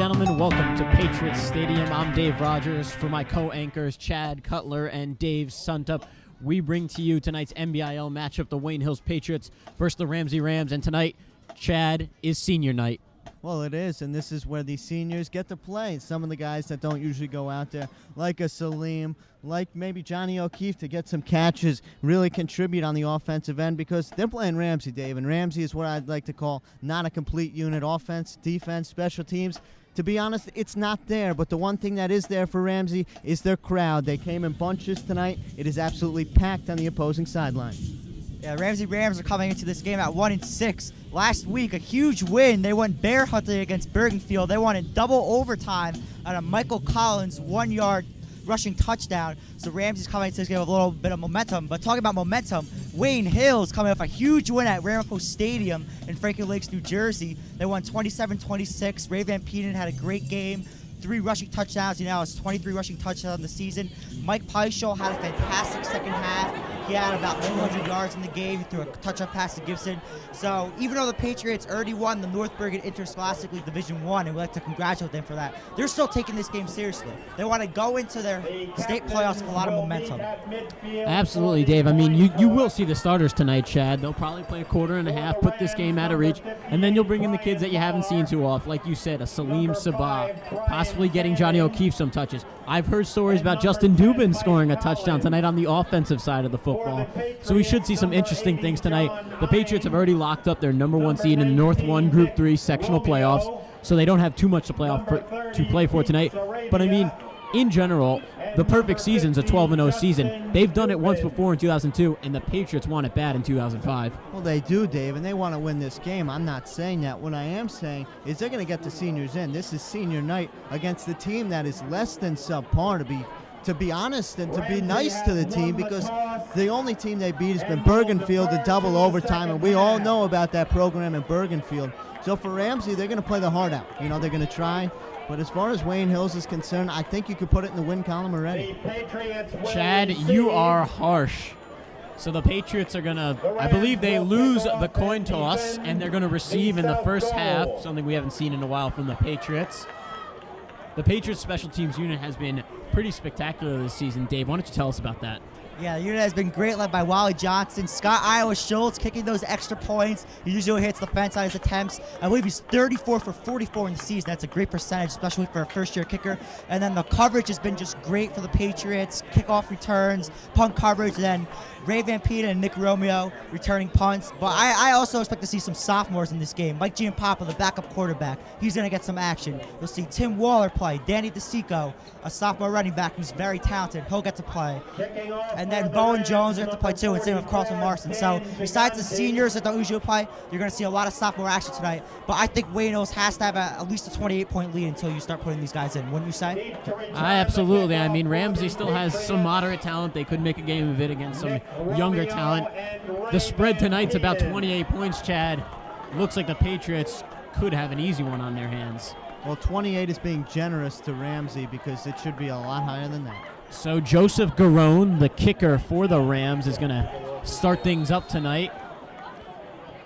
gentlemen, welcome to Patriots Stadium. I'm Dave Rogers. For my co-anchors, Chad Cutler and Dave Suntup, we bring to you tonight's NBIL matchup, the Wayne Hills Patriots versus the Ramsey Rams. And tonight, Chad, is senior night. Well, it is, and this is where these seniors get to play. Some of the guys that don't usually go out there, like a Salim, like maybe Johnny O'Keefe, to get some catches, really contribute on the offensive end, because they're playing Ramsey, Dave, and Ramsey is what I'd like to call not a complete unit. Offense, defense, special teams. To be honest, it's not there, but the one thing that is there for Ramsey is their crowd. They came in bunches tonight. It is absolutely packed on the opposing sideline. Yeah, Ramsey Rams are coming into this game at 1-6. Last week, a huge win. They went bear hunting against Bergenfield. They won in double overtime on a Michael Collins 1-yard rushing touchdown. So Ramsey's coming into this game with a little bit of momentum. But talking about momentum, Wayne Hills coming off a huge win at Ramapo Stadium in Franklin Lakes, New Jersey. They won 27-26. Ray Van Peenen had a great game. 3 rushing touchdowns. He now has 23 rushing touchdowns in the season. Mike Peischel had a fantastic second half. He had about 200 yards in the game. He threw a touchdown pass to Gibson. So even though the Patriots already won the North Bergen Interscholastic League Division I, and we'd like to congratulate them for that, they're still taking this game seriously. They want to go into their state playoffs with a lot of momentum. Absolutely, Dave. I mean, you will see the starters tonight, Chad. They'll probably play a quarter and a half, put this game out of reach, and then you'll bring in the kids that you haven't seen too often. Like you said, a Salim Sabah, possibly getting Johnny O'Keefe some touches. I've heard stories about Justin Dubin scoring a touchdown tonight on the offensive side of the football. So we should see some interesting things tonight. The Patriots have already locked up their number 1 seed in the North 1 Group 3 sectional playoffs, so they don't have too much to play for tonight. But I mean, in general, the perfect season's a 12-0 season. They've done it once before in 2002, and the Patriots won it bad in 2005. Well, they do, Dave, and they want to win this game. I'm not saying that. What I am saying is they're going to get the seniors in. This is senior night against the team that is less than subpar, to be honest, and to be nice to the team, because the only team they beat has been Bergenfield in double overtime, and we all know about that program in Bergenfield. So for Ramsey, they're going to play the heart out. You know, they're going to try. But as far as Wayne Hills is concerned, I think you could put it in the win column already. Chad, you are harsh. So the Patriots are going to, I believe they lose the coin toss, and they're going to receive in the first half, something we haven't seen in a while from the Patriots. The Patriots special teams unit has been pretty spectacular this season. Dave, why don't you tell us about that? Yeah, the unit has been great, led by Wally Johnson. Scott Iowa Schultz kicking those extra points. He usually hits the fence on his attempts. I believe he's 34 for 44 in the season. That's a great percentage, especially for a first-year kicker. And then the coverage has been just great for the Patriots. Kickoff returns, punt coverage, and then Ray Van Peenen and Nick Romeo returning punts. But I also expect to see some sophomores in this game. Mike Giampapa, the backup quarterback, he's going to get some action. You'll see Tim Waller play, Danny DeSico, a sophomore running back who's very talented. He'll get to play. And then Bowen Jones will get to play too, and same with Carlton Marston. So besides the seniors that don't usually play, you're going to see a lot of sophomore action tonight. But I think Wayne Hills has to have at least a 28-point lead until you start putting these guys in, wouldn't you say? Absolutely. I mean, Ramsey still has some moderate talent. They could make a game of it against some younger talent. The spread tonight's about 28 points, Chad. Looks like the Patriots could have an easy one on their hands. Well, 28 is being generous to Ramsey, because it should be a lot higher than that. So Joseph Garone, the kicker for the Rams, is going to start things up tonight.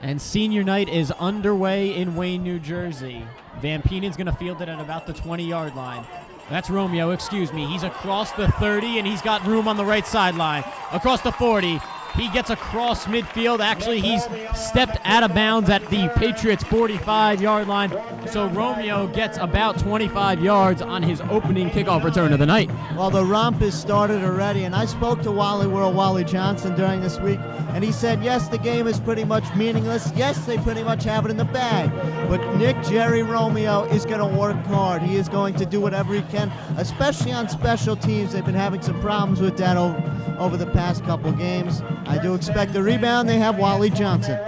And senior night is underway in Wayne, New Jersey. Van Peenen's going to field it at about the 20-yard line. That's Romeo, excuse me. He's across the 30, and he's got room on the right sideline. Across the 40. He gets across midfield. Actually, he's stepped out of bounds at the Patriots' 45-yard line. So Romeo gets about 25 yards on his opening kickoff return of the night. Well, the romp has started already, and I spoke to Wally Johnson during this week, and he said, yes, the game is pretty much meaningless. Yes, they pretty much have it in the bag. But Nick Jerry Romeo is going to work hard. He is going to do whatever he can, especially on special teams. They've been having some problems with that over the past couple games. I do expect a rebound. They have Wally Johnson.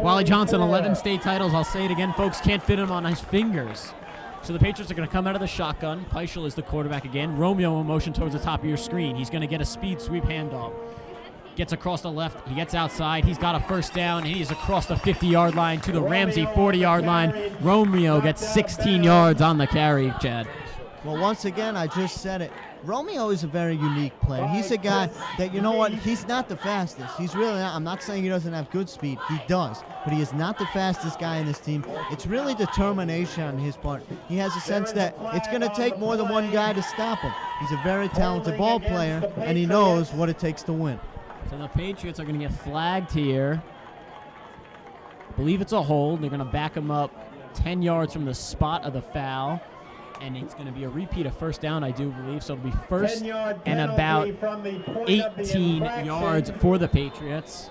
Wally Johnson, 11 state titles. I'll say it again, folks, can't fit him on his fingers. So the Patriots are going to come out of the shotgun. Peischel is the quarterback again. Romeo in motion towards the top of your screen. He's going to get a speed sweep handoff. Gets across the left. He gets outside. He's got a first down. He is across the 50-yard line to the Ramsey 40-yard line. Romeo gets 16 yards on the carry, Chad. Well, once again, I just said it. Romeo is a very unique player. He's a guy that, you know what, he's not the fastest. He's really not. I'm not saying he doesn't have good speed. He does. But he is not the fastest guy in this team. It's really determination on his part. He has a sense that it's going to take more than one guy to stop him. He's a very talented ball player, and he knows what it takes to win. So the Patriots are going to get flagged here. I believe it's a hold. They're going to back him up 10 yards from the spot of the foul. And it's going to be a repeat of first down, I do believe. So it'll be first and about 18 yards for the Patriots.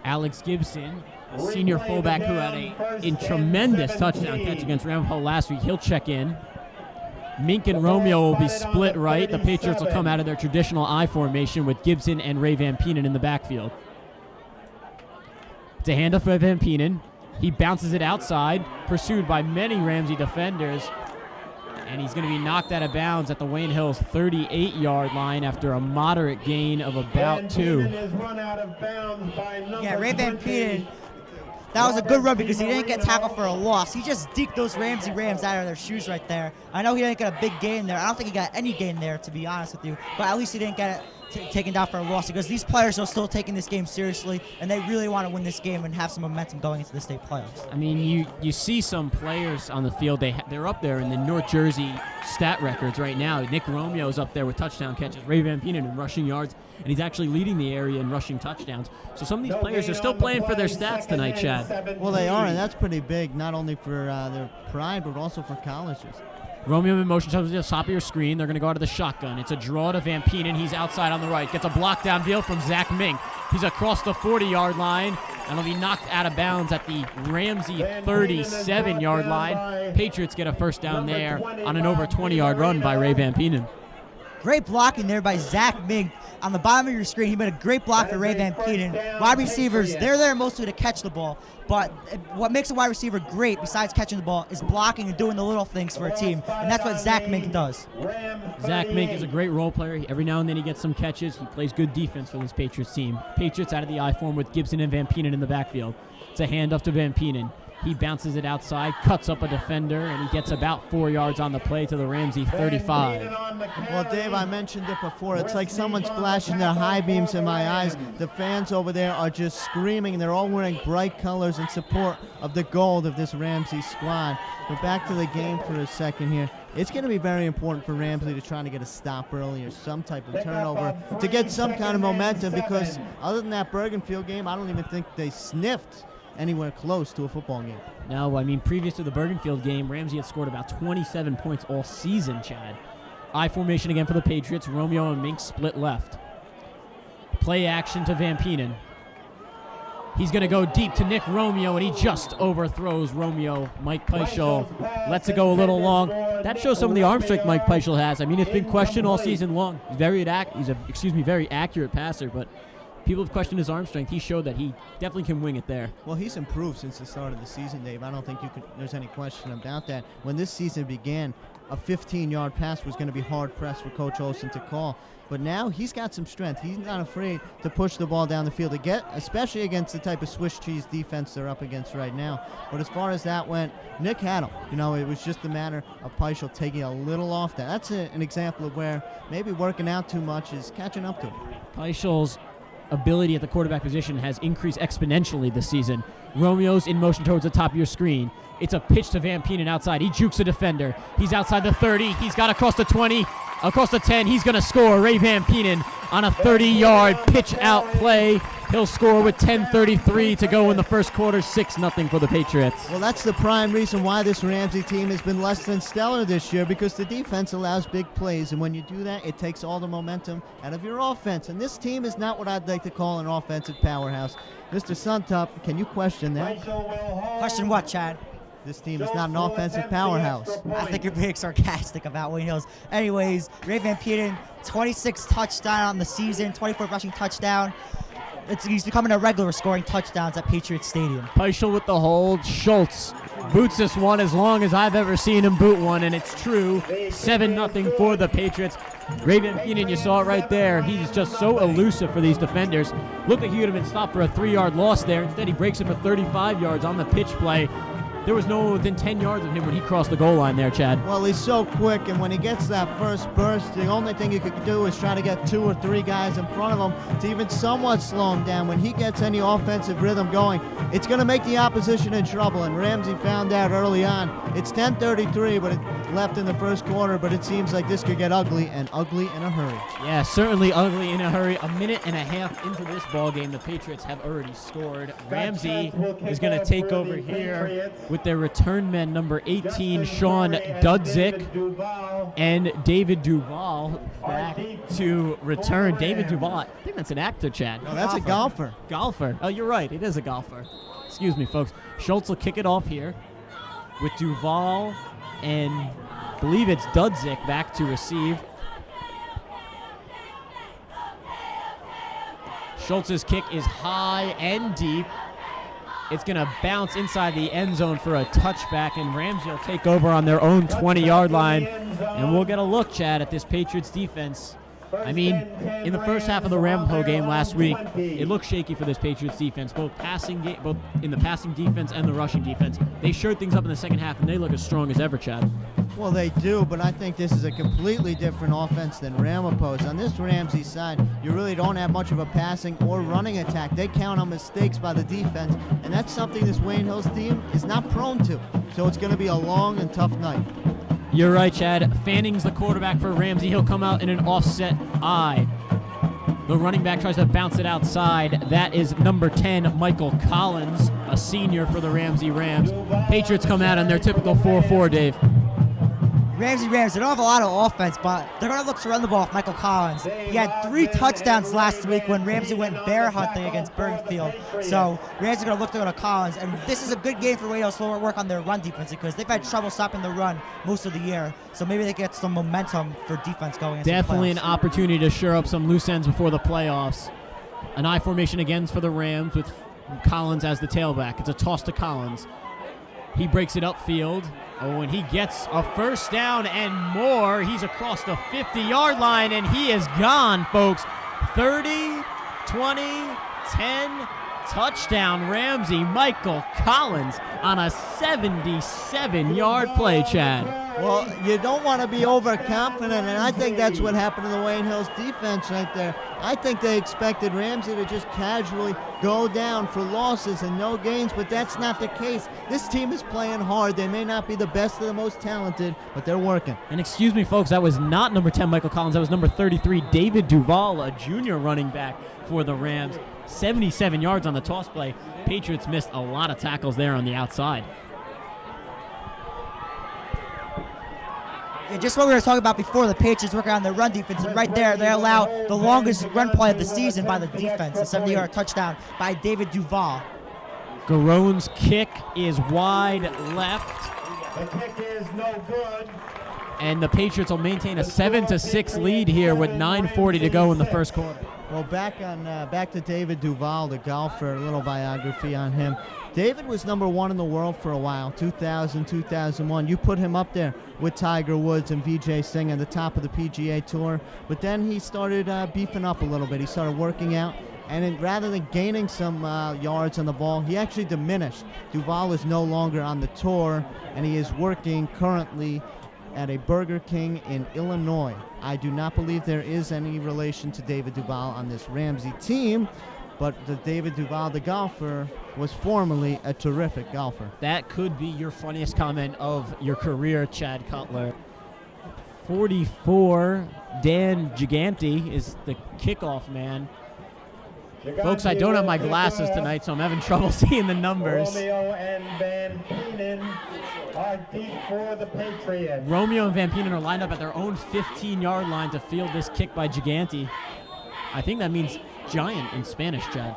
Alex Gibson, a senior fullback who had a tremendous touchdown catch against Ramsey last week, he'll check in. Mink and Romeo will be split right. The Patriots will come out of their traditional I formation with Gibson and Ray Van Penen in the backfield. It's a handoff for Van Penen. He bounces it outside, pursued by many Ramsey defenders, and he's going to be knocked out of bounds at the Wayne Hills 38-yard line after a moderate gain of about 2. Yeah, Ray Van Penen, that was a good run because he didn't get tackled for a loss. He just deked those Ramsey Rams out of their shoes right there. I know he didn't get a big gain there. I don't think he got any gain there, to be honest with you, but at least he didn't get it taken down for a loss because these players are still taking this game seriously and they really want to win this game and have some momentum going into the state playoffs. I mean, you see some players on the field, they're up there in the North Jersey stat records right now. Nick Romeo's up there with touchdown catches, Ray Van Penen in rushing yards, and he's actually leading the area in rushing touchdowns. So some of these players are still playing for their stats tonight, Chad. Well, they are, and that's pretty big, not only for their pride, but also for colleges. Romeo in motion to the top of your screen. They're going to go out of the shotgun. It's a draw to Van Penen. He's outside on the right. Gets a block downfield from Zach Mink. He's across the 40-yard line, and he'll be knocked out of bounds at the Ramsey 37-yard line. Patriots get a first down there on an over 20-yard run by Ray Van Penen. Great blocking there by Zach Mink. On the bottom of your screen, he made a great block for Ray Van Penen. Wide receivers, they're there mostly to catch the ball, but what makes a wide receiver great, besides catching the ball, is blocking and doing the little things for a team, and that's what Zach Mink does. Zach Mink is a great role player. Every now and then he gets some catches. He plays good defense for this Patriots team. Patriots out of the I form with Gibson and Van Penen in the backfield. It's a handoff to Van Penen. He bounces it outside, cuts up a defender, and he gets about 4 yards on the play to the Ramsey 35. Well, Dave, I mentioned it before. It's like someone's flashing their high beams in my eyes. The fans over there are just screaming. They're all wearing bright colors in support of the gold of this Ramsey squad. But back to the game for a second here. It's going to be very important for Ramsey to try to get a stop early or some type of turnover to get some kind of momentum, because other than that Bergenfield game, I don't even think they sniffed anywhere close to a football game. No, I mean, previous to the Bergenfield game, Ramsey had scored about 27 points all season, Chad. I formation again for the Patriots. Romeo and Mink split left. Play action to Van Penen. He's going to go deep to Nick Romeo, and he just overthrows Romeo. Mike Peischel lets it go a little long. That shows some of the arm strength Mike Peischel has. I mean, it's been questioned all season long. He's very accurate passer, but people have questioned his arm strength. He showed that he definitely can wing it there. Well, he's improved since the start of the season, Dave. I don't think there's any question about that. When this season began, a 15-yard pass was going to be hard-pressed for Coach Olsen to call. But now he's got some strength. He's not afraid to push the ball down the field, especially against the type of Swiss cheese defense they're up against right now. But as far as that went, Nick had him. You know, it was just a matter of Peischel taking a little off that. That's an example of where maybe working out too much is catching up to him. Peichel's ability at the quarterback position has increased exponentially this season. Romeo's in motion towards the top of your screen. It's a pitch to Van Penen outside. He jukes a defender. He's outside the 30. He's got across the 20, across the 10. He's going to score. Ray Van Penen on a 30-yard pitch out play. He'll score with 10:33 to go in the first quarter, 6-0 for the Patriots. Well, that's the prime reason why this Ramsey team has been less than stellar this year, because the defense allows big plays, and when you do that, it takes all the momentum out of your offense. And this team is not what I'd like to call an offensive powerhouse. Mr. Suntup, can you question that? Question what, Chad? This team is not an offensive powerhouse. I think you're being sarcastic about Wayne Hills. Anyways, Ray Van Penen, 26 touchdown on the season, 24 rushing touchdown. He's becoming a regular scoring touchdowns at Patriots Stadium. Peischel with the hold. Schultz boots this one as long as I've ever seen him boot one, and it's true. 7-0 for the Patriots. Ray Van Penen, you saw it right there. He's just so elusive for these defenders. Looked like he would have been stopped for a 3-yard loss there. Instead, he breaks it for 35 yards on the pitch play. there was no one within 10 yards of him when he crossed the goal line there, Chad. Well, he's so quick, and when he gets that first burst, the only thing he could do is try to get 2 or 3 guys in front of him to even somewhat slow him down. When he gets any offensive rhythm going, it's going to make the opposition in trouble, and Ramsey found out early on. It's 10:33, but left in the first quarter, but it seems like this could get ugly, and ugly in a hurry. Yeah, certainly ugly in a hurry. A minute and a half into this ball game, the Patriots have already scored. Ramsey is going to take over here with their return men, number 18, Sean Dudzik, and David Duvall back to return. David Duvall, I think that's an actor, Chad. No, that's a golfer. Golfer. Oh, you're right. It is a golfer. Excuse me, folks. Schultz will kick it off here with Duvall and I believe it's Dudzik back to receive. Schultz's kick is high and deep. It's going to bounce inside the end zone for a touchback, and Ramsey will take over on their own 20-yard line. And we'll get a look, Chad, at this Patriots defense. I mean, in the first half of the Rambo game last week, it looked shaky for this Patriots defense, both in the passing defense and the rushing defense. They showed things up in the second half, and they look as strong as ever, Chad. Well, they do, but I think this is a completely different offense than Ramapo's. On this Ramsey side, you really don't have much of a passing or running attack. They count on mistakes by the defense, and that's something this Wayne Hills team is not prone to. So it's going to be a long and tough night. You're right, Chad. Fanning's the quarterback for Ramsey. He'll come out in an offset I. The running back tries to bounce it outside. That is number 10, Michael Collins, a senior for the Ramsey Rams. Patriots come out on their typical 4-4, Dave. Ramsey Rams, they don't have a lot of offense, but they're going to look to run the ball with Michael Collins. He had 3 touchdowns last week when Ramsey went bear hunting against Bergenfield. So Ramsey's going to look to go to Collins, and this is a good game for Wayne to work on their run defense because they've had trouble stopping the run most of the year. So maybe they get some momentum for defense going into Definitely the an opportunity to shore up some loose ends before the playoffs. An I formation again for the Rams with Collins as the tailback. It's a toss to Collins. He breaks it upfield. Oh, and he gets a first down and more. He's across the 50-yard line, and he is gone, folks. 30, 20, 10, touchdown Ramsey. Michael Collins on a 77-yard play, Chad. Well, you don't want to be overconfident, and I think that's what happened to the Wayne Hills defense right there. I think they expected Ramsey to just casually go down for losses and no gains, but that's not the case. This team is playing hard. They may not be the best or the most talented, but they're working. And excuse me, folks, that was not number 10, Michael Collins. That was number 33, David Duvall, a junior running back for the Rams. 77 yards on the toss play. Patriots missed a lot of tackles there on the outside. Yeah, just what we were talking about before, the Patriots working on their run defense, and right there they allow the longest run play of the season by the defense, a 70-yard touchdown by David Duvall. Garone's kick is wide left. The kick is no good. And the Patriots will maintain a 7-6 lead here with 9:40 to go in the first quarter. Well, back to David Duvall, the golfer, a little biography on him. David was number 1 in the world for a while, 2000, 2001. You put him up there with Tiger Woods and Vijay Singh at the top of the PGA Tour. But then he started beefing up a little bit. He started working out. And rather than gaining some yards on the ball, he actually diminished. Duvall is no longer on the tour, and he is working currently at a Burger King in Illinois. I do not believe there is any relation to David Duvall on this Ramsey team, but the David Duvall, the golfer, was formerly a terrific golfer. That could be your funniest comment of your career, Chad Cutler. 44, Dan Gigante is the kickoff man. Folks, I don't have my glasses tonight, so I'm having trouble seeing the numbers. Romeo and Van Penen are deep for the Patriots. Romeo and Van Penen are lined up at their own 15-yard line to field this kick by Gigante. I think that means giant in Spanish, Chad.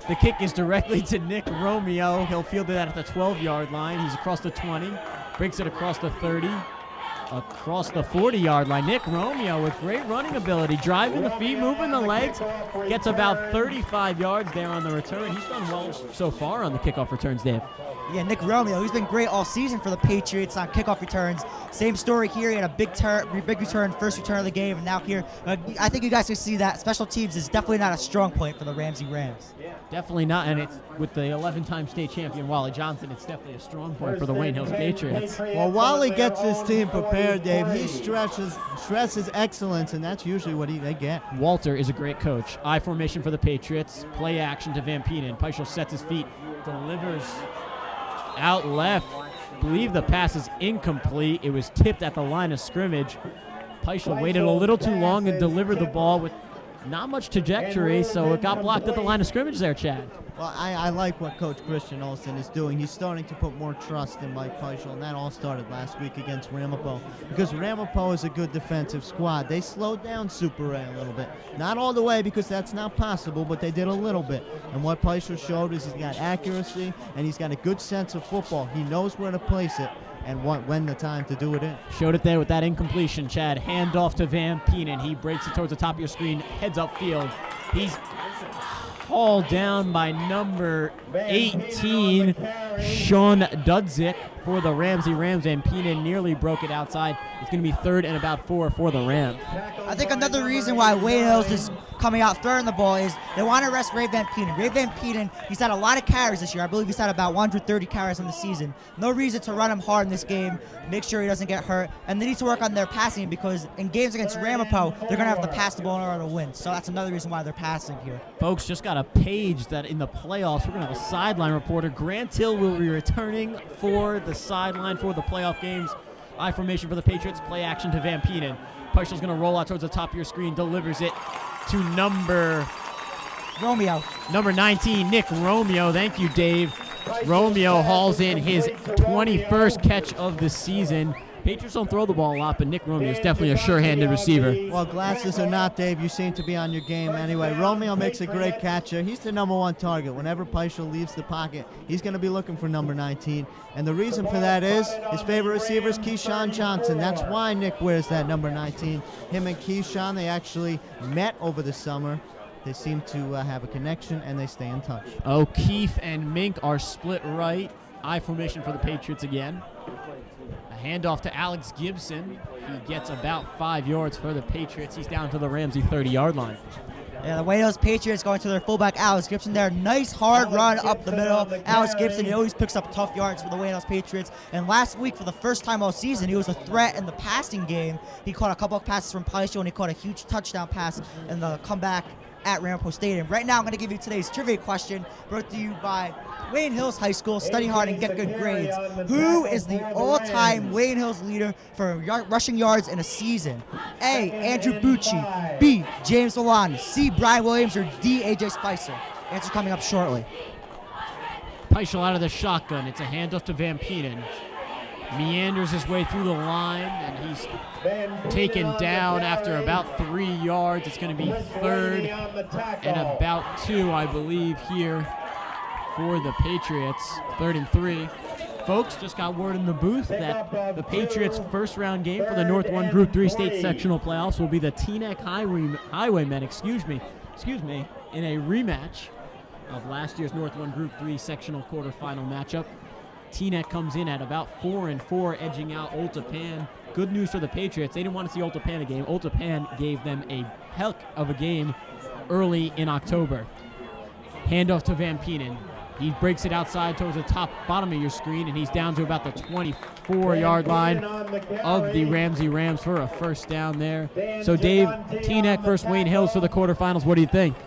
The kick is directly to Nick Romeo. He'll field it at the 12-yard line. He's across the 20, breaks it across the 30, across the 40-yard line. Nick Romeo with great running ability, driving the feet, moving the legs, gets about 35 yards there on the return. He's done well so far on the kickoff returns, Dave. Yeah, Nick Romeo, he's been great all season for the Patriots on kickoff returns. Same story here. He had a big return, first return of the game, and now here. I think you guys can see that special teams is definitely not a strong point for the Ramsey Rams. Definitely not, and it's with the 11-time state champion Wally Johnson, it's definitely a strong point for the Wayne Hills Patriots. Well, Wally gets his team prepared, Dave. He stresses excellence, and that's usually what they get. Walter is a great coach. I formation for the Patriots. Play action to Van Penen. Peischel sets his feet, delivers out left. Believe the pass is incomplete. It was tipped at the line of scrimmage. Peischel waited a little too long and delivered the ball with not much trajectory, so it got blocked at the line of scrimmage there, Chad. Well, I like what Coach Christian Olsen is doing. He's starting to put more trust in Mike Peischel, and that all started last week against Ramapo, because Ramapo is a good defensive squad. They slowed down Super A a little bit. Not all the way, because that's not possible, but they did a little bit. And what Peischel showed is he's got accuracy, and he's got a good sense of football. He knows where to place it and when the time to do it in. Showed it there with that incompletion, Chad. Hand off to Van Penen. He breaks it towards the top of your screen, heads upfield. He's hauled down by number 18, Sean Dudzik, for the Ramsey Rams. Van Penen nearly broke it outside. It's going to be 3rd and about 4 for the Rams. I think another reason why Wayne Hills is coming out throwing the ball is they want to rest Ray Van Penen. Ray Van Penen, he's had a lot of carries this year. I believe he's had about 130 carries in the season. No reason to run him hard in this game, make sure he doesn't get hurt. And they need to work on their passing, because in games against Ramapo, they're going to have to pass the ball in order to win. So that's another reason why they're passing here. Folks, just got a page that in the playoffs, we're going to have a sideline reporter. Grant Hill will be returning for the sideline for the playoff games. I formation for the Patriots. Play action to Van Penen. Peichel's going to roll out towards the top of your screen. Delivers it to number 19, Nick Romeo. Thank you, Dave. Romeo hauls in his 21st catch of the season. Patriots don't throw the ball a lot, but Nick Romeo is definitely a sure-handed receiver. Well, glasses or not, Dave, you seem to be on your game anyway. Romeo makes a great catcher. He's the number 1 target. Whenever Peischel leaves the pocket, he's going to be looking for number 19. And the reason for that is his favorite receiver is Keyshawn Johnson. That's why Nick wears that number 19. Him and Keyshawn, they actually met over the summer. They seem to have a connection, and they stay in touch. O'Keefe and Mink are split right. I formation for the Patriots again. A handoff to Alex Gibson. He gets about 5 yards for the Patriots. He's down to the Ramsey 30-yard line. Yeah, the Wayne Hills Patriots going to their fullback, Alex Gibson there. Nice hard run up the middle. Alex Gibson, he always picks up tough yards for the Wayne Hills Patriots. And last week, for the first time all season, he was a threat in the passing game. He caught a couple of passes from Peischel, and he caught a huge touchdown pass in the comeback at Ramapo Stadium. Right now, I'm going to give you today's trivia question, brought to you by Wayne Hills High School. Study hard and get good grades. Who is the all-time Wayne Hills leader for rushing yards in a season? A, Andrew Bucci. B, James Milan. C, Brian Williams. Or D, AJ Spicer. Answer coming up shortly. Peischel out of the shotgun. It's a handoff to Van Penen. Meanders his way through the line, and he's taken down after about 3 yards. It's going to be 3rd and about 2, I believe, here for the Patriots. 3rd and 3. Folks, just got word in the booth that the Patriots' first-round game for the North 1 Group 3 state sectional playoffs will be the Teaneck Highwaymen, in a rematch of last year's North 1 Group 3 sectional quarterfinal matchup. Teaneck comes in at about 4-4, edging out Oltapan. Good news for the Patriots. They didn't want to see Oltapan a game. Oltapan gave them a heck of a game early in October. Handoff to Van Penen. He breaks it outside towards the bottom of your screen, and he's down to about the 24-yard line of the Ramsey Rams for a first down there. So, Dave, Teaneck versus Wayne Hills for the quarterfinals. What do you think?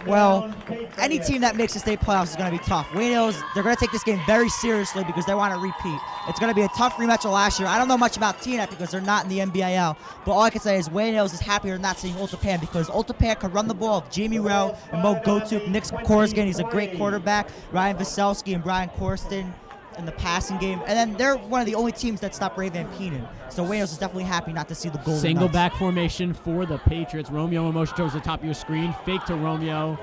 Well, any team that makes the state playoffs is going to be tough. Wayne Hills, they're going to take this game very seriously because they want to repeat. It's going to be a tough rematch of last year. I don't know much about Teaneck because they're not in the NBIL, but all I can say is Wayne Hills is happier not seeing Oltapan because Oltapan could run the ball with Jamie Rowe and Mo Gotuk, Nick Korsgan, he's a great quarterback, Ryan Vaselski and Brian Korston in the passing game. And then they're one of the only teams that stopped Ray Van Penen. So Wayne Hills is definitely happy not to see the Golden Single Knights. back formation for the Patriots. Romeo in motion towards the top of your screen. Fake to Romeo.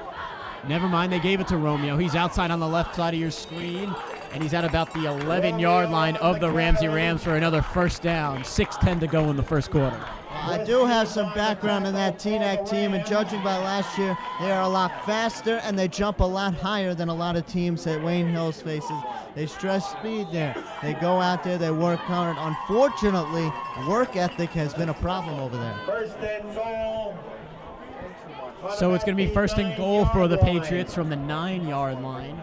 Never mind, they gave it to Romeo. He's outside on the left side of your screen. and he's at about the 11-yard line of the Ramsey Rams for another first down. 6:10 to go in the first quarter. I do have some background in that Teaneck team, and judging by last year, they are a lot faster and they jump a lot higher than a lot of teams that Wayne Hills faces. They stress speed there. They go out there, they work hard. Unfortunately, work ethic has been a problem over there. First and goal. So it's going to be first and goal for the Patriots from the 9-yard line.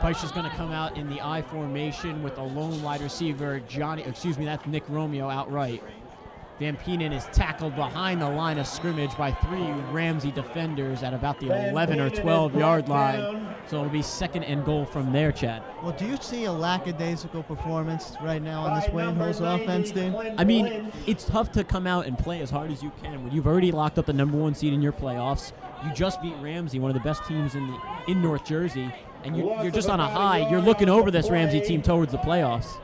Peischer's going to come out in the I formation with a lone wide receiver, that's Nick Romeo outright. Van Penen is tackled behind the line of scrimmage by 3 Ramsey defenders at about the 11 or 12-yard line. So it'll be second and goal from there, Chad. Well, do you see a lackadaisical performance right now on this Wayne Hills offense, Dave? I mean, it's tough to come out and play as hard as you can when you've already locked up the number 1 seed in your playoffs. You just beat Ramsey, one of the best teams in North Jersey, and you're just on a high. You're looking over this Ramsey team towards the playoffs.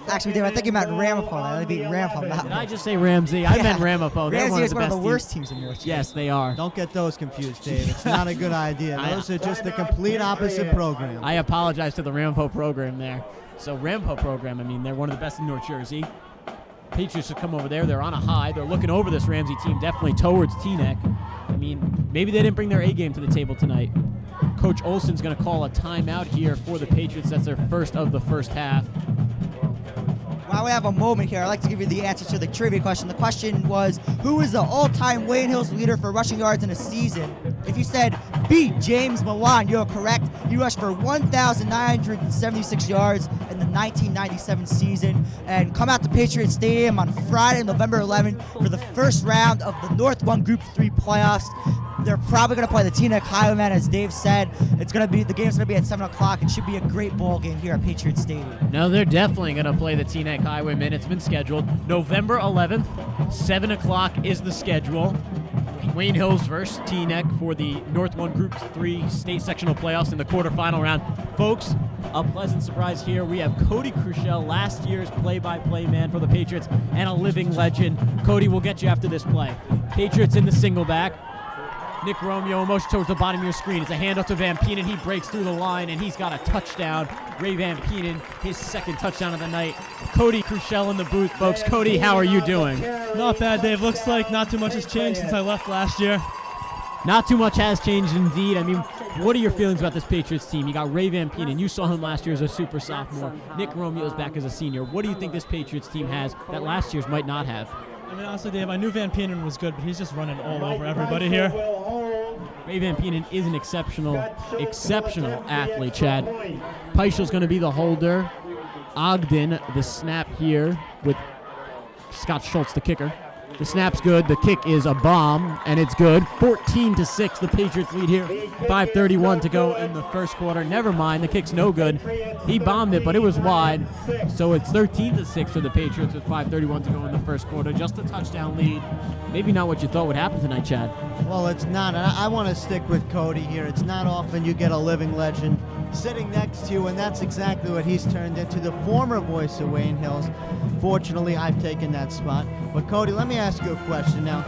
Actually, Dave, I think you meant Ramapo. They beat Ramapo. Did I just say Ramsey? I meant Ramapo. They're Ramsey is one of the best worst teams in North Jersey. Yes, they are. Don't get those confused, Dave. It's not a good idea. Those are just the complete opposite program. I apologize to the Ramapo program there. So Ramapo program, I mean, they're one of the best in North Jersey. Patriots should come over there. They're on a high. They're looking over this Ramsey team, definitely towards Teaneck. I mean, maybe they didn't bring their A game to the table tonight. Coach Olson's going to call a timeout here for the Patriots. That's their first of the first half. While we have a moment here, I'd like to give you the answer to the trivia question. The question was, who is the all-time Wayne Hills leader for rushing yards in a season? If you said B, James Milan, you're correct. He rushed for 1,976 yards in the 1997 season. And come out to Patriot Stadium on Friday, November 11th for the first round of the North 1 Group 3 playoffs. They're probably going to play the Teaneck Highwaymen, as Dave said. The game's going to be at 7 o'clock. It should be a great ball game here at Patriot Stadium. No, they're definitely going to play the Teaneck Highwaymen. It's been scheduled. November 11th, 7 o'clock is the schedule. Wayne Hills versus Teaneck for the North 1 Group 3 state sectional playoffs in the quarterfinal round. Folks, a pleasant surprise here. We have Cody Crushell, last year's play-by-play man for the Patriots, and a living legend. Cody, we'll get you after this play. Patriots in the single back. Nick Romeo, motion towards the bottom of your screen. It's a handoff to Van Penen. He breaks through the line, and he's got a touchdown. Ray Van Penen, his second touchdown of the night. Cody Crushell in the booth, folks. Cody, how are you doing? Not bad, Dave. Looks like not too much has changed since I left last year. Not too much has changed indeed. I mean, what are your feelings about this Patriots team? You got Ray Van Penen. You saw him last year as a super sophomore. Nick Romeo's back as a senior. What do you think this Patriots team has that last year's might not have? I mean, honestly, Dave, I knew Van Penen was good, but he's just running all over everybody here. Ray Van Penen is an exceptional athlete, Chad. Peichel's going to be the holder. Ogden, the snap here with Scott Schultz, the kicker. The snap's good. The kick is a bomb, and it's good. 14-6, the Patriots lead here. 5:31 to go in the first quarter. Never mind, the kick's no good. He bombed it, but it was wide. So it's 13-6 for the Patriots with 5:31 to go in the first quarter. Just a touchdown lead. Maybe not what you thought would happen tonight, Chad. Well, it's not. I want to stick with Cody here. It's not often you get a living legend sitting next to you, and that's exactly what he's turned into, the former voice of Wayne Hills. Fortunately, I've taken that spot. But Cody, let me ask you a question now.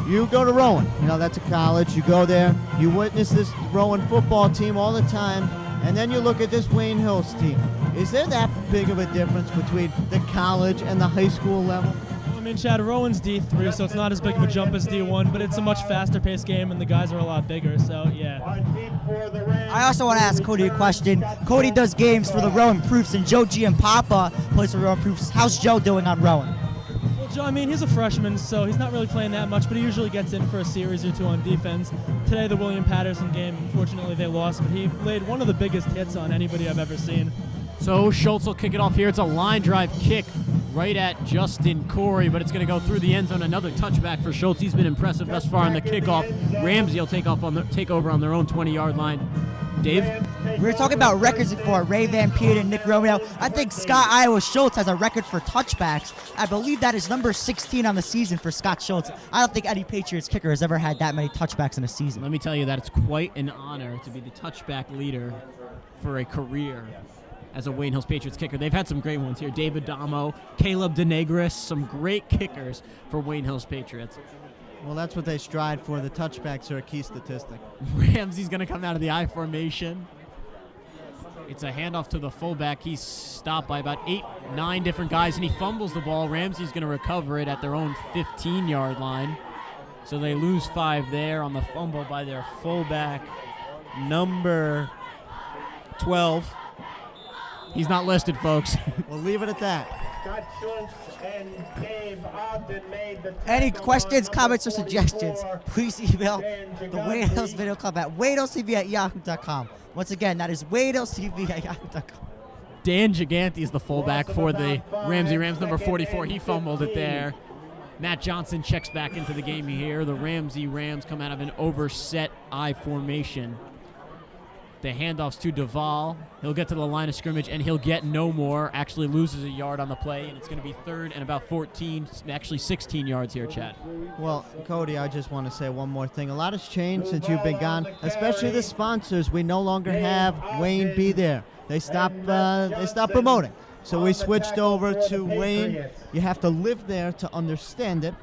You go to Rowan, that's a college. You go there, you witness this Rowan football team all the time, and then you look at this Wayne Hills team. Is there that big of a difference between the college and the high school level? I mean, Chad, Rowan's D3, so it's not as big of a jump as D1, but it's a much faster-paced game, and the guys are a lot bigger, so yeah. I also want to ask Cody a question. Cody does games for the Rowan Proofs, and Joe Giampapa plays for Rowan Proofs. How's Joe doing on Rowan? Well, Joe, I mean, he's a freshman, so he's not really playing that much, but he usually gets in for a series or two on defense. Today, the William Patterson game, unfortunately, they lost, but he laid one of the biggest hits on anybody I've ever seen. So Schultz will kick it off here. It's a line drive kick right at Justin Corey, but it's going to go through the end zone. Another touchback for Schultz. He's been impressive thus far on the kickoff. Ramsey will take over on their own 20-yard line. Dave? We were talking about records before, Ray Van Penen and Nick Romeo. I think Scott Iowa Schultz has a record for touchbacks. I believe that is number 16 on the season for Scott Schultz. I don't think any Patriots kicker has ever had that many touchbacks in a season. Let me tell you that it's quite an honor to be the touchback leader for a career as a Wayne Hills Patriots kicker. They've had some great ones here. David Damo, Caleb DeNegris, some great kickers for Wayne Hills Patriots. Well, that's what they strive for. The touchbacks are a key statistic. Ramsey's going to come out of the I formation. It's a handoff to the fullback. He's stopped by about 8, 9 different guys, and he fumbles the ball. Ramsey's going to recover it at their own 15-yard line. So they lose 5 there on the fumble by their fullback, number 12. He's not listed, folks. We'll leave it at that. Scott Schultz and Dave Ogden made the Any tackle questions, on comments, or number suggestions, 54. please email Dan the Gigante. Wade Hills Video Club at wadeltv@yahoo.com. Once again, that is wadeltv@yahoo.com. Dan Gigante is the fullback for the Ramsey Rams, number 44. He fumbled it there. Matt Johnson checks back into the game here. The Ramsey Rams come out of an overset I formation. The handoffs to Duvall. He'll get to the line of scrimmage, and he'll get no more. Actually loses a yard on the play, and it's going to be 3rd and about 14, actually 16 yards here, Chad. Well, Cody, I just want to say one more thing. A lot has changed since you've been gone, especially the sponsors. We no longer have Wayne be there. They stopped promoting. So we switched over to Wayne. You have to live there to understand it.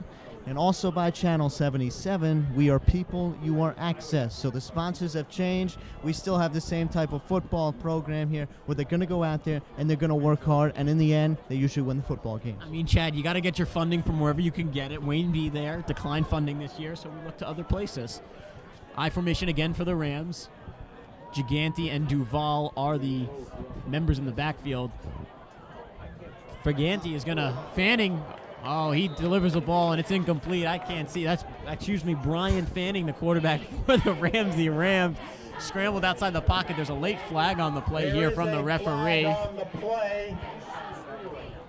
And also by Channel 77, we are people, you are access. So the sponsors have changed. We still have the same type of football program here where they're going to go out there and they're going to work hard. And in the end, they usually win the football games. I mean, Chad, you got to get your funding from wherever you can get it. Wayne be there, declined funding this year, so we look to other places. I formation again for the Rams. Gigante and Duvall are the members in the backfield. Gigante is going to, Fanning, oh, he delivers the ball, and it's incomplete. I can't see. That's Brian Fanning, the quarterback for the Ramsey Rams. Scrambled outside the pocket. There's a late flag on the play here from the referee.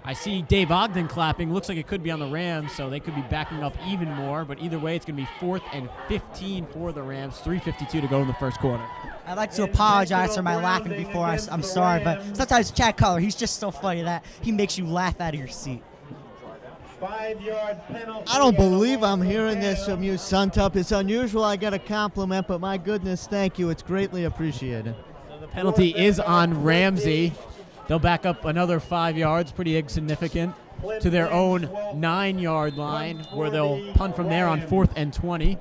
I see Dave Ogden clapping. Looks like it could be on the Rams, so they could be backing up even more. But either way, it's going to be 4th and 15 for the Rams. 3:52 to go in the first quarter. I'd like to apologize for my laughing before. I'm sorry, but sometimes Chad Cutler, he's just so funny that he makes you laugh out of your seat. 5-yard penalty. I don't believe I'm hearing this from you, Suntup. It's unusual I get a compliment, but my goodness, thank you. It's greatly appreciated. So the penalty is on Ramsey. They'll back up another 5 yards, pretty insignificant, to their own 9-yard line, where they'll punt from there on 4th and 20.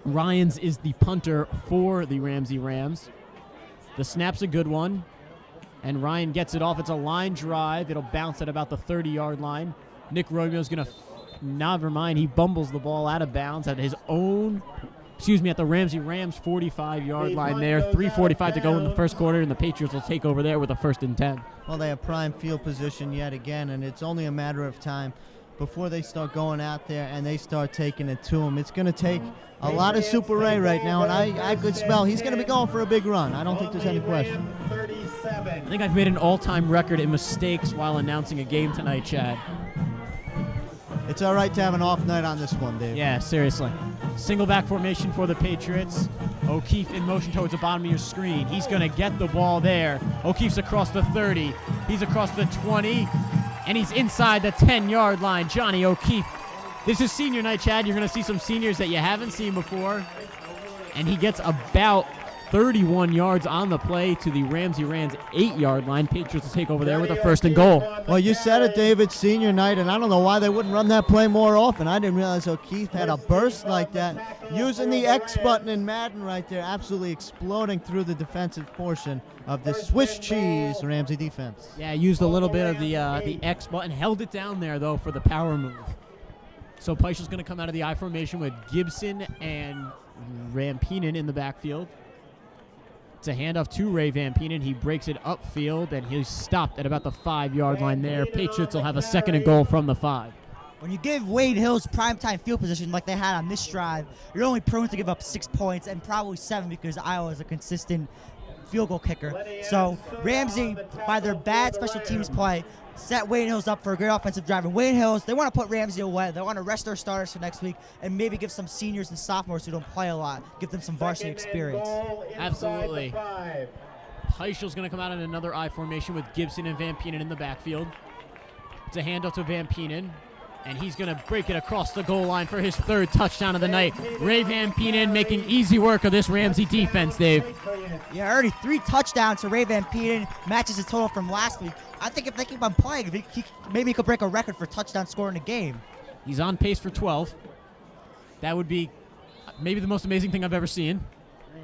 Ryans is the punter for the Ramsey Rams. The snap's a good one, and Ryan gets it off. It's a line drive. It'll bounce at about the 30-yard line. Nick Romeo's going to, never mind, he bumbles the ball out of bounds at his own, at the Ramsey Rams 45-yard line there. 3:45 to go in the first quarter, and the Patriots will take over there with a 1st and 10. Well, they have prime field position yet again, and it's only a matter of time before they start going out there and they start taking it to them. It's going to take a lot of Super Ray right now, and I could smell he's going to be going for a big run. I don't think there's any question. I think I've made an all-time record in mistakes while announcing a game tonight, Chad. It's all right to have an off night on this one, Dave. Yeah, seriously. Single back formation for the Patriots. O'Keefe in motion towards the bottom of your screen. He's going to get the ball there. O'Keefe's across the 30. He's across the 20. And he's inside the 10-yard line. Johnny O'Keefe. This is senior night, Chad. You're going to see some seniors that you haven't seen before. And he gets about 31 yards on the play to the Ramsey Rams 8-yard line. Patriots will take over there with a 1st and goal. Well, you said it, David, senior night, and I don't know why they wouldn't run that play more often. I didn't realize O'Keefe had a burst like that. Using the X button in Madden right there, absolutely exploding through the defensive portion of the Swiss cheese Ramsey defense. Yeah, used a little bit of the X button. Held it down there, though, for the power move. So Peichel's going to come out of the I formation with Gibson and Rampinen in the backfield. It's a handoff to Ray Van Penen. He breaks it upfield, and he's stopped at about the 5-yard line there. Patriots will have a 2nd and goal from the 5. When you give Wade Hills primetime field position like they had on this drive, you're only prone to give up 6 points and probably 7 because Iowa is a consistent field goal kicker. So Ramsey, by their bad special teams play, set Wade Hills up for a great offensive drive. And Wade Hills, they want to put Ramsey away. They want to rest their starters for next week and maybe give some seniors and sophomores who don't play a lot, give them some varsity experience. Absolutely. Peichel's going to come out in another I formation with Gibson and Van Penen in the backfield. It's a handoff to Van Penen, and he's going to break it across the goal line for his 3rd touchdown of the night. Ray Van Penen making easy work of this Ramsey defense, Dave. Yeah, already 3 touchdowns to Ray Van Penen, matches his total from last week. I think if they keep on playing, maybe he could break a record for touchdown score in a game. He's on pace for 12. That would be maybe the most amazing thing I've ever seen.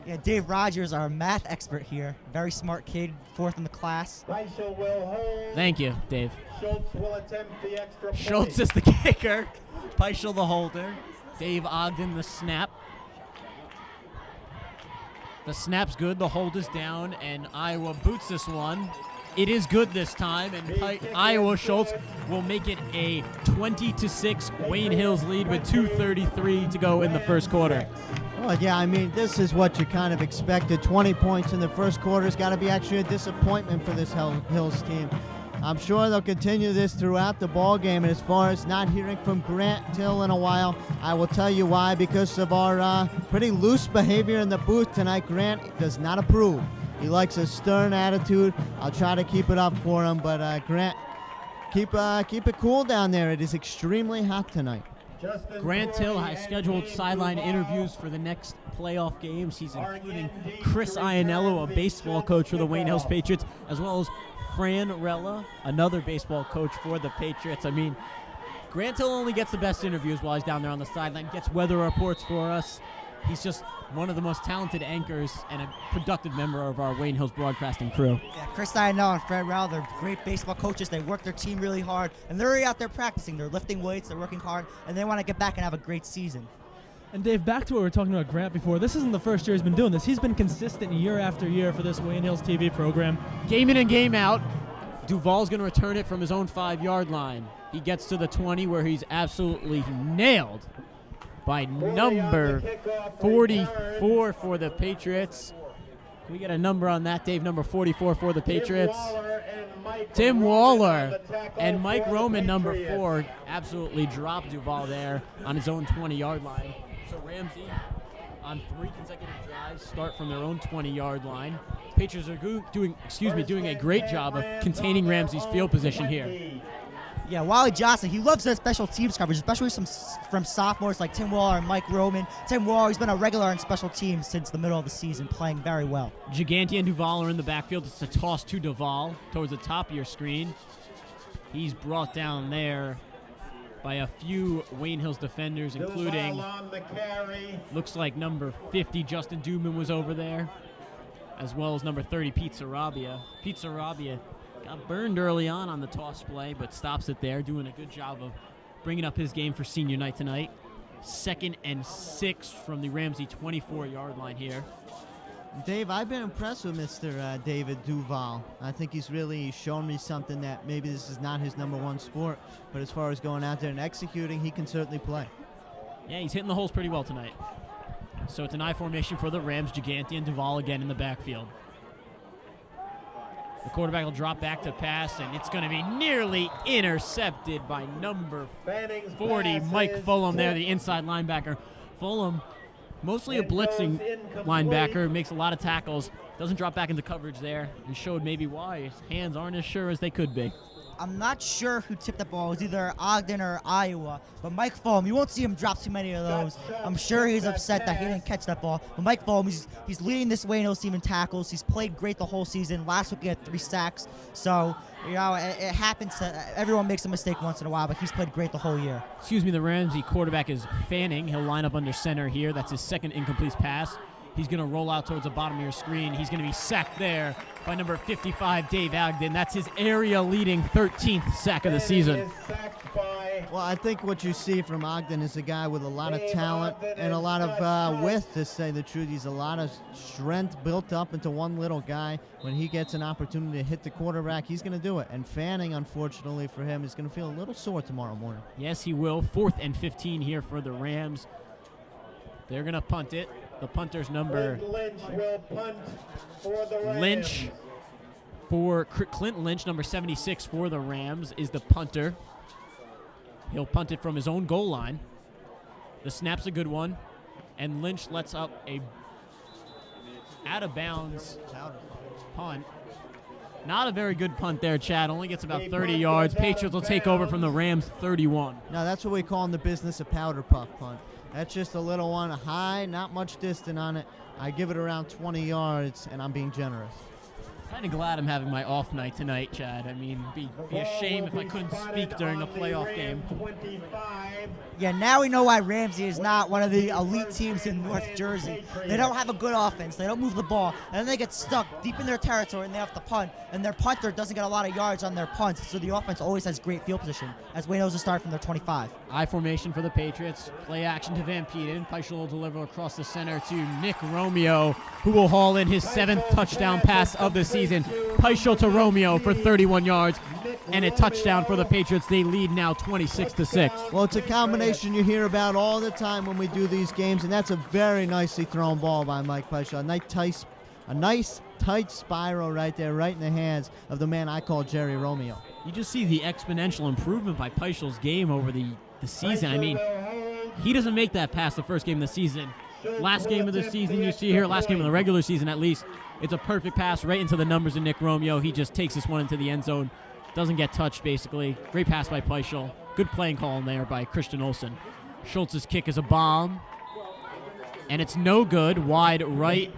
Yeah, Dave Rogers, our math expert here. Very smart kid, 4th in the class. Reichel will hold. Thank you, Dave. Schultz will attempt the extra Schultz point. is the kicker. Peichel the holder. Dave Ogden the snap. The snap's good, the hold is down, and Iowa boots this one. It is good this time, and Iowa Schultz will make it a 20-6 Wayne Hills lead with 2:33 to go in the first quarter. Well, yeah, I mean, this is what you kind of expected. 20 points in the first quarter has got to be actually a disappointment for this Hills team. I'm sure they'll continue this throughout the ball game. And as far as not hearing from Grant Till in a while, I will tell you why. Because of our pretty loose behavior in the booth tonight, Grant does not approve. He likes a stern attitude. I'll try to keep it up for him, but Grant, keep it cool down there. It is extremely hot tonight. Grant Till has scheduled sideline interviews for the next playoff games. He's including Chris Iannello, a baseball coach for the Wayne Hills Patriots, as well as Fran Rella, another baseball coach for the Patriots. I mean, Grant Till only gets the best interviews while he's down there on the sideline, gets weather reports for us. He's just one of the most talented anchors and a productive member of our Wayne Hills broadcasting crew. Yeah, Chris Iannello and Fred Rowell, they're great baseball coaches. They work their team really hard, and they're already out there practicing. They're lifting weights, they're working hard, and they want to get back and have a great season. And Dave, back to what we were talking about Grant before. This isn't the first year he's been doing this. He's been consistent year after year for this Wayne Hills TV program. Game in and game out. Duvall's going to return it from his own 5-yard line. He gets to the 20 where he's absolutely nailed by number 44 for the Patriots. Can we get a number on that, Dave? Number 44 for the Patriots. Tim Waller and Mike Roman, number 4, absolutely dropped Duvall there on his own 20-yard line. So Ramsey on 3 consecutive drives start from their own 20-yard line. Patriots are doing a great job of containing Ramsey's field position here. Yeah, Wally Johnson, he loves that special teams coverage, especially from sophomores like Tim Waller and Mike Roman. Tim Waller, he's been a regular on special teams since the middle of the season, playing very well. Gigante and Duvall are in the backfield. It's a toss to Duvall towards the top of your screen. He's brought down there by a few Wayne Hills defenders, including, looks like number 50, Justin Duman was over there, as well as number 30, Pete Sarabia. Pete Sarabia got burned early on the toss play, but stops it there, doing a good job of bringing up his game for senior night tonight. 2nd and 6 from the Ramsey 24-yard line here. Dave, I've been impressed with Mr. David Duvall. I think he's really shown me something that maybe this is not his number 1 sport, but as far as going out there and executing, he can certainly play. Yeah, he's hitting the holes pretty well tonight. So it's an I formation for the Rams. Gigante and Duvall again in the backfield. The quarterback will drop back to pass, and it's going to be nearly intercepted by number 40, Mike Fulham there, the inside linebacker. Fulham, mostly a blitzing linebacker, makes a lot of tackles, doesn't drop back into coverage there, and showed maybe why his hands aren't as sure as they could be. I'm not sure who tipped the ball. It was either Ogden or Iowa. But Mike Fulham, you won't see him drop too many of those. I'm sure he's upset that he didn't catch that ball. But Mike Fulham, he's leading this Wayne Hills team in tackles. He's played great the whole season. Last week he had 3 sacks. So, you know, it happens to everyone makes a mistake once in a while, but he's played great the whole year. Excuse me, the Ramsey quarterback is Fanning. He'll line up under center here. That's his 2nd incomplete pass. He's going to roll out towards the bottom of your screen. He's going to be sacked there by number 55, Dave Ogden. That's his area-leading 13th sack of the season. Well, I think what you see from Ogden is a guy with a lot of talent and a lot of width, to say the truth. He's a lot of strength built up into one little guy. When he gets an opportunity to hit the quarterback, he's going to do it. And Fanning, unfortunately for him, is going to feel a little sore tomorrow morning. Yes, he will. 4th and 15 here for the Rams. They're going to punt it. The punter's number Lynch will punt for the Rams. Lynch for Clint Lynch, number 76 for the Rams, is the punter. He'll punt it from his own goal line. The snap's a good one, and Lynch lets up a out-of-bounds punt. Not a very good punt there, Chad. Only gets about 30 yards. Patriots will take over from the Rams 31. Now, that's what we call in the business a powder puff punt. That's just a little one, high, not much distance on it. I give it around 20 yards, and I'm being generous. Kind of glad I'm having my off night tonight, Chad. I mean, be a shame if I couldn't speak during a playoff game. Yeah, now we know why Ramsey is not one of the elite teams in North Jersey. They don't have a good offense. They don't move the ball. And then they get stuck deep in their territory and they have to punt. And their punter doesn't get a lot of yards on their punts. So the offense always has great field position, as Wayne knows to start from their 25. I formation for the Patriots. Play action to Van Peeten. Peischel will deliver across the center to Nick Romeo, who will haul in his 7th touchdown pass of the season. Peischel to Romeo for 31 yards and a touchdown for the Patriots. They lead now 26-6. Well, it's a combination you hear about all the time when we do these games, and that's a very nicely thrown ball by Mike Peischel. A nice tight spiral right there, right in the hands of the man I call Jerry Romeo. You just see the exponential improvement by Peichel's game over the season. I mean, he doesn't make that pass the first game of the season. Last game of the season, you see here, last game of the regular season at least, it's a perfect pass right into the numbers of Nick Romeo. He just takes this one into the end zone. Doesn't get touched, basically. Great pass by Peischel. Good playing call in there by Christian Olsen. Schultz's kick is a bomb. And it's no good. Wide right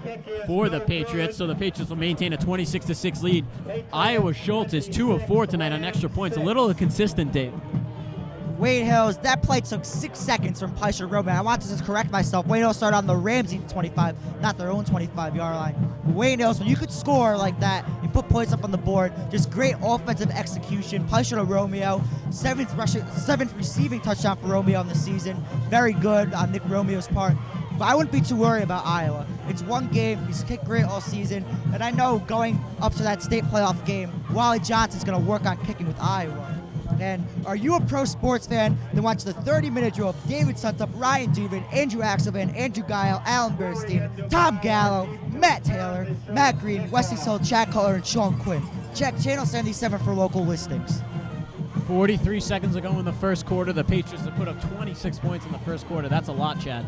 for the Patriots. So the Patriots will maintain a 26-6 lead. Iowa Schultz is 2 of 4 tonight on extra points. A little inconsistent, Dave. Wayne Hills, that play took 6 seconds from Peischel Roman. I want to just correct myself. Wayne Hills started on the Ramsey 25, not their own 25-yard line. Wayne Hills, when you could score like that, you put points up on the board. Just great offensive execution. Peischel to Romeo, 7th receiving touchdown for Romeo in the season. Very good on Nick Romeo's part. But I wouldn't be too worried about Iowa. It's one game. He's kicked great all season. And I know going up to that state playoff game, Wally Johnson's going to work on kicking with Iowa. And are you a pro sports fan? Then watch the 30-minute drill of David Suntup, Ryan Duvall, Andrew Axelvan, Andrew Gayo, Alan Bernstein, Tom Gallo, Matt Taylor, Matt Green, Wesley Soul, Chad Cutler, and Sean Quinn. Check Channel 77 for local listings. 43 seconds ago in the first quarter, the Patriots have put up 26 points in the first quarter. That's a lot, Chad.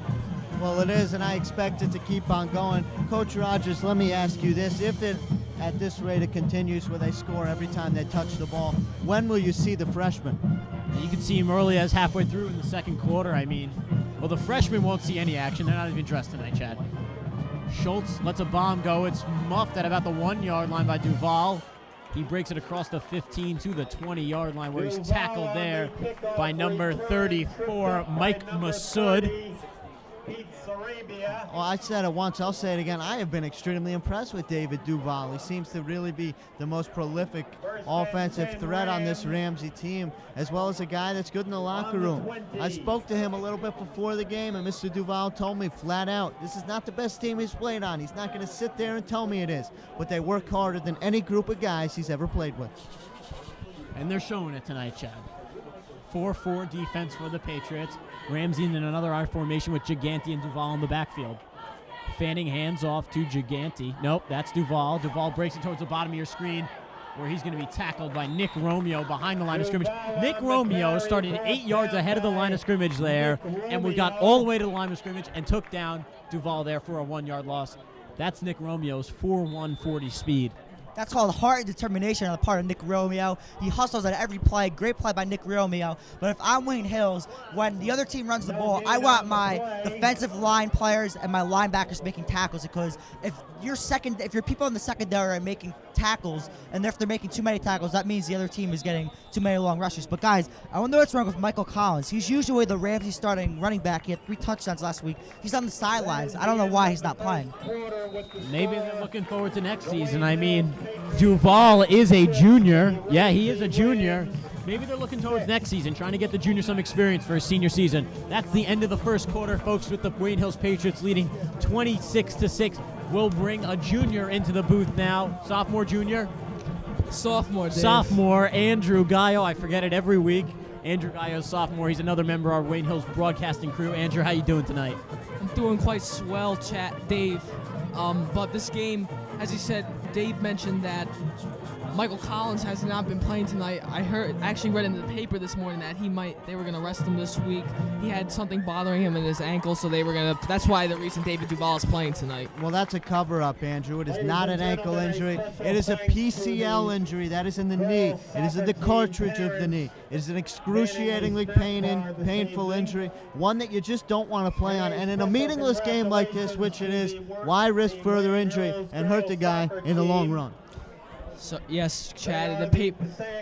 Well, it is, and I expect it to keep on going. Coach Rogers, let me ask you this. If it, at this rate, it continues where they score every time they touch the ball, when will you see the freshmen? You can see him early as halfway through in the second quarter. I mean, well, the freshmen won't see any action. They're not even dressed tonight, Chad. Schultz lets a bomb go. It's muffed at about the 1-yard line by Duvall. He breaks it across the 15 to the 20-yard line where he's tackled there by number 34, Mike Massoud. Well, I said it once, I'll say it again. I have been extremely impressed with David Duvall. He seems to really be the most prolific offensive threat on this Ramsey team, as well as a guy that's good in the locker room. I spoke to him a little bit before the game, and Mr. Duvall told me flat out, this is not the best team he's played on. He's not going to sit there and tell me it is, but they work harder than any group of guys he's ever played with. And they're showing it tonight, Chad. 4-4 defense for the Patriots. Ramsey in another I formation with Gigante and Duvall in the backfield. Fanning hands off to Gigante. Nope, that's Duvall. Duvall breaks it towards the bottom of your screen where he's going to be tackled by Nick Romeo behind the line of scrimmage. Nick Romeo started 8 yards ahead of the line of scrimmage there, and we got all the way to the line of scrimmage and took down Duvall there for a 1-yard loss. That's Nick Romeo's 4.1 40 speed. That's called heart and determination on the part of Nick Romeo. He hustles at every play. Great play by Nick Romeo. But if I'm Wayne Hills, when the other team runs the ball, I want my defensive line players and my linebackers making tackles, because if your people in the secondary are making tackles, and if they're making too many tackles, that means the other team is getting too many long rushes. But guys, I wonder what's wrong with Michael Collins. He's usually the Ramsey starting running back. He had 3 touchdowns last week. He's on the sidelines. I don't know why he's not playing. Maybe they're looking forward to next season. I mean, Duvall is a junior. Yeah, he is a junior. Maybe they're looking towards next season, trying to get the junior some experience for his senior season. That's the end of the first quarter, folks, with the Wayne Hills Patriots leading 26-6. We'll bring a junior into the booth now. Sophomore, junior? Sophomore, Dave. Sophomore, Andrew Gayo. I forget it every week. Andrew Gayo, sophomore. He's another member of our Wayne Hills broadcasting crew. Andrew, how you doing tonight? I'm doing quite swell, Dave. But this game, as you said, Dave mentioned that Michael Collins has not been playing tonight. I actually read in the paper this morning that they were going to rest him this week. He had something bothering him in his ankle, so that's why the reason David Duvall is playing tonight. Well, that's a cover-up, Andrew. It is not an ankle injury. It is a PCL injury. That is in the knee. It is in the cartridge of the knee. It is an excruciatingly painful injury, one that you just don't want to play on. And in a meaningless game like this, which it is, why risk further injury and hurt the guy in the long run? So yes, Chad.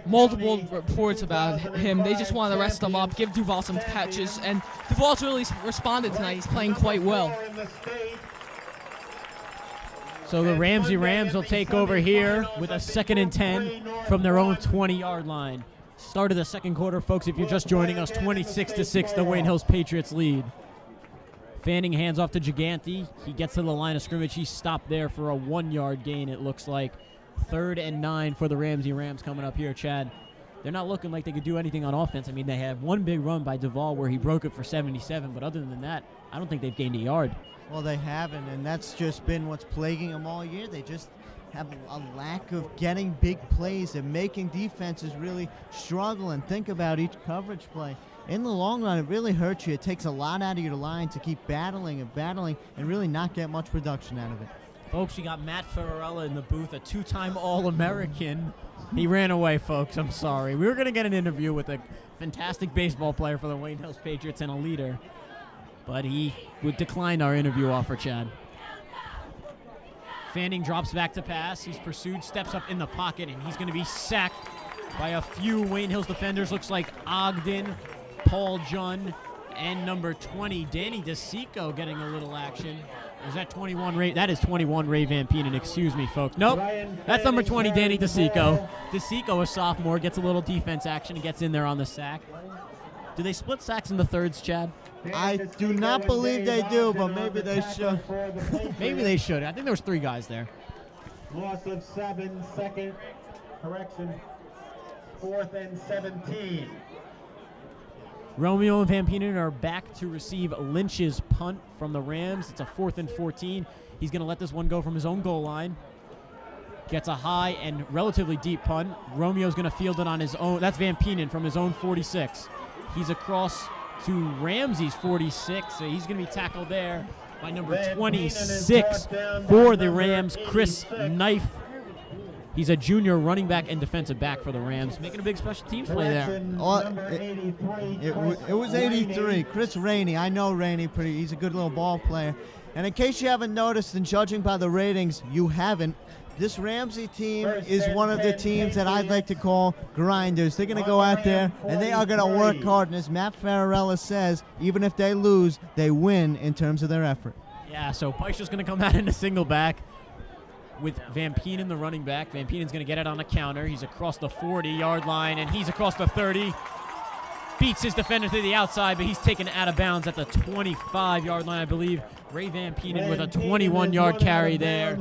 Multiple reports about him. They just want to rest him up, give Duvall some catches, and Duvall's really responded tonight. He's playing quite well. So the Ramsey Rams will take over here with a 2nd and 10 from their own 20-yard line. Start of the second quarter, folks. If you're just joining us, 26-6, the Wayne Hills Patriots lead. Fanning hands off to Gigante. He gets to the line of scrimmage. He's stopped there for a 1-yard gain, it looks like. 3rd and 9 for the Ramsey Rams coming up here, Chad. They're not looking like they could do anything on offense. I mean, they have one big run by Duvall where he broke it for 77, but other than that, I don't think they've gained a yard. Well, they haven't, and that's just been what's plaguing them all year. They just have a lack of getting big plays and making defenses really struggle and think about each coverage play. In the long run, it really hurts you. It takes a lot out of your line to keep battling and really not get much production out of it. Folks, we got Matt Ferrarella in the booth, a 2-time All-American. He ran away, folks. I'm sorry. We were going to get an interview with a fantastic baseball player for the Wayne Hills Patriots and a leader, but he would decline our interview offer, Chad. Fanning drops back to pass. He's pursued, steps up in the pocket, and he's going to be sacked by a few Wayne Hills defenders. Looks like Ogden, Paul Junn, and number 20, Danny DeSico getting a little action. Is that 21 Ray? That is 21 Ray Van Penen. Excuse me, folks. Nope. That's number 20, Danny DeSico. DeSico, a sophomore, gets a little defense action and gets in there on the sack. Do they split sacks in the thirds, Chad? I do not believe they do, but maybe they should. Maybe they should. I think there was 3 guys there. Loss of 7, second correction, 4th and 17. Romeo and Van Penen are back to receive Lynch's punt from the Rams. It's a 4th and 14. He's going to let this one go from his own goal line. Gets a high and relatively deep punt. Romeo's going to field it on his own. That's Van Penen from his own 46. He's across to Ramsey's 46, so he's going to be tackled there by number 26 for the Rams, Chris Knife. He's a junior running back and defensive back for the Rams, making a big special teams play there. It was 83. Chris Rainey. I know Rainey pretty. He's a good little ball player. And in case you haven't noticed, and judging by the ratings, you haven't, this Ramsey team is one of the teams that I'd like to call grinders. They're going to go out there, and they are going to work hard. And as Matt Ferrarella says, even if they lose, they win in terms of their effort. Yeah, so Peichel's going to come out in a single back with Van Penen, the running back. Van Penen's going to get it on a counter. He's across the 40-yard line, and he's across the 30. Beats his defender to the outside, but he's taken out of bounds at the 25-yard line, I believe. Ray Van Penen with a 21-yard carry there.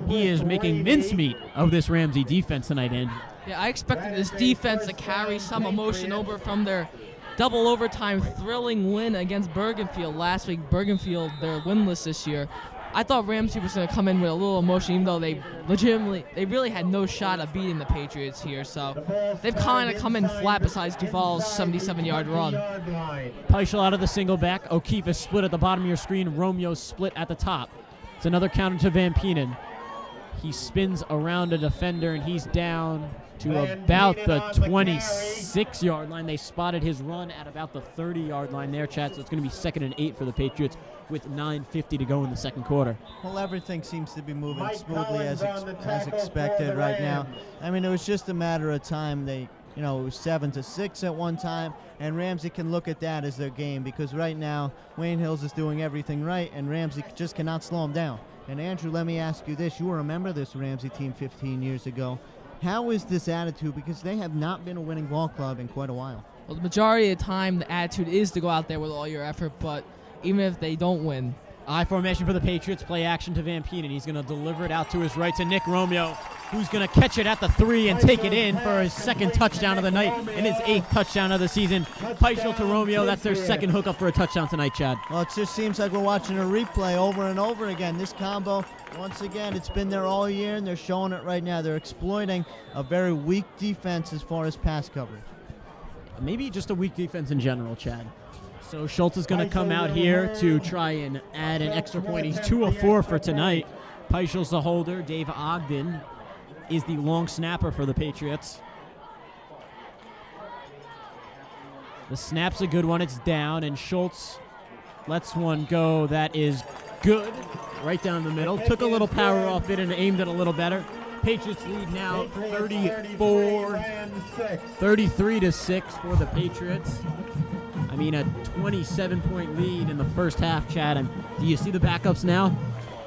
He is making mincemeat of this Ramsey defense tonight, Andrew. Yeah, I expected this defense to carry some emotion over from their double overtime thrilling win against Bergenfield last week. Bergenfield, they're winless this year. I thought Ramsey was going to come in with a little emotion, even though they really had no shot of beating the Patriots here. So they've kind of come in flat besides Duvall's 77-yard run. Peichel out of the single back. O'Keefe is split at the bottom of your screen. Romeo's split at the top. It's another counter to Van Penen. He spins around a defender, and he's down to about the 26-yard line. They spotted his run at about the 30-yard line there, Chad, so it's going to be 2nd and 8 for the Patriots with 9:50 to go in the second quarter. Well, everything seems to be moving smoothly as expected right now. I mean, it was just a matter of time. It was 7-6 at one time, and Ramsey can look at that as their game because right now Wayne Hills is doing everything right, and Ramsey just cannot slow him down. And Andrew, let me ask you this. You remember this Ramsey team 15 years ago. How is this attitude? Because they have not been a winning ball club in quite a while. Well, the majority of the time, the attitude is to go out there with all your effort, but even if they don't win. I formation for the Patriots, play action to Van Penen. He's going to deliver it out to his right to Nick Romeo, who's going to catch it at the 3 and take it in for his 2nd touchdown of the night and his 8th touchdown of the season. Peichel to Romeo, that's their 2nd hookup for a touchdown tonight, Chad. Well, it just seems like we're watching a replay over and over again. This combo, once again, it's been there all year, and they're showing it right now. They're exploiting a very weak defense as far as pass coverage. Maybe just a weak defense in general, Chad. So Schultz is going to come out here to try and add an extra point. He's 2 of 4 for tonight. Peichel's the holder. Dave Ogden is the long snapper for the Patriots. The snap's a good one. It's down, and Schultz lets one go. That is good. Right down the middle. Took a little power off it and aimed it a little better. Patriots lead now Patriots 33-6 for the Patriots. I mean, a 27-point lead in the first half, Chad. And do you see the backups now?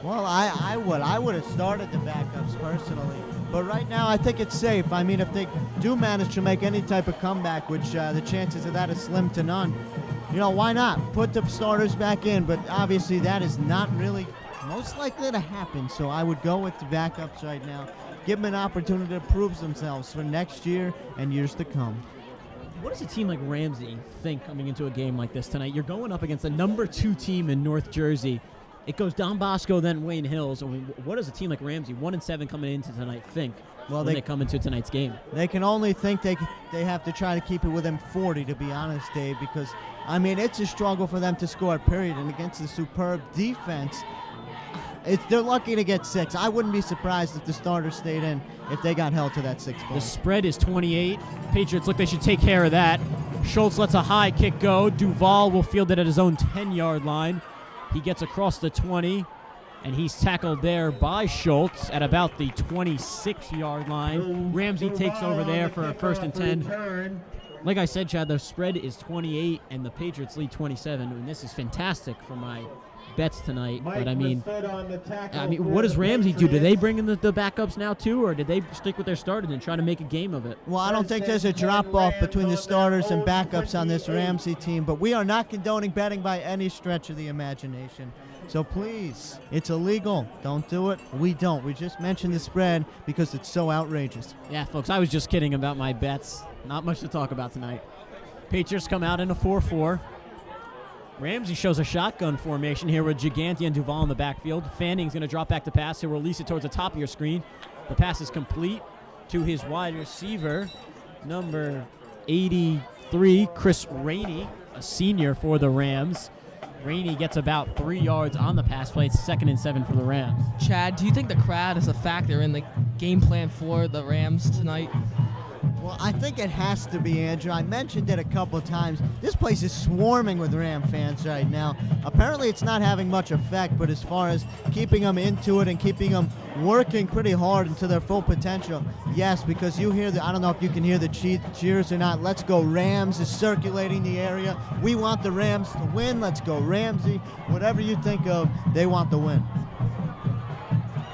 Well, I would have started the backups personally. But right now, I think it's safe. I mean, if they do manage to make any type of comeback, which the chances of that is slim to none, why not? Put the starters back in. But obviously, that is not really most likely to happen. So I would go with the backups right now. Give them an opportunity to prove themselves for next year and years to come. What does a team like Ramsey think coming into a game like this tonight? You're going up against the number 2 team in North Jersey. It goes Don Bosco, then Wayne Hills. I mean, what does a team like Ramsey, 1-7 coming into tonight, think when they come into tonight's game? They can only think they have to try to keep it within 40, to be honest, Dave, because, I mean, it's a struggle for them to score, period. And against the superb defense, they're lucky to get 6. I wouldn't be surprised if the starters stayed in if they got held to that 6 ball. The spread is 28. Patriots look they should take care of that. Schultz lets a high kick go. Duvall will field it at his own 10-yard line. He gets across the 20, and he's tackled there by Schultz at about the 26-yard line. Ramsey takes over there for a 1st and 10. Like I said, Chad, the spread is 28, and the Patriots lead 27. And this is fantastic for my bets tonight. But I mean, what does Ramsey do? Do they bring in the backups now too, or did they stick with their starters and try to make a game of it? Well, I don't think there's a drop-off between the starters and backups on this Ramsey team, but we are not condoning betting by any stretch of the imagination. So please, it's illegal. Don't do it. We don't. We just mentioned the spread because it's so outrageous. Yeah, folks, I was just kidding about my bets. Not much to talk about tonight. Patriots come out in a 4-4. Ramsey shows a shotgun formation here with Giganti and Duvall in the backfield. Fanning's going to drop back to pass. He'll release it towards the top of your screen. The pass is complete to his wide receiver, number 83, Chris Rainey, a senior for the Rams. Rainey gets about 3 yards on the pass play. It's 2nd and 7 for the Rams. Chad, do you think the crowd is a factor in the game plan for the Rams tonight? Well, I think it has to be, Andrew. I mentioned it a couple of times. This place is swarming with Ram fans right now. Apparently, it's not having much effect, but as far as keeping them into it and keeping them working pretty hard into their full potential, yes, because you hear I don't know if you can hear the cheers or not. Let's go Rams is circulating the area. We want the Rams to win. Let's go Ramsey. Whatever you think of, they want the win.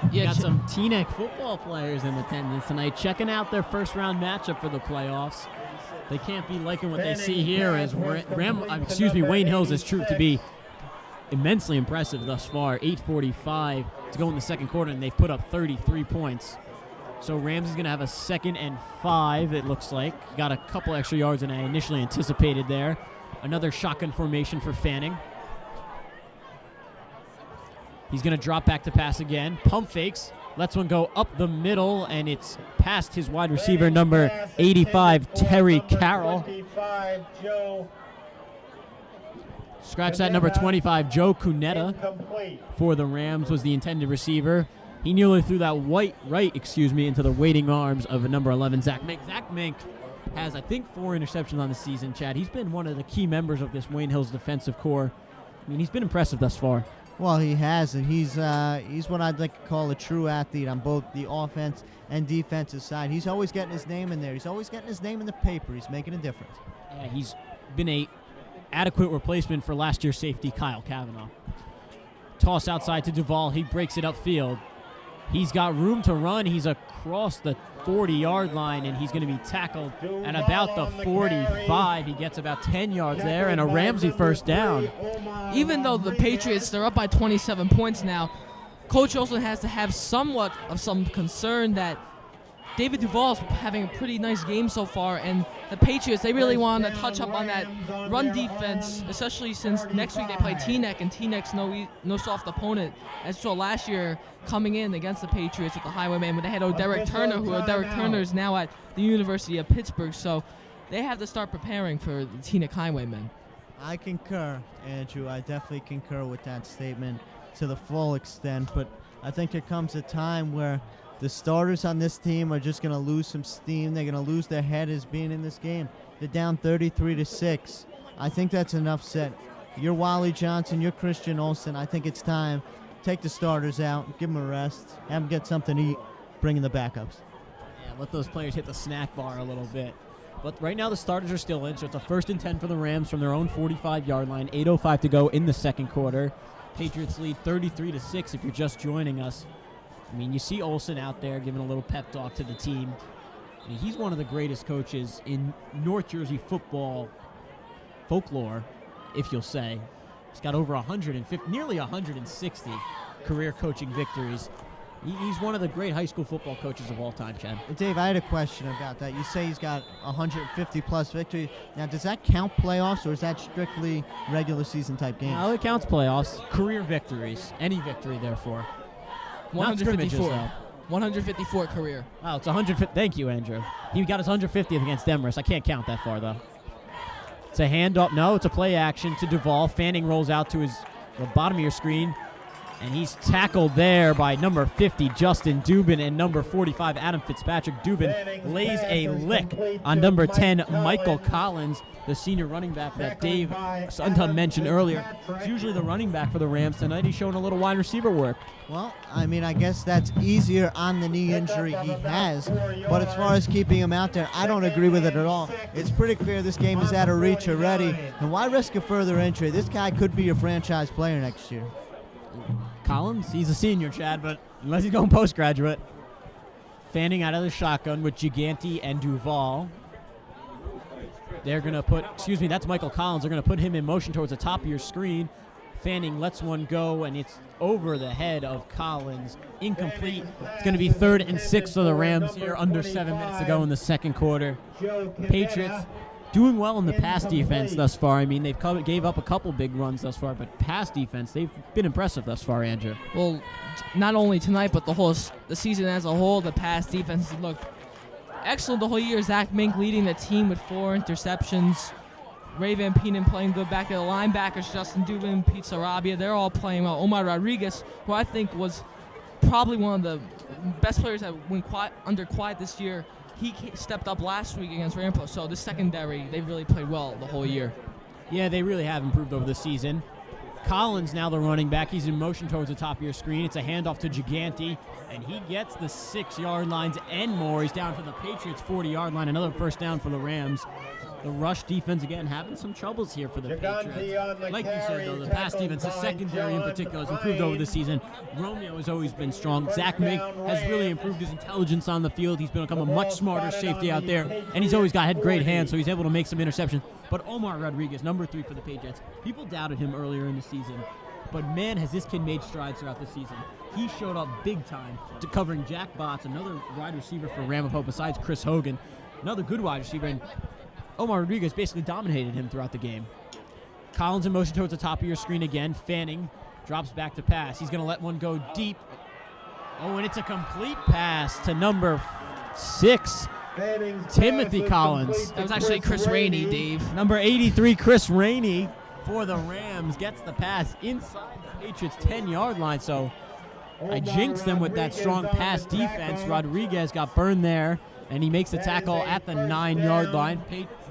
You got some Teaneck football players in attendance tonight, checking out their first-round matchup for the playoffs. They can't be liking what they see here as Wayne Hills has proved to be immensely impressive thus far. 8:45 to go in the second quarter, and they've put up 33 points. So Rams is going to have a 2nd and 5, it looks like. Got a couple extra yards than I initially anticipated there. Another shotgun formation for Fanning. He's going to drop back to pass again. Pump fakes. Lets one go up the middle, and it's past his wide receiver, number 85, Terry Carroll. Scratch that, number 25, Joe Cunetta for the Rams was the intended receiver. He nearly threw that into the waiting arms of number 11, Zach Mink. Zach Mink has, I think, 4 interceptions on the season, Chad. He's been one of the key members of this Wayne Hills defensive core. I mean, he's been impressive thus far. Well, he has, and he's what I'd like to call a true athlete on both the offense and defensive side. He's always getting his name in there. He's always getting his name in the paper. He's making a difference. Yeah, he's been a adequate replacement for last year's safety, Kyle Cavanaugh. Toss outside to Duvall. He breaks it upfield. He's got room to run. He's across the 40-yard line, and he's going to be tackled at about the 45. He gets about 10 yards there, and a Ramsey first down. Even though the Patriots, they're up by 27 points now, Coach Olsen has to have somewhat of some concern that David Duvall is having a pretty nice game so far, and the Patriots, they really want to touch up on that run defense, especially since next week they play Teaneck, and Teaneck's no soft opponent. As so last year, coming in against the Patriots with the Highwayman, but they had Derek Turner, Derek Turner is now at the University of Pittsburgh, so they have to start preparing for the Teaneck Highwaymen. I concur, Andrew. I definitely concur with that statement to the full extent, but I think there comes a time where the starters on this team are just going to lose some steam. They're going to lose their head as being in this game. They're down 33-6. I think that's enough said. You're Wally Johnson. You're Christian Olsen. I think it's time. Take the starters out. Give them a rest. Have them get something to eat. bring in the backups. Yeah, let those players hit the snack bar a little bit. But right now the starters are still in, so it's a 1st and 10 for the Rams from their own 45-yard line. 8:05 to go in the second quarter. Patriots lead 33-6 if you're just joining us. I mean, you see Olsen out there giving a little pep talk to the team. I mean, he's one of the greatest coaches in North Jersey football folklore, if you'll say. He's got over 150, nearly 160 career coaching victories. He's one of the great high school football coaches of all time, Chad. Dave, I had a question about that. You say he's got 150-plus victories. Now, does that count playoffs, or is that strictly regular season type games? No, it counts playoffs. Career victories. Any victory, therefore. Not scrimmages, 154. though. 154 career. Wow, it's 150. Thank you, Andrew. He got his 150th against Demarest. I can't count that far, though. It's a handoff. No, it's a play action to Duvall. Fanning rolls out to the bottom of your screen. And he's tackled there by number 50, Justin Dubin, and number 45, Adam Fitzpatrick. Dubin lays a lick on number 10, Michael Collins, the senior running back that Dave Suntup mentioned earlier. He's usually the running back for the Rams. Tonight he's showing a little wide receiver work. Well, I mean, I guess that's easier on the knee injury he has. But as far as keeping him out there, I don't agree with it at all. It's pretty clear this game is out of reach already. And why risk a further injury? This guy could be a franchise player next year. Collins, he's a senior, Chad, but unless he's going postgraduate. Fanning out of the shotgun with Gigante and Duvall. They're going to that's Michael Collins. They're going to put him in motion towards the top of your screen. Fanning lets one go, and it's over the head of Collins. Incomplete. It's going to be 3rd and 6 for the Rams here, under 7 minutes to go in the second quarter. Patriots doing well in the pass defense thus far. I mean, they've gave up a couple big runs thus far, but pass defense, they've been impressive thus far, Andrew. Well, not only tonight, but the season as a whole, the pass defense has looked excellent the whole year. Zach Mink leading the team with 4 interceptions. Ray Van Penen playing good back there. The linebackers, Justin Dubin, Pete Sarabia, they're all playing well. Omar Rodriguez, who I think was probably one of the best players that went under quiet this year, he stepped up last week against Rampo. So this secondary, they've really played well the whole year. Yeah, they really have improved over the season. Collins now the running back. He's in motion towards the top of your screen. It's a handoff to Gigante, and he gets the 6-yard lines and more. He's down to the Patriots' 40-yard line. Another first down for the Rams. The rush defense, again, having some troubles here for the Patriots. Like you said, though, the pass defense, the secondary in particular, has improved over the season. Romeo has always been strong. Zach Mink has really improved his intelligence on the field. He's become a much smarter safety out there, and he's always had great hands, so he's able to make some interceptions. But Omar Rodriguez, number 3 for the Patriots, people doubted him earlier in the season. But, man, has this kid made strides throughout the season. He showed up big time to covering Jack Botts, another wide receiver for Ramapo besides Chris Hogan, another good wide receiver. And Omar Rodriguez basically dominated him throughout the game. Collins in motion towards the top of your screen again. Fanning drops back to pass. He's going to let one go deep. Oh, and it's a complete pass to number 6, Timothy Collins. That was actually Chris Rainey, Dave. Number 83, Chris Rainey for the Rams gets the pass inside the Patriots' 10-yard line. So I jinxed them with that strong pass defense. Rodriguez got burned there, and he makes the tackle at the 9-yard line.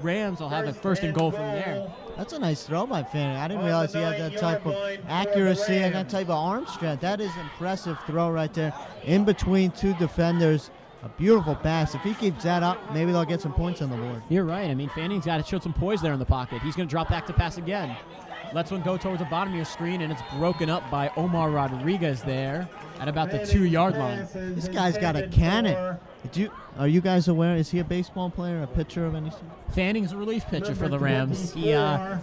Rams will have a 1st and goal from there. That's a nice throw by Fanning. I didn't realize he had that type of accuracy and that type of arm strength. That is impressive throw right there in between 2 defenders. A beautiful pass. If he keeps that up, maybe they'll get some points on the board. You're right. I mean, Fanning's got to show some poise there in the pocket. He's going to drop back to pass again. Lets one go towards the bottom of your screen, and it's broken up by Omar Rodriguez there at about the 2-yard line. This guy's got a cannon. Are you guys aware? Is he a baseball player, a pitcher of any sort? Fanning's a relief pitcher for the Rams. He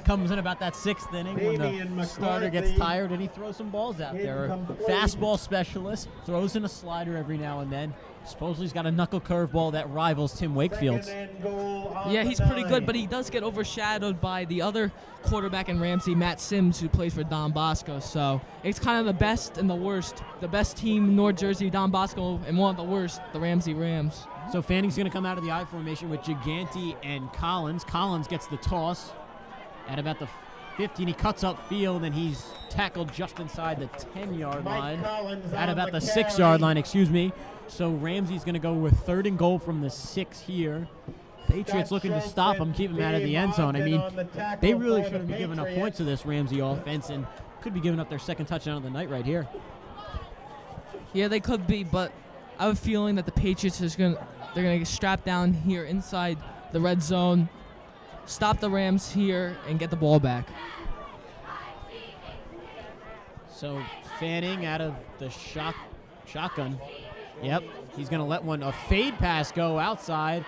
comes in about that 6th inning when the starter gets tired, and he throws some balls out there. A fastball specialist, throws in a slider every now and then. Supposedly he's got a knuckle curveball that rivals Tim Wakefield's. Yeah, he's pretty good, but he does get overshadowed by the other quarterback in Ramsey, Matt Sims, who plays for Don Bosco. So it's kind of the best and the worst. The best team in North Jersey, Don Bosco, and one of the worst, the Ramsey Rams. So Fanning's going to come out of the I formation with Gigante and Collins. Collins gets the toss at about the 15. He cuts upfield, and he's tackled just inside the 10-yard line. At about the 6-yard line, So Ramsey's going to go with 3rd and goal from the 6 here. Patriots looking to stop him, keep him out of the end zone. I mean, they really shouldn't be giving up points to this Ramsey offense, and could be giving up their 2nd touchdown of the night right here. Yeah, they could be, but I have a feeling that the Patriots they're gonna get strapped down here inside the red zone, stop the Rams here, and get the ball back. So Fanning out of the shotgun. Yep, he's going to let a fade pass go outside.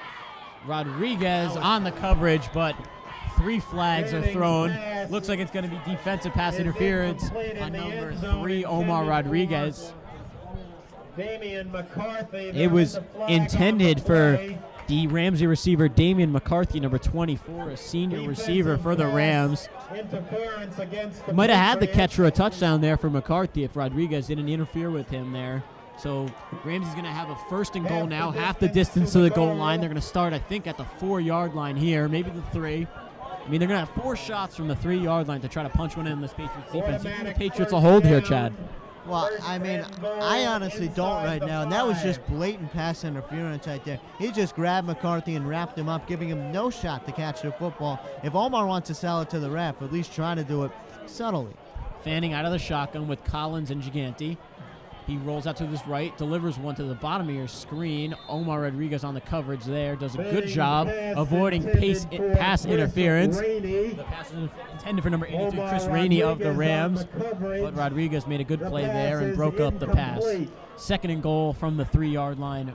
Rodriguez on the coverage, but 3 flags are thrown. Looks like it's going to be defensive pass interference on number 3, Omar Rodriguez. It was intended for the Ramsey receiver, Damian McCarthy, number 24, a senior receiver for the Rams. Might have had the catch for a touchdown there for McCarthy if Rodriguez didn't interfere with him there. So Ramsey's going to have a 1st and goal now, half the distance to the goal line. They're going to start, I think, at the 4-yard line here, maybe the 3. I mean, they're going to have 4 shots from the 3-yard line to try to punch one in this Patriots defense. You think the Patriots will hold here, Chad? Well, I mean, I honestly don't right now, and that was just blatant pass interference right there. He just grabbed McCarthy and wrapped him up, giving him no shot to catch the football. If Omar wants to sell it to the ref, at least try to do it subtly. Fanning out of the shotgun with Collins and Gigante. He rolls out to his right, delivers one to the bottom of your screen. Omar Rodriguez on the coverage there, does a good job avoiding pass interference. The pass is intended for number 82, Chris Rainey of the Rams, but Rodriguez made a good play there and broke up the pass. 2nd and goal from the 3-yard line.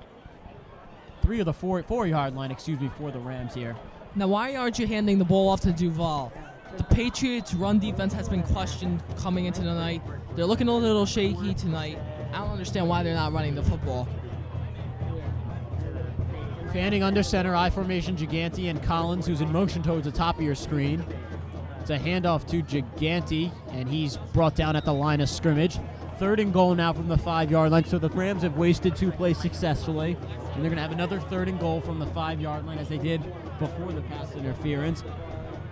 3 of the 4-yard line, for the Rams here. Now, why aren't you handing the ball off to Duvall? The Patriots' run defense has been questioned coming into the night. They're looking a little shaky tonight. I don't understand why they're not running the football. Fanning under center, I formation, Gigante and Collins, who's in motion towards the top of your screen. It's a handoff to Gigante, and he's brought down at the line of scrimmage. 3rd and goal now from the 5-yard line, so the Rams have wasted 2 plays successfully. And they're going to have another 3rd and goal from the 5-yard line as they did before the pass interference.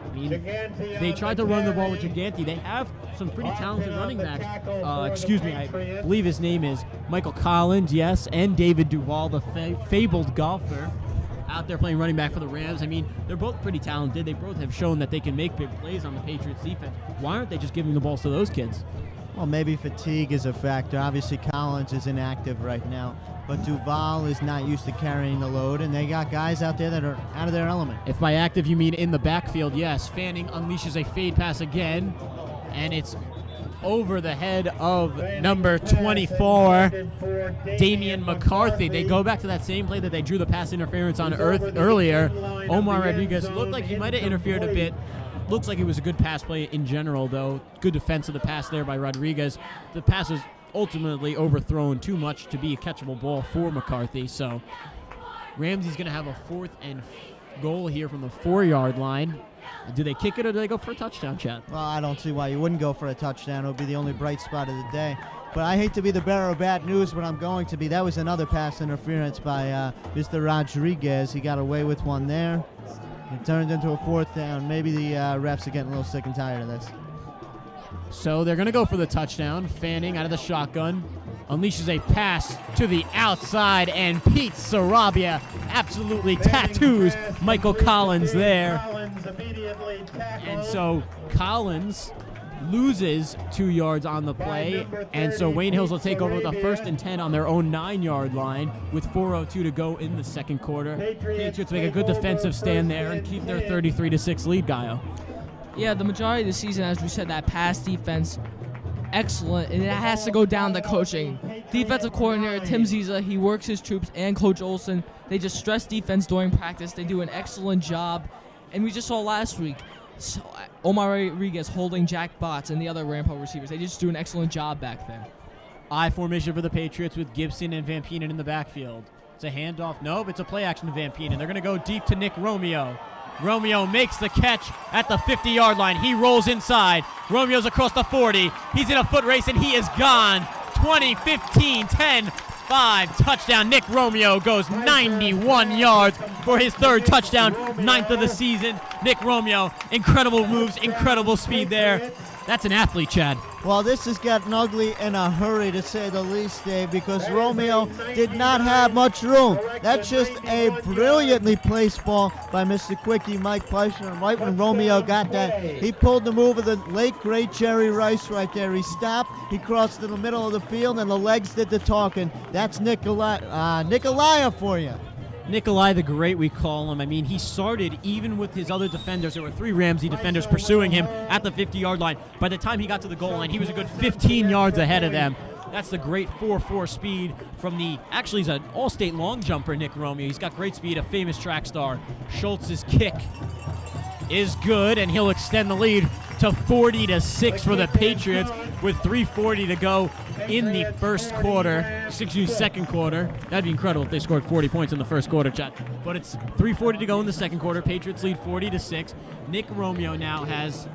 I mean, they tried to run the ball with Gigante. They have some pretty talented running backs. I believe his name is Michael Collins, yes, and David Duvall, the fabled golfer, out there playing running back for the Rams. I mean, they're both pretty talented. They both have shown that they can make big plays on the Patriots defense. Why aren't they just giving the balls to those kids? Well, maybe fatigue is a factor. Obviously, Collins is inactive right now, but Duvall is not used to carrying the load, and they got guys out there that are out of their element. If by active you mean in the backfield, yes. Fanning unleashes a fade pass again, and it's over the head of number 24, Damian McCarthy. They go back to that same play that they drew the pass interference on earlier. Omar Rodriguez looked like he might have interfered a bit. Looks like it was a good pass play in general, though. Good defense of the pass there by Rodriguez. The pass was ultimately overthrown too much to be a catchable ball for McCarthy. So Ramsey's going to have a 4th and goal here from the 4-yard line. Do they kick it or do they go for a touchdown, Chad? Well, I don't see why you wouldn't go for a touchdown. It would be the only bright spot of the day. But I hate to be the bearer of bad news, but I'm going to be. That was another pass interference by Mr. Rodriguez. He got away with one there. It turned into a 4th down. Maybe the refs are getting a little sick and tired of this. So they're going to go for the touchdown. Fanning out of the shotgun unleashes a pass to the outside, and Pete Sarabia absolutely tattoos Michael Collins there. And so Collins loses 2 yards on the play, and so Wayne Hills will take over with a 1st and 10 on their own 9-yard line with 4:02 to go in the 2nd quarter. Patriots make a good defensive stand there and keep their 33-6 lead, Gayo. Yeah, the majority of the season, as we said, that pass defense, excellent, and it has to go down to coaching. Defensive coordinator Tim Ziza, he works his troops, and Coach Olsen, they just stress defense during practice. They do an excellent job, and we just saw last week, so Omar Rodriguez holding Jack Botts and the other Rampo receivers. They just do an excellent job back there. I formation for the Patriots with Gibson and Van Penen in the backfield. It's a handoff. Nope, it's a play action to Van Penen. They're going to go deep to Nick Romeo. Romeo makes the catch at the 50-yard line. He rolls inside. Romeo's across the 40. He's in a foot race, and he is gone. 20, 15, 10, 5. Touchdown. Nick Romeo goes 91 yards for his 3rd touchdown, 9th of the season. Nick Romeo, incredible moves, incredible speed there. That's an athlete, Chad. Well, this has gotten ugly in a hurry, to say the least, Dave, because Romeo did not have much room. That's just a brilliantly placed ball by Mr. Quickie, Mike Fleishman. And right when Romeo got that, he pulled the move of the late, great Jerry Rice right there. He stopped, he crossed to the middle of the field, and the legs did the talking. That's Nikolaya for you. Nikolai the Great, we call him. I mean, he started even with his other defenders. There were 3 Ramsey defenders pursuing him at the 50-yard line. By the time he got to the goal line, he was a good 15 yards ahead of them. That's the great 4.4 speed from actually he's an all-state long jumper, Nick Romeo. He's got great speed, a famous track star. Schultz's kick is good, and he'll extend the lead to 40-6 for the Patriots with 3:40 to go in the second quarter. That'd be incredible if they scored 40 points in the first quarter, Chad. But it's 3:40 to go in the second quarter. Patriots lead 40-6. Nick Romeo now has,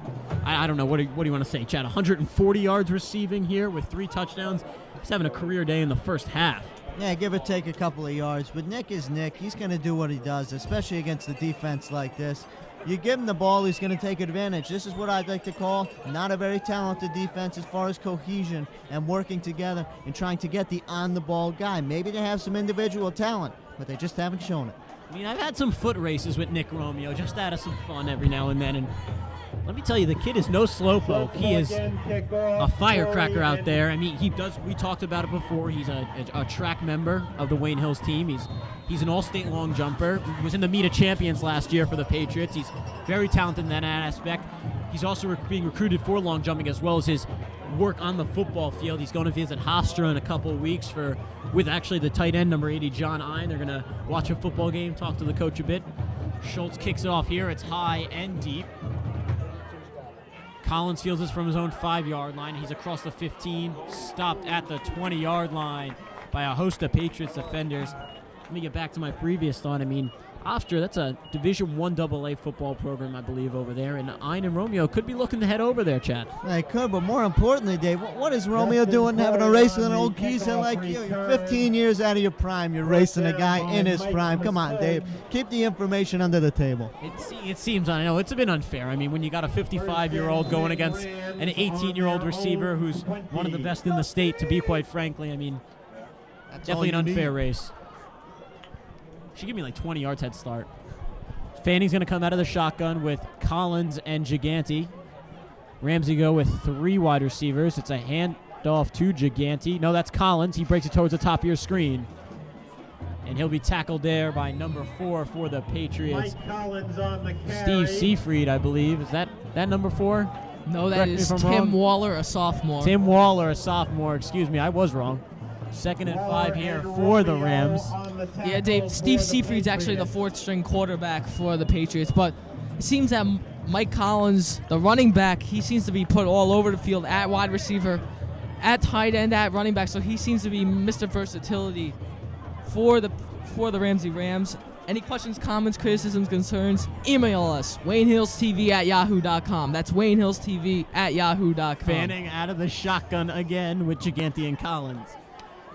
I don't know, what do you want to say, Chad? 140 yards receiving here with 3 touchdowns. He's having a career day in the first half. Yeah, give or take a couple of yards. But Nick is Nick. He's going to do what he does, especially against the defense like this. You give him the ball, he's going to take advantage. This is what I'd like to call not a very talented defense as far as cohesion and working together and trying to get the on-the-ball guy. Maybe they have some individual talent, but they just haven't shown it. I mean, I've had some foot races with Nick Romeo, just out of some fun every now and then, and let me tell you, the kid is no slowpoke. He is a firecracker out there. I mean, we talked about it before. He's a track member of the Wayne Hills team. He's an all-state long jumper. He was in the Meet of Champions last year for the Patriots. He's very talented in that aspect. He's also being recruited for long jumping as well as his work on the football field. He's going to visit Hofstra in a couple of weeks with actually the tight end, number 80, John Ine. They're going to watch a football game, talk to the coach a bit. Schultz kicks it off here. It's high and deep. Collins fields this from his own 5-yard line. He's across the 15, stopped at the 20-yard line by a host of Patriots defenders. Let me get back to my previous thought. I mean, Hofstra, that's a Division I AA football program, I believe, over there. And Ine and Romeo could be looking to head over there, Chad. They could, but more importantly, Dave, what is Romeo doing having a race with an old geezer like you? You're 15 years out of your prime. You're racing a guy in his prime. Come on, Dave. Keep the information under the table. It seems, I know, it's a bit unfair. I mean, when you got a 55-year-old going against an 18-year-old receiver who's one of the best in the state, to be quite frankly, I mean, that's definitely an unfair race. Should give me like 20 yards head start. Fanning's going to come out of the shotgun with Collins and Gigante. Ramsey go with 3 wide receivers. It's a handoff to Gigante. No, that's Collins. He breaks it towards the top of your screen. And he'll be tackled there by number 4 for the Patriots. Mike Collins on the carry. Steve Seafried, I believe. Is that number 4? No, that is Tim Waller, a sophomore. Tim Waller, a sophomore. Excuse me, I was wrong. 2nd and 5 here for the Rams. Yeah, Dave, Steve Seafried's actually the 4th-string quarterback for the Patriots, but it seems that Mike Collins, the running back, he seems to be put all over the field at wide receiver, at tight end, at running back, so he seems to be Mr. Versatility for the Ramsey Rams. Any questions, comments, criticisms, concerns, email us, WayneHillsTV@yahoo.com. That's WayneHillsTV@yahoo.com. Fanning out of the shotgun again with Gigante and Collins.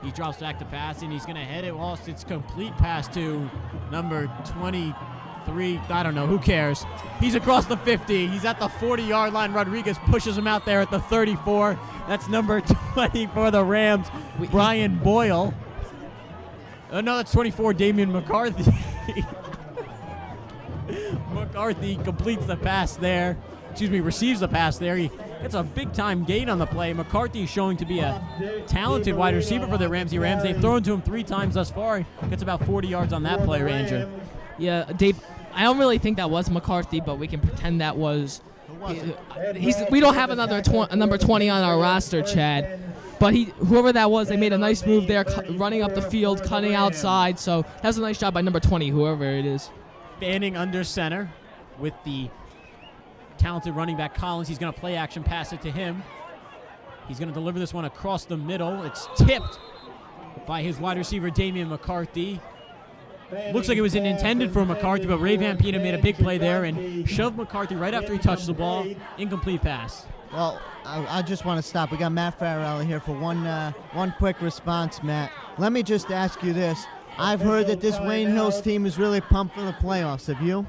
He drops back to pass, and he's going to head it. Lost its complete pass to number 23. I don't know. Who cares? He's across the 50. He's at the 40-yard line. Rodriguez pushes him out there at the 34. That's number 20 for the Rams, Brian Boyle. No, that's 24, Damian McCarthy. McCarthy completes the pass there. Receives the pass there. It's a big-time gain on the play. McCarthy is showing to be a talented wide receiver for the Ramsey Rams. They've thrown to him 3 times thus far. Gets about 40 yards on that play, Ranger. Yeah, Dave, I don't really think that was McCarthy, but we can pretend that was. We don't have a number 20 on our roster, Chad. But whoever that was, they made a nice move there, running up the field, cutting outside. So that's a nice job by number 20, whoever it is. Fanning under center with the talented running back Collins. He's going to play action, pass it to him. He's going to deliver this one across the middle. It's tipped by his wide receiver, Damian McCarthy. Looks like it was intended for McCarthy, but Ray Van Pena made a big play there and shoved McCarthy right after he touched the ball. Incomplete pass. Well, I just want to stop. We got Matt Farrell here for one quick response, Matt. Let me just ask you this. I've heard that this Wayne Hills team is really pumped for the playoffs. Have you?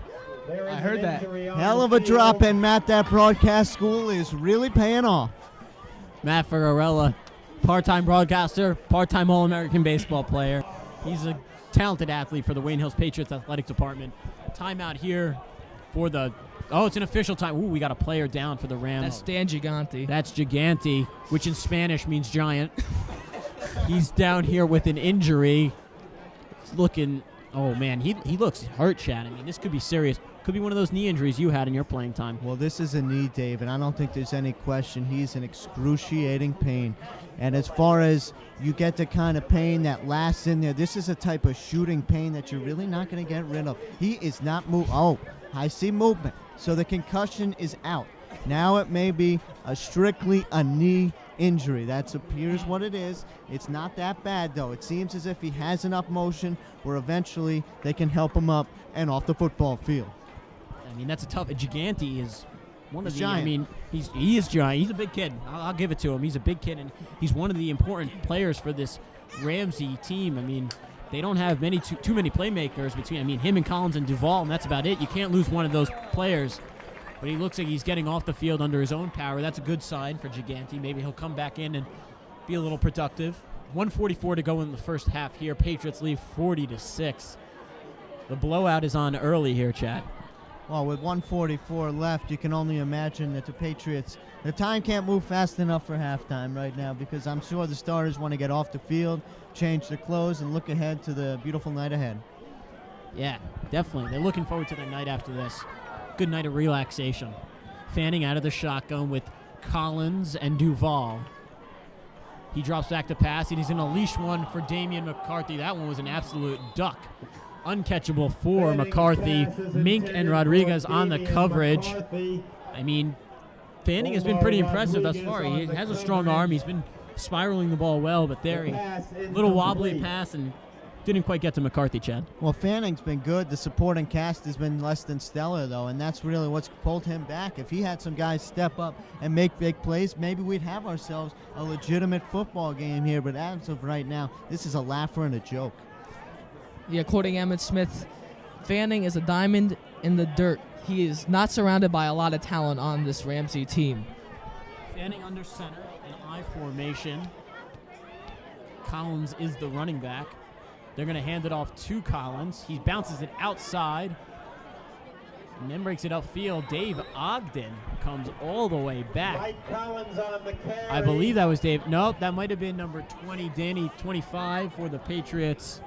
There is I heard an that. injury on Hell the of a field. drop in, Matt. That broadcast school is really paying off. Matt Ferrarella, part-time broadcaster, part-time All-American baseball player. He's a talented athlete for the Wayne Hills Patriots Athletic Department. Timeout here for the... Oh, it's an official time. Ooh, we got a player down for the Rams. That's Dan Gigante. That's Gigante, which in Spanish means giant. He's down here with an injury. It's looking... Oh, man, he looks hurt, Chad. I mean, this could be serious. Could be one of those knee injuries you had in your playing time. Well, this is a knee, Dave, and I don't think there's any question. He's in excruciating pain. And as far as you get the kind of pain that lasts in there, this is a type of shooting pain that you're really not going to get rid of. He is not moving. Oh, I see movement. So the concussion is out. Now it may be strictly a knee injury. That appears what it is. It's not that bad, though. It seems as if he has enough motion where eventually they can help him up and off the football field. I mean, that's a tough... Gigante is one of He's the... giant. I mean, he is giant. He's a big kid. I'll give it to him. He's a big kid, and he's one of the important players for this Ramsey team. I mean, they don't have too many playmakers between... I mean, him and Collins and Duvall, and that's about it. You can't lose one of those players. But he looks like he's getting off the field under his own power. That's a good sign for Gigante. Maybe he'll come back in and be a little productive. 1:44 to go in the first half here. Patriots lead 40-6. The blowout is on early here, Chad. Well, with 1:44 left, you can only imagine that the Patriots, the time can't move fast enough for halftime right now, because I'm sure the starters want to get off the field, change their clothes, and look ahead to the beautiful night ahead. Yeah, definitely. They're looking forward to the night after this. Good night of relaxation. Fanning out of the shotgun with Collins and Duvall. He drops back to pass, and he's going to leash one for Damian McCarthy. That one was an absolute duck. Uncatchable for McCarthy. Mink and Rodriguez on the coverage. I mean, Fanning has been pretty impressive thus far. He has a strong arm. He's been spiraling the ball well, but there, a little wobbly pass and didn't quite get to McCarthy, Chad. Well, Fanning's been good. The supporting cast has been less than stellar, though, and that's really what's pulled him back. If he had some guys step up and make big plays, maybe we'd have ourselves a legitimate football game here, but as of right now, this is a laugher and a joke. Yeah, quoting Emmett Smith, Fanning is a diamond in the dirt. He is not surrounded by a lot of talent on this Ramsey team. Fanning under center, an I formation. Collins is the running back. They're going to hand it off to Collins. He bounces it outside and then breaks it upfield. Dave Ogden comes all the way back. Mike Collins on the carry. I believe that was Dave. Nope, that might have been number 20, Danny, 25 for the Patriots.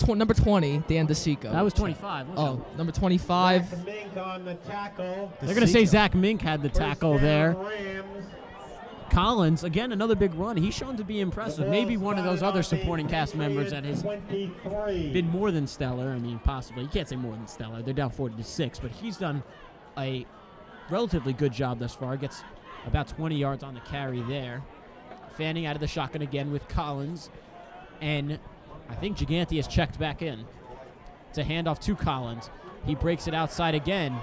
Number 20, Dan DeSico. That was 25. wasn't it? Number 25. Zach Mink on the tackle. They're going to say Zach Mink had the tackle First there. down, Rams. Collins, again, another big run. He's shown to be impressive. Maybe one of those other supporting cast members that has 23. been more than stellar. I mean, possibly. You can't say more than stellar. They're down 40-6, but he's done a relatively good job thus far. Gets about 20 yards on the carry there. Fanning out of the shotgun again with Collins. And I think Gigante has checked back in. It's a handoff to Collins. He breaks it outside again.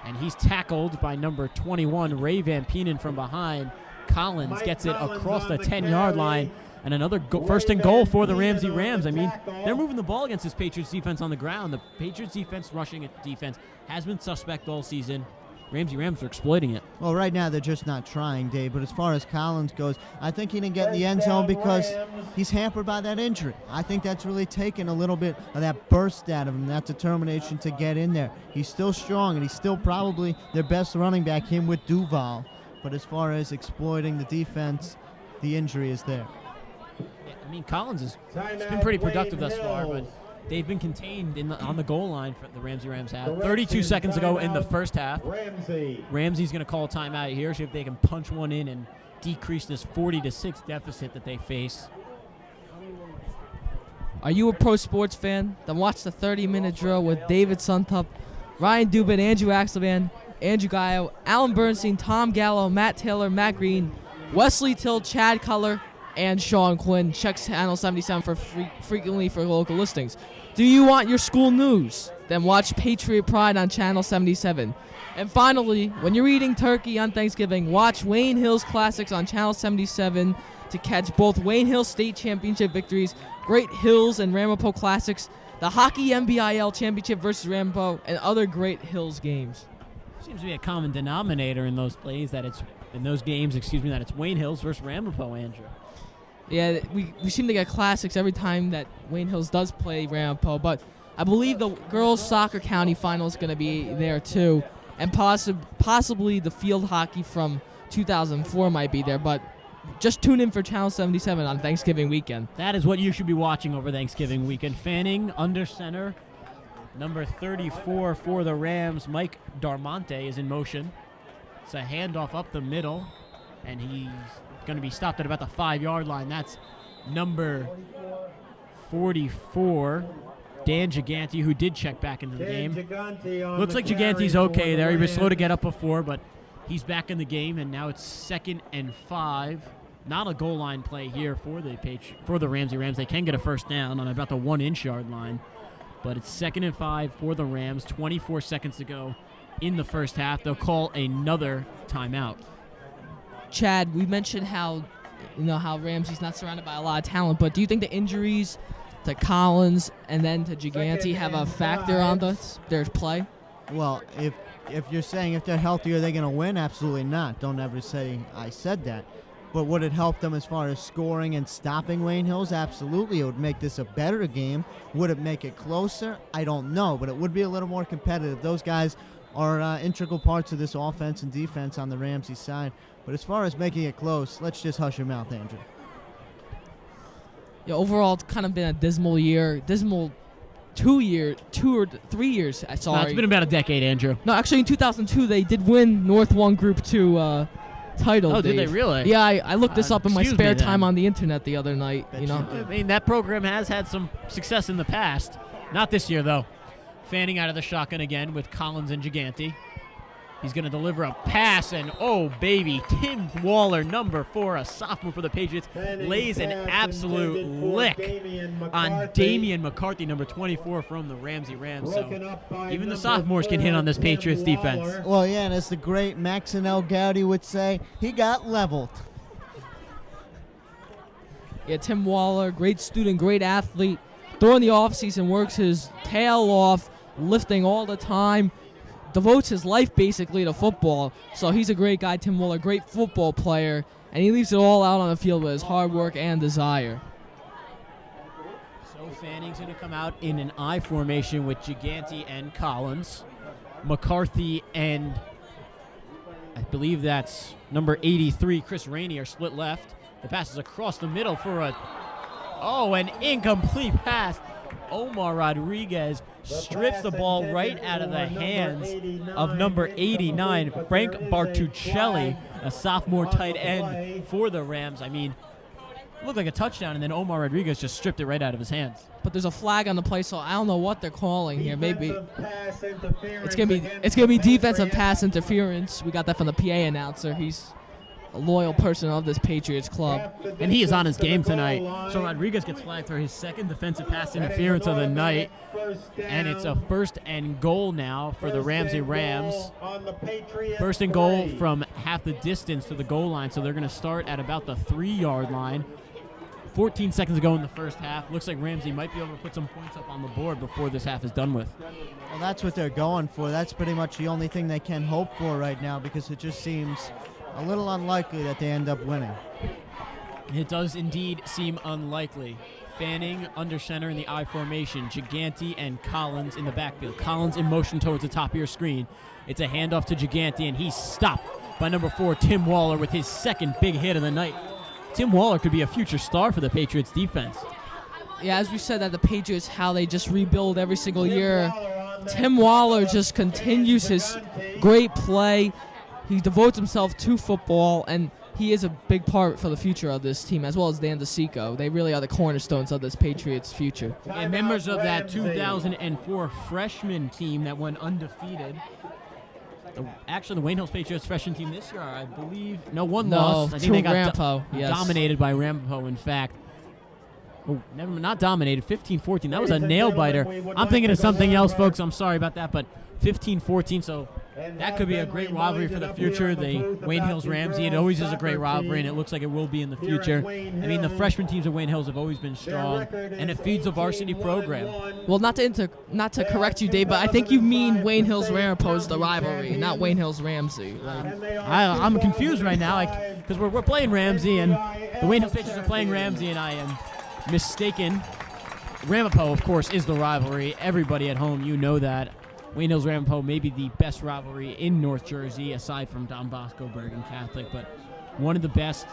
And he's tackled by number 21, Ray Van Penen from behind. Collins gets it across the 10-yard line. And another first and goal for the Ramsey Rams. I mean, they're moving the ball against this Patriots defense on the ground. The Patriots defense, rushing defense, has been suspect all season. Ramsey Rams are exploiting it. Well, right now they're just not trying, Dave. But as far as Collins goes, I think he didn't get in the end zone because he's hampered by that injury. I think that's really taken a little bit of that burst out of him, that determination to get in there. He's still strong, and he's still probably their best running back, him with Duvall. But as far as exploiting the defense, the injury is there. Yeah, I mean, Collins has been pretty productive thus far, but they've been contained on the goal line for the Ramsey Rams have. 32 seconds ago in the first half. Ramsey's going to call a timeout here, see if they can punch one in and decrease this 40-6 deficit that they face. Are you a pro sports fan? Then watch the 30-minute drill with David Suntup, Ryan Dubin, Andrew Axelman, Andrew Gayo, Alan Bernstein, Tom Gallo, Matt Taylor, Matt Green, Wesley Till, Chad Cutler, and Sean Quinn. Check Channel 77 for frequently for local listings. Do you want your school news? Then watch Patriot Pride on Channel 77. And finally, when you're eating turkey on Thanksgiving, watch Wayne Hills Classics on Channel 77 to catch both Wayne Hills State Championship victories, Great Hills and Ramapo Classics, the Hockey MBIL Championship versus Ramapo, and other Great Hills games. Seems to be a common denominator in those plays that it's that it's Wayne Hills versus Ramapo, Andrew. Yeah, we seem to get classics every time that Wayne Hills does play Ramapo, but I believe the girls soccer county final is going to be there too, and possibly the field hockey from 2004 might be there, but just tune in for Channel 77 on Thanksgiving weekend. That is what you should be watching over Thanksgiving weekend. Fanning under center. Number 34 for the Rams, Mike Darmonte, is in motion. It's a handoff up the middle, and he's going to be stopped at about the 5-yard line. That's number 44, Dan Gigante, who did check back into the game. Looks like Gigante's okay there. He was slow to get up before, but he's back in the game, and now it's 2nd and 5. Not a goal line play here for the Ramsey Rams. They can get a first down on about the 1-inch yard line, but it's 2nd and 5 for the Rams. 24 seconds to go in the first half. They'll call another timeout. Chad, we mentioned how Ramsey's not surrounded by a lot of talent, but do you think the injuries to Collins and then to Gigante have a factor on their play? Well, if you're saying if they're healthy, are they going to win? Absolutely not. Don't ever say I said that. But would it help them as far as scoring and stopping Wayne Hills? Absolutely. It would make this a better game. Would it make it closer? I don't know, but it would be a little more competitive. Those guys are integral parts of this offense and defense on the Ramsey side. But as far as making it close, let's just hush your mouth, Andrew. Yeah, overall, it's kind of been a dismal year. Dismal 2 or 3 years. Sorry. No, it's been about a decade, Andrew. No, actually, in 2002, they did win North 1 Group 2 title. Oh, Dave. Did they really? Yeah, I looked this up in my spare time then. on the internet the other night. I mean, that program has had some success in the past. Not this year, though. Fanning out of the shotgun again with Collins and Gigante. He's going to deliver a pass, and oh, baby, Tim Waller, number 4, a sophomore for the Patriots, lays an absolute lick on Damian McCarthy, number 24 from the Ramsey Rams. So even the sophomores can hit on this Patriots defense. Well, yeah, and as the great Maxinel Gowdy would say, he got leveled. Yeah, Tim Waller, great student, great athlete. During the offseason, works his tail off, lifting all the time. Devotes his life basically to football, so he's a great guy, Tim Waller, great football player, and he leaves it all out on the field with his hard work and desire. So Fanning's going to come out in an I formation with Gigante and Collins. McCarthy and I believe that's number 83, Chris Rainey, are split left. The pass is across the middle for an incomplete pass. Omar Rodriguez strips the ball right out of the hands of number 89, Frank Bartuccelli, a sophomore tight end for the Rams. I mean, it looked like a touchdown, and then Omar Rodriguez just stripped it right out of his hands. But there's a flag on the play, so I don't know what they're calling here. Maybe it's gonna be defensive pass interference. We got that from the PA announcer. He's a loyal person of this Patriots club. And he is on his game tonight. So Rodriguez gets flagged for his second defensive pass interference of the night. And it's a 1st and goal now for the Ramsey Rams. 1st and goal from half the distance to the goal line. So they're going to start at about the 3-yard line. 14 seconds to go in the first half. Looks like Ramsey might be able to put some points up on the board before this half is done with. Well, that's what they're going for. That's pretty much the only thing they can hope for right now, because it just seems a little unlikely that they end up winning. It does indeed seem unlikely. Fanning under center in the I formation. Gigante and Collins in the backfield. Collins in motion towards the top of your screen. It's a handoff to Gigante, and he's stopped by number 4, Tim Waller, with his second big hit of the night. Tim Waller could be a future star for the Patriots defense. Yeah, as we said that the Patriots, how they just rebuild every single year. Tim Waller just continues his great play. He devotes himself to football, and he is a big part for the future of this team, as well as Dan DeSico. They really are the cornerstones of this Patriots future. And members of that 2004 freshman team that went undefeated. Actually, the Wayne Hills Patriots freshman team this year, I believe, one loss. I think they got Ramapo, yes. Dominated by Ramapo, in fact. Oh, not dominated, 15-14. That was a nail-biter. I'm thinking of something else, folks. I'm sorry about that, but 15-14, so That could be a great rivalry for the future. The Wayne Hills-Ramsey, it always is a great rivalry, and it looks like it will be in the future. I mean, the freshman teams of Wayne Hills have always been strong, and it feeds a varsity program. Well, not to correct you, Dave, but I think you mean Wayne Hills-Ramapo is the rivalry, not Wayne Hills-Ramsey. I'm confused right now because we're playing Ramsey, and the Wayne Hills pitchers are playing Ramsey, and I am mistaken. Ramapo, of course, is the rivalry. Everybody at home, you know that. Wayne Hills-Ramapo may be the best rivalry in North Jersey, aside from Don Bosco, Bergen Catholic, but one of the best.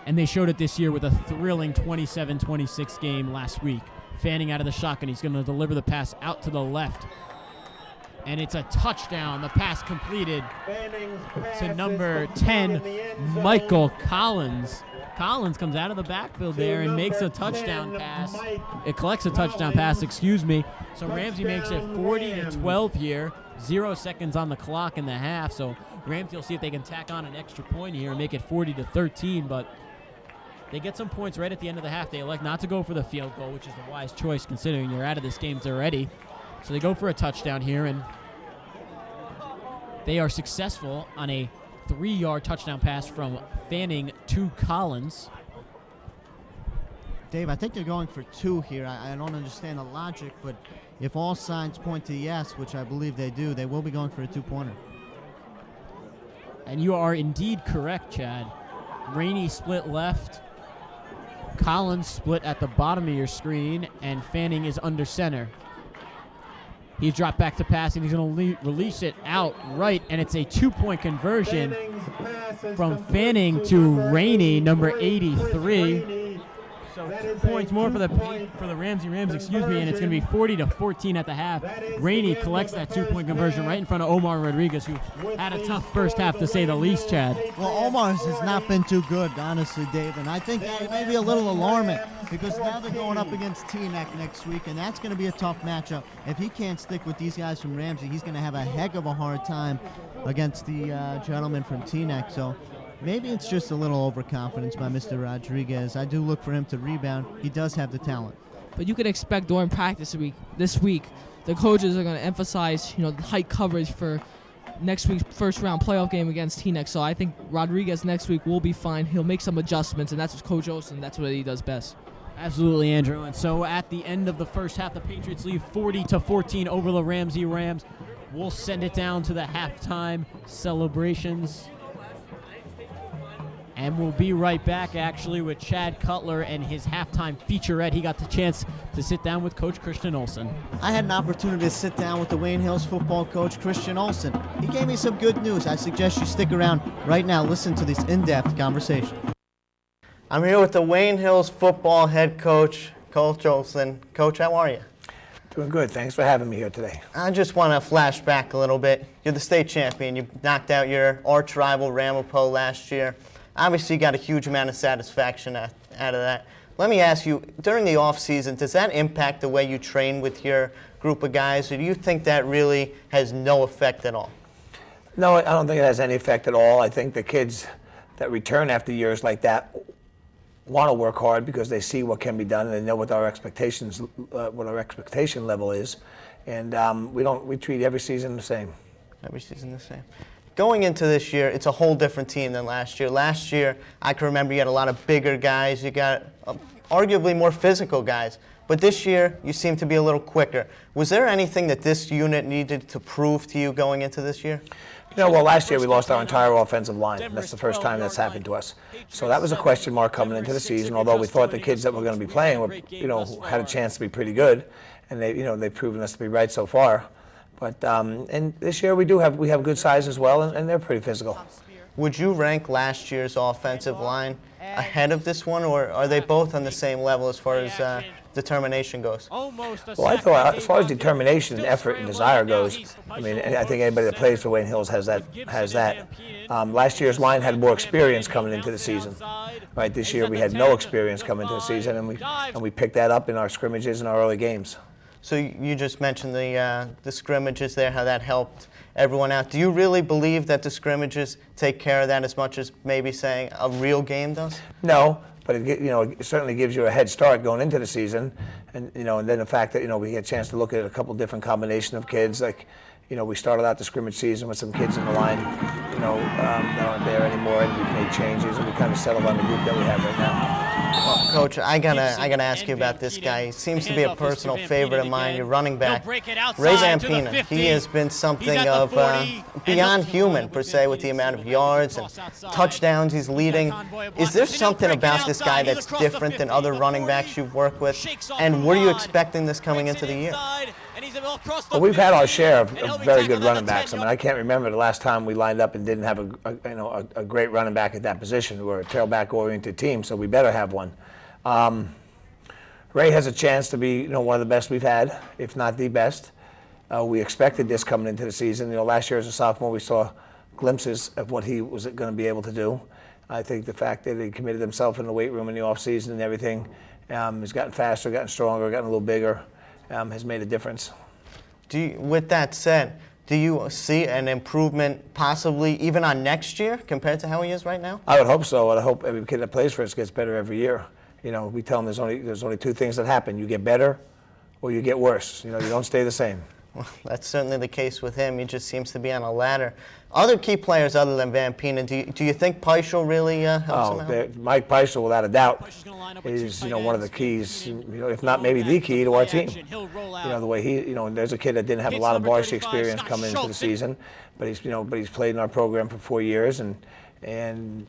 And they showed it this year with a thrilling 27-26 game last week. Fanning out of the shotgun. He's going to deliver the pass out to the left. And it's a touchdown. The pass completed to number 10, Michael Collins. Collins comes out of the backfield there and makes a touchdown pass. It collects a touchdown pass, excuse me. So Ramsey makes it 40-12 here. 0 seconds on the clock in the half. So Ramsey will see if they can tack on an extra point here and make it 40-13. But they get some points right at the end of the half. They elect not to go for the field goal, which is the wise choice considering you're out of this game already. So they go for a touchdown here, and they are successful on a 3-yard touchdown pass from Fanning to Collins. Dave, I think they're going for 2 here. I don't understand the logic, but if all signs point to yes, which I believe they do, they will be going for a 2-pointer. And you are indeed correct, Chad. Rainey split left. Collins split at the bottom of your screen, and Fanning is under center. He's dropped back to pass, and he's going to release it out right, and it's a 2-point conversion from Fanning to Rainey, number 83. So 2 points more for the Ramsey Rams, excuse me, and it's going to be 40-14 at the half. Rainey collects that 2-point conversion right in front of Omar Rodriguez, who had a tough first half to say the least, Chad. Well, Omar's has not been too good, honestly, Dave, and I think that may be a little alarming because now they're going up against Teaneck next week, and that's going to be a tough matchup. If he can't stick with these guys from Ramsey, he's going to have a heck of a hard time against the gentleman from Teaneck. So maybe it's just a little overconfidence by Mr. Rodriguez. I do look for him to rebound. He does have the talent. But you can expect during practice this week, the coaches are going to emphasize, the height coverage for next week's first-round playoff game against Teaneck. So I think Rodriguez next week will be fine. He'll make some adjustments, and that's what Coach Olsen, that's what he does best. Absolutely, Andrew. And so at the end of the first half, the Patriots lead 40-14 over the Ramsey Rams. We'll send it down to the halftime celebrations. And we'll be right back, actually, with Chad Cutler and his halftime featurette. He got the chance to sit down with Coach Christian Olsen. I had an opportunity to sit down with the Wayne Hills football coach, Christian Olsen. He gave me some good news. I suggest you stick around right now. Listen to this in-depth conversation. I'm here with the Wayne Hills football head coach, Coach Olsen. Coach, how are you? Doing good. Thanks for having me here today. I just want to flash back a little bit. You're the state champion. You knocked out your arch rival, Ramapo, last year. Obviously, you got a huge amount of satisfaction out of that. Let me ask you, during the off-season, does that impact the way you train with your group of guys, or do you think that really has no effect at all? No, I don't think it has any effect at all. I think the kids that return after years like that want to work hard because they see what can be done and they know what our expectation level is, and we treat every season the same. Every season the same. Going into this year, it's a whole different team than last year. Last year, I can remember you had a lot of bigger guys. You got arguably more physical guys. But this year, you seem to be a little quicker. Was there anything that this unit needed to prove to you going into this year? Well, last year we lost our entire offensive line. That's the first time that's happened to us. So that was a question mark coming into the season, although we thought the kids that were going to be playing were, had a chance to be pretty good. And they've proven us to be right so far. But and this year we have good size as well, and they're pretty physical. Would you rank last year's offensive line ahead of this one, or are they both on the same level as far as determination goes? Well, I thought as far as determination, effort, and desire goes, I think anybody that plays for Wayne Hills has that. Last year's line had more experience coming into the season. Right, this year we had no experience coming into the season, and we picked that up in our scrimmages and our early games. So you just mentioned the scrimmages there, how that helped everyone out. Do you really believe that the scrimmages take care of that as much as maybe saying a real game does? No, but it certainly gives you a head start going into the season, and then the fact that we get a chance to look at a couple different combination of kids, like we started out the scrimmage season with some kids in the line, that aren't there anymore, and we've made changes, and we kind of settled on the group that we have right now. Well, Coach, I gotta ask you about this guy. He seems to be a personal favorite of mine. Your running back, Ray Vampina. He has been something of beyond human, per se, with the amount of yards and touchdowns he's leading. Is there something about this guy that's different than other running backs you've worked with? And were you expecting this coming into the year? Well, we've had our share of very good running backs. I mean, I can't remember the last time we lined up and didn't have a great running back at that position. We're a tailback-oriented team, so we better have one. Ray has a chance to be, one of the best we've had, if not the best. We expected this coming into the season. Last year as a sophomore, we saw glimpses of what he was going to be able to do. I think the fact that he committed himself in the weight room in the offseason and everything, he's gotten faster, gotten stronger, gotten a little bigger, has made a difference. With that said, do you see an improvement possibly even on next year compared to how he is right now? I would hope so. I hope every kid that plays for us gets better every year. We tell them there's only two things that happen. You get better or you get worse. You don't stay the same. Well, that's certainly the case with him. He just seems to be on a ladder. Other key players other than Vampina, do you think Peischel really helps him out? Mike Peischel, without a doubt, is one of the keys, if not maybe the key to our team. The way he, there's a kid that didn't have a lot of varsity experience coming into the season, but he's played in our program for 4 years, and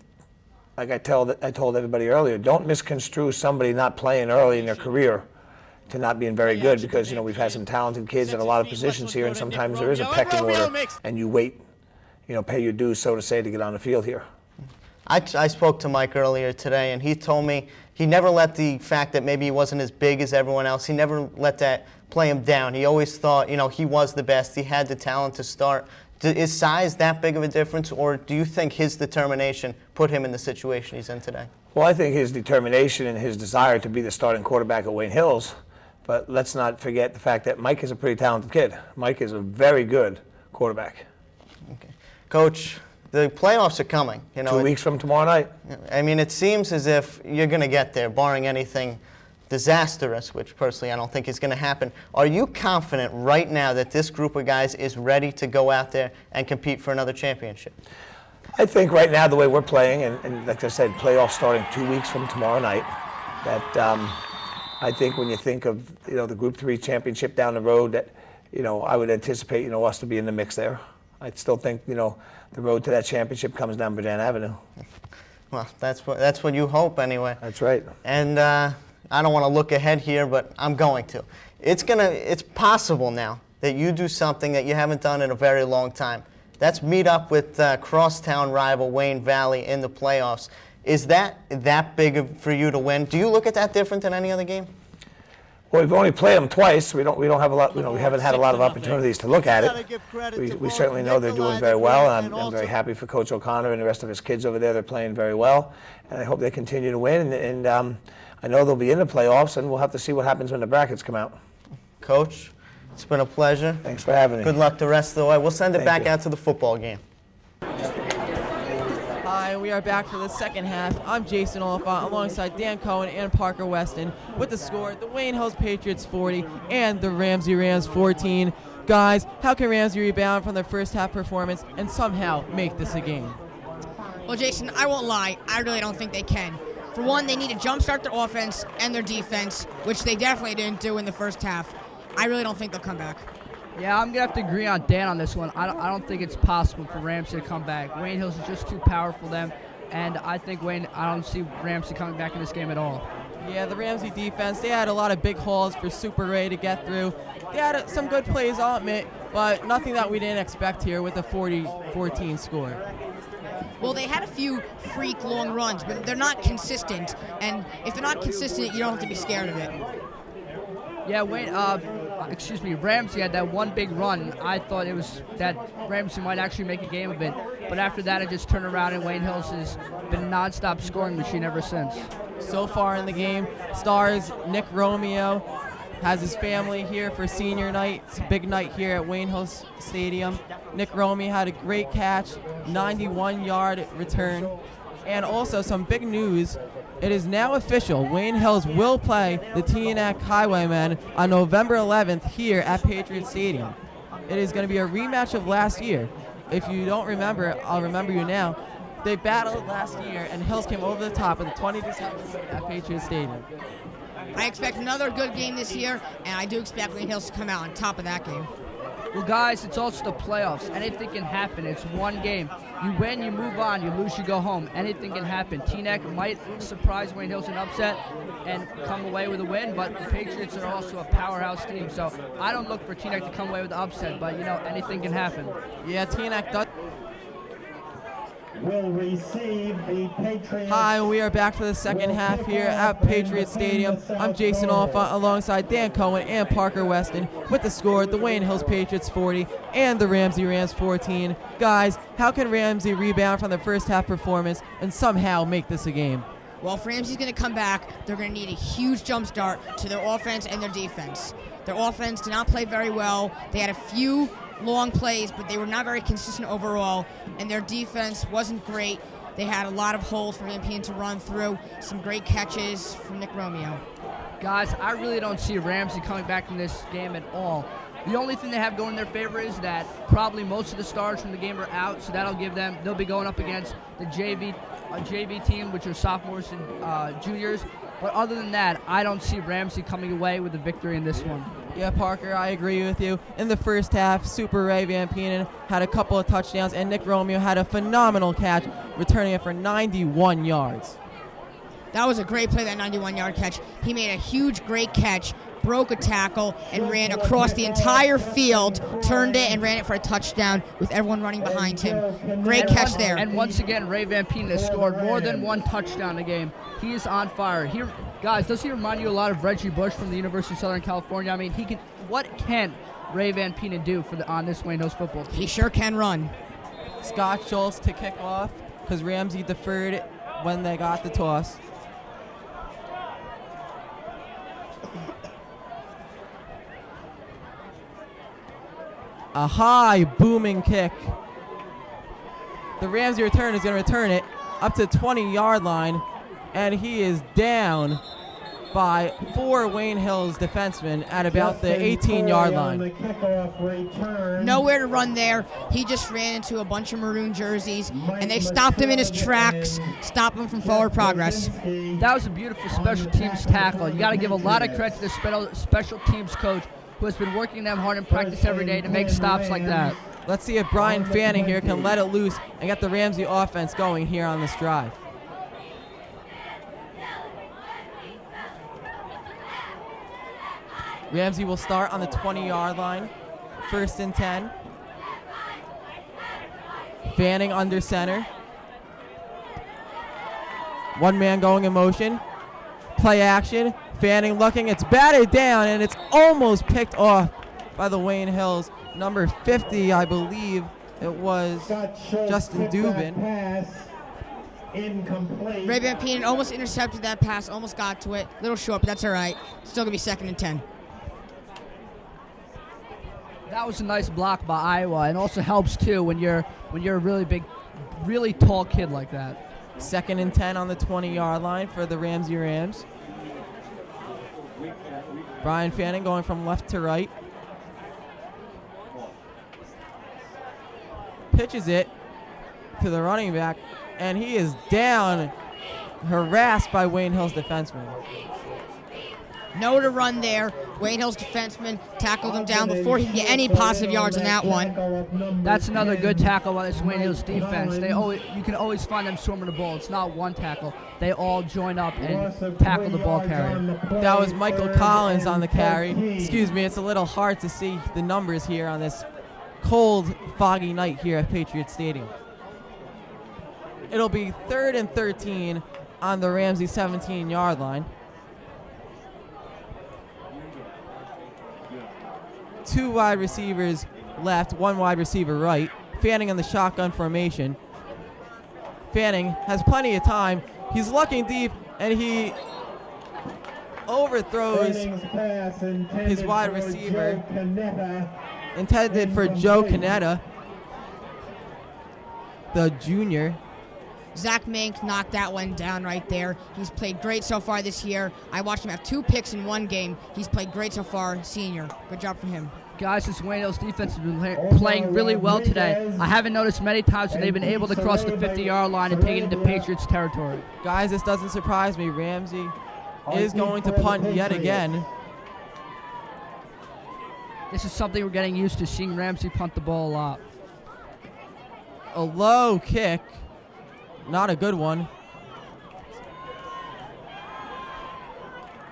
like I told everybody earlier, don't misconstrue somebody not playing early in their career to not being very good, because we've had some talented kids in a lot of positions here, and sometimes there is a pecking order, and you wait, pay your dues, so to say, to get on the field here. I spoke to Mike earlier today, and he told me he never let the fact that maybe he wasn't as big as everyone else, he never let that play him down. He always thought, he was the best, he had the talent to start. Is size that big of a difference, or do you think his determination put him in the situation he's in today? Well, I think his determination and his desire to be the starting quarterback at Wayne Hills. But let's not forget the fact that Mike is a pretty talented kid. Mike is a very good quarterback. Okay. Coach, the playoffs are coming. 2 weeks from tomorrow night. I mean, it seems as if you're going to get there, barring anything disastrous, which personally I don't think is going to happen. Are you confident right now that this group of guys is ready to go out there and compete for another championship? I think right now the way we're playing, and like I said, playoffs starting 2 weeks from tomorrow night, that I think when you think of the Group 3 championship down the road, that I would anticipate us to be in the mix there. I still think the road to that championship comes down Virginia Avenue. Well, that's what you hope anyway. That's right. And I don't want to look ahead here, but I'm going to. It's possible now that you do something that you haven't done in a very long time. That's meet up with crosstown rival Wayne Valley in the playoffs. Is that big for you to win? Do you look at that different than any other game? Well, we've only played them twice. We don't have a lot. We haven't had a lot of opportunities to look at it. We certainly know they're doing very well, and I'm very happy for Coach O'Connor and the rest of his kids over there. They're playing very well, and I hope they continue to win. And I know they'll be in the playoffs, and we'll have to see what happens when the brackets come out. Coach, it's been a pleasure. Thanks for having me. Good luck the rest of the way. We'll send it back out to the football game. Hi, we are back for the second half. I'm Jason Oliphant alongside Dan Cohen and Parker Weston with the score, the Wayne Hills Patriots 40 and the Ramsey Rams 14. Guys, how can Ramsey rebound from their first half performance and somehow make this a game? Well, Jason, I won't lie. I really don't think they can. For one, they need to jumpstart their offense and their defense, which they definitely didn't do in the first half. I really don't think they'll come back. Yeah, I'm going to have to agree on Dan on this one. I don't think it's possible for Ramsey to come back. Wayne Hills is just too powerful for them, and I don't see Ramsey coming back in this game at all. Yeah, the Ramsey defense, they had a lot of big hauls for Super Ray to get through. They had some good plays, I'll admit, but nothing that we didn't expect here with a 40-14 score. Well, they had a few freak long runs, but they're not consistent, and if they're not consistent, you don't have to be scared of it. Yeah, Ramsey had that one big run. I thought it was that Ramsey might actually make a game of it. But after that, it just turned around, and Wayne Hills has been a nonstop scoring machine ever since. So far in the game, stars Nick Romeo has his family here for senior night. It's a big night here at Wayne Hills Stadium. Nick Romeo had a great catch, 91-yard return. And also some big news. It is now official. Wayne Hills will play the Teaneck Highwaymen on November 11th here at Patriot Stadium. It is going to be a rematch of last year. If you don't remember, I'll remember you now. They battled last year, and Hills came over the top with a 20-7 lead at Patriots Stadium. I expect another good game this year, and I do expect Wayne Hills to come out on top of that game. Well, guys, it's also the playoffs. Anything can happen. It's one game. You win, you move on. You lose, you go home. Anything can happen. Teaneck might surprise Wayne Hills an upset and come away with a win, but the Patriots are also a powerhouse team. So I don't look for Teaneck to come away with the upset, but, anything can happen. Yeah, Teaneck does. Will receive the Patriots. Hi, we are back for the second half here at Patriots Stadium. I'm Jason Alpha alongside Dan Cohen and Parker Weston with the score, the Wayne Hills Patriots 40 and the Ramsey Rams 14. Guys, how can Ramsey rebound from the first half performance and somehow make this a game? Well, if Ramsey's going to come back, they're going to need a huge jump start to their offense and their defense. Their offense did not play very well. They had a few long plays, but they were not very consistent overall, and their defense wasn't great. They had a lot of holes for Van Pien to run through, some great catches from Nick Romeo. Guys, I really don't see Ramsey coming back in this game at all. The only thing they have going in their favor is that probably most of the stars from the game are out, so that'll give them, they'll be going up against the JV team, which are sophomores and juniors. But other than that, I don't see Ramsey coming away with a victory in this one. Yeah, Parker, I agree with you. In the first half, Super Ray Van Pien had a couple of touchdowns, and Nick Romeo had a phenomenal catch, returning it for 91 yards. That was a great play, that 91-yard catch. He made a huge, great catch, broke a tackle, and ran across the entire field, turned it, and ran it for a touchdown with everyone running behind him. Great catch there. And once again, Ray Van Pien has scored more than one touchdown a game. He is on fire. Guys, does he remind you a lot of Reggie Bush from the University of Southern California? I mean, what can Ray Van Pien do on this Wayne Hills football team? He sure can run. Scott Schultz to kick off because Ramsey deferred it when they got the toss. A high booming kick. The Ramsey return is going to return it up to the 20-yard line, and he is down by 4 Wayne Hills defensemen at about the 18-yard line. Nowhere to run there. He just ran into a bunch of maroon jerseys, and they stopped him in his tracks, stopped him from forward progress. That was a beautiful special teams tackle. You got to give a lot of credit to the special teams coach, who has been working them hard in practice every day to make stops like that. Let's see if Brian Fanning here can let it loose and get the Ramsey offense going here on this drive. Ramsey will start on the 20-yard line, 1st and 10. Fanning under center. One man going in motion. Play action. Fanning looking, it's batted down, and it's almost picked off by the Wayne Hills. Number 50, I believe it was Justin Dubin. Ray Van Pien almost intercepted that pass, almost got to it. A little short, but that's all right. Still going to be 2nd and 10. That was a nice block by Iowa, and also helps, too, when you're a really big, really tall kid like that. 2nd and 10 on the 20-yard line for the Ramsey Rams. Brian Fanning going from left to right. Pitches it to the running back, and he is down, harassed by Wayne Hills defenseman. No to run there. Wayne Hills defenseman tackled him down before he could get any positive yards on that one. That's another good tackle by this Wayne Hills defense. You can always find them swarming the ball. It's not one tackle. They all join up and tackle the ball carrier. That was Michael Collins on the carry. Excuse me, it's a little hard to see the numbers here on this cold, foggy night here at Patriots Stadium. It'll be 3rd and 13 on the Ramsey 17-yard line. 2 wide receivers left, 1 wide receiver right. Fanning in the shotgun formation. Fanning has plenty of time. He's looking deep, and he overthrows his wide receiver. Intended for Joe Canetta, the junior. Zach Mink knocked that one down right there. He's played great so far this year. I watched him have 2 picks in one game. He's played great so far, senior. Good job for him. Guys, this Wayne Hills defense has been playing really well today. I haven't noticed many times when they've been able to cross the 50-yard line and take it into Patriots territory. Guys, this doesn't surprise me. Ramsey is going to punt yet again. This is something we're getting used to, seeing Ramsey punt the ball a lot. A low kick. Not a good one.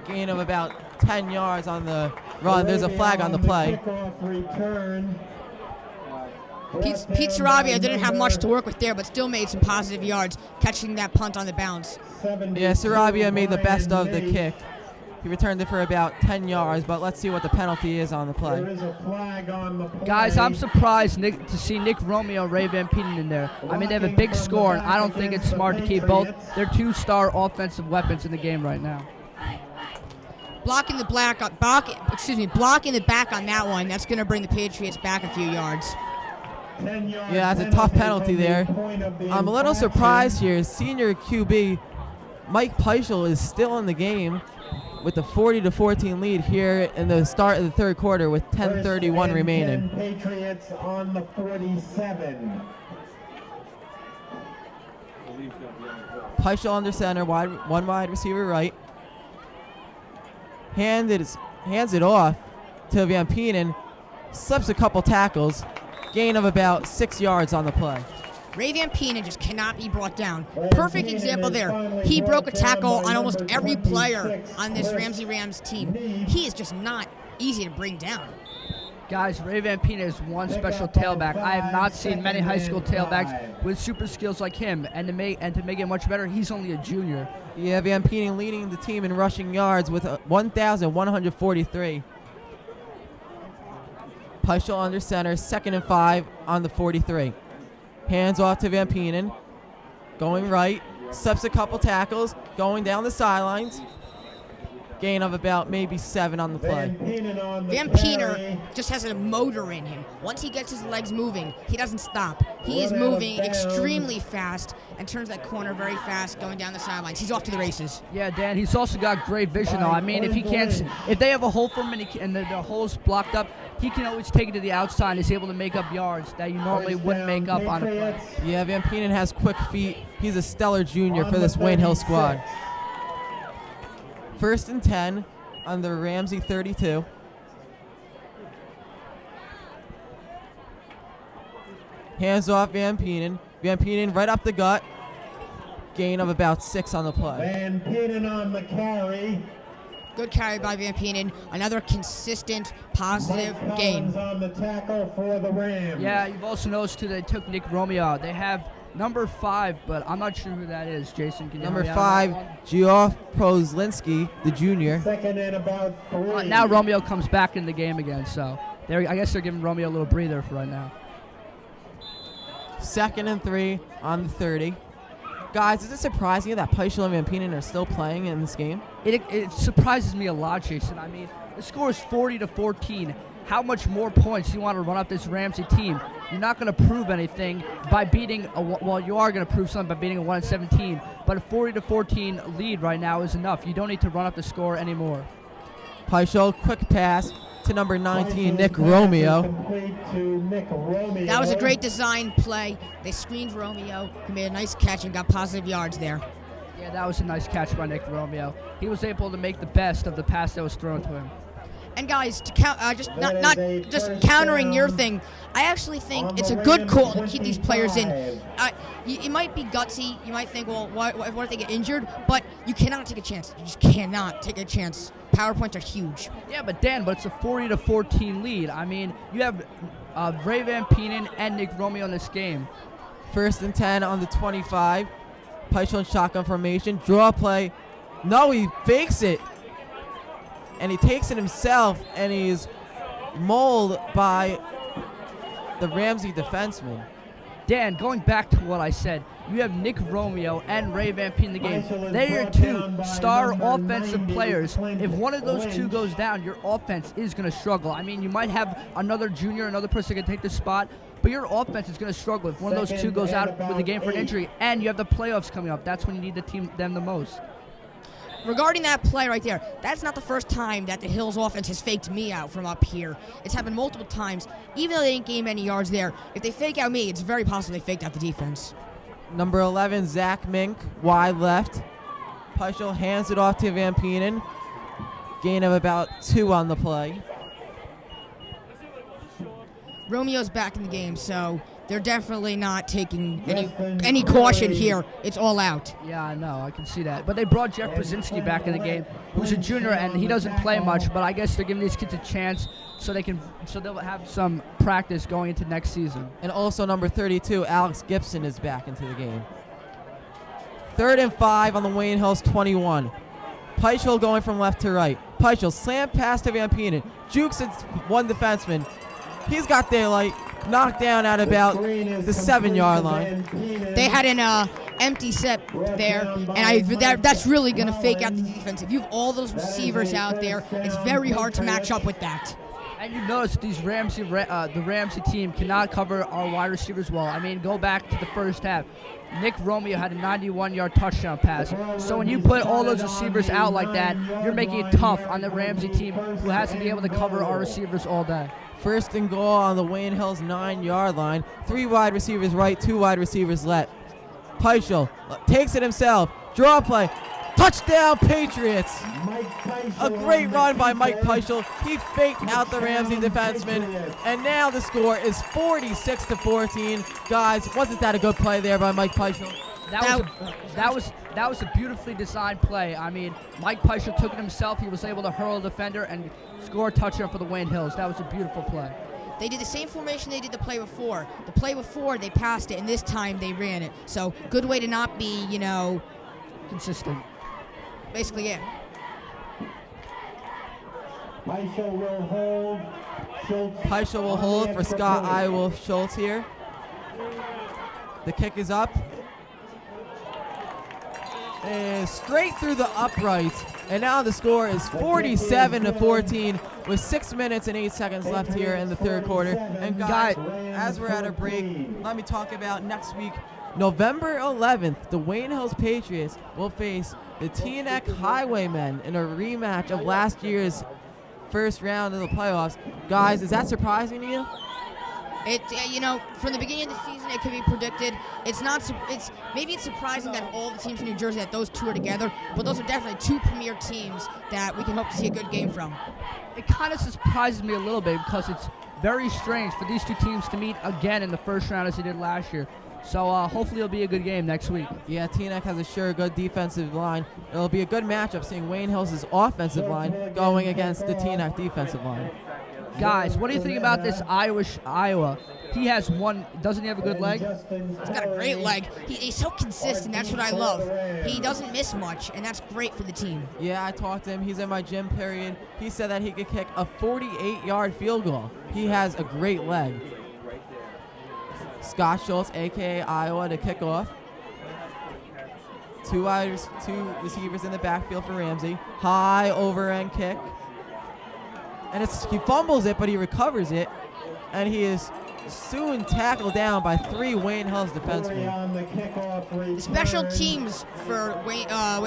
Gain of about 10 yards on the run. There's a flag on the play. Pete Sarabia didn't have much to work with there, but still made some positive yards catching that punt on the bounce. Yeah, Sarabia made the best of the kick. He returned it for about 10 yards, but let's see what the penalty is on the play. Guys, I'm surprised to see Nick Romeo and Ray Van Peenen in there. I mean, they have a big score, and I don't think it's smart to keep both their two-star offensive weapons in the game right now. Blocking the back on that one. That's going to bring the Patriots back a few yards. Yeah, that's a tough penalty there. I'm a little surprised here. Senior QB Mike Peichel is still in the game with the 40-14 lead here in the start of the third quarter with 10:31 remaining. Patriots on the 47. Peichel under center, one wide receiver right. Hands it off to Van Peenen, slips a couple tackles, gain of about 6 yards on the play. Ray Van Peenen just cannot be brought down. Perfect example there. He broke a tackle on almost every player on this Ramsey Rams team. He is just not easy to bring down. Guys, Ray Van Peenen is one special tailback. I have not seen many high school tailbacks with super skills like him, and to make it much better, he's only a junior. Yeah, Van Peenen leading the team in rushing yards with 1,143. Peichel under center, 2nd and 5 on the 43. Hands off to Van Peenen, going right, slips a couple tackles, going down the sidelines. Gain of about maybe 7 on the play. Van Peenen just has a motor in him. Once he gets his legs moving, he doesn't stop. He is moving extremely fast and turns that corner very fast, going down the sidelines. He's off to the races. Yeah, Dan, he's also got great vision, though. I mean, if they have a hole for him and the hole's blocked up, he can always take it to the outside and is able to make up yards that you normally wouldn't make up on a play. Yeah, Van Peenen has quick feet. He's a stellar junior for this Wayne Hill squad. 1st and 10 on the Ramsey 32. Hands off Van Peenen. Van Peenen right up the gut. Gain of about 6 on the play. Van Peenen on the carry. Good carry by Van Peenen. Another consistent, positive game. On the tackle for the Rams. Yeah, you've also noticed too they took Nick Romeo out. They have number 5, but I'm not sure who that is. Jason, can you Number help me out 5, Geoff Proslinski, the junior. 2nd and about 3. now Romeo comes back in the game again, so I guess they're giving Romeo a little breather for right now. 2nd and 3 on the 30. Guys, is it surprising that Peichel and Van Peenen are still playing in this game? It surprises me a lot, Jason. I mean, the score is 40-14. How much more points do you want to run up this Ramsey team? You're not going to prove anything by beating you are going to prove something by beating a 1-17, but a 40-14 lead right now is enough. You don't need to run up the score anymore. Peichel, quick pass to number 19, Nick Romeo. That was a great design play. They screened Romeo, who made a nice catch and got positive yards there. Yeah, that was a nice catch by Nick Romeo. He was able to make the best of the pass that was thrown to him. And guys, to not just countering your thing, I actually think it's a good call to keep these players in. It might be gutsy. You might think, well, what if they get injured? But you cannot take a chance. You just cannot take a chance. Power points are huge. Yeah, but it's a 40-14 lead. I mean, you have Ray Van Peenen and Nick Romeo in this game. 1st and 10 on the 25. Peichel in shotgun formation. Draw play. No, he fakes it. And he takes it himself, and he's mauled by the Ramsey defenseman. Dan, going back to what I said, you have Nick Romeo and Ray Van Peenen in the game. They're your 2 star offensive players. If one of those 2 goes down, your offense is going to struggle. I mean, you might have another junior, another person can take the spot, but your offense is going to struggle if one of those 2 goes out with the game for an injury, and you have the playoffs coming up. That's when you need them the most. regarding that play right there, that's not the first time that the Hills offense has faked me out from up here. It's happened multiple times. Even though they didn't gain any yards there, if they fake out me, it's very possible they faked out the defense. Number 11, Zach Mink, wide left. Peichel hands it off to Van Penen. Gain of about 2 on the play. Romeo's back in the game, so they're definitely not taking any caution here. It's all out. Yeah, I know. I can see that. But they brought Jeff Brzezinski back in the game, who's a junior, and he doesn't play much. But I guess they're giving these kids a chance so they'll have some practice going into next season. And also number 32, Alex Gibson is back into the game. 3rd and 5 on the Wayne Hills 21. Peichel going from left to right. Peichel slam pass to Van Penen. Jukes it's one defenseman. He's got daylight. Knocked down at about the 7-yard line. They had an empty set there, and that's really going to fake out the defense. If you have all those receivers out there, it's very hard to match up with that. And you notice the Ramsey team cannot cover our wide receivers well. I mean, go back to the first half. Nick Romeo had a 91-yard touchdown pass. So when you put all those receivers out like that, you're making it tough on the Ramsey team, who has to be able to cover our receivers all day. 1st and goal on the Wayne Hills 9-yard line. 3 wide receivers right, 2 wide receivers left. Peichel takes it himself. Draw play. Touchdown, Patriots! A great run by Mike Peichel. He faked out the Ramsey defenseman, and now the score is 46-14. Guys, wasn't that a good play there by Mike Peichel? That was a beautifully designed play. I mean, Mike Peichel took it himself. He was able to hurl a defender and score a touchdown for the Wayne Hills. That was a beautiful play. They did the same formation they did the play before. The play before, they passed it, and this time they ran it. So, good way to not be, consistent. Basically, yeah. Peichel will hold. Peichel will hold for Scott Iowa Schultz here. The kick is up. And straight through the uprights. And now the score is 47-14 with 6 minutes and 8 seconds left here in the 3rd quarter. And guys, as we're at a break, let me talk about next week. November 11th, the Wayne Hills Patriots will face the Teaneck Highwaymen in a rematch of last year's first round of the playoffs. Guys, is that surprising to you? From the beginning of the season, it could be predicted. Maybe it's surprising that all the teams in New Jersey, that those two are together, but those are definitely 2 premier teams that we can hope to see a good game from. It kind of surprises me a little bit because it's very strange for these 2 teams to meet again in the first round as they did last year. So hopefully it'll be a good game next week. Yeah, Teaneck has a good defensive line. It'll be a good matchup seeing Wayne Hills' offensive line going against the Teaneck defensive line. Guys, what do you think about this Iowa? He has one. Doesn't he have a good leg? He's got a great leg. He's so consistent. That's what I love. He doesn't miss much, and that's great for the team. Yeah, I talked to him. He's in my gym period. He said that he could kick a 48-yard field goal. He has a great leg. Scott Schultz, a.k.a. Iowa, to kick off. 2 receivers in the backfield for Ramsey. High over-end kick. And he fumbles it, but he recovers it. And he is soon tackled down by 3 Wayne Hills defensemen. The special teams for Wayne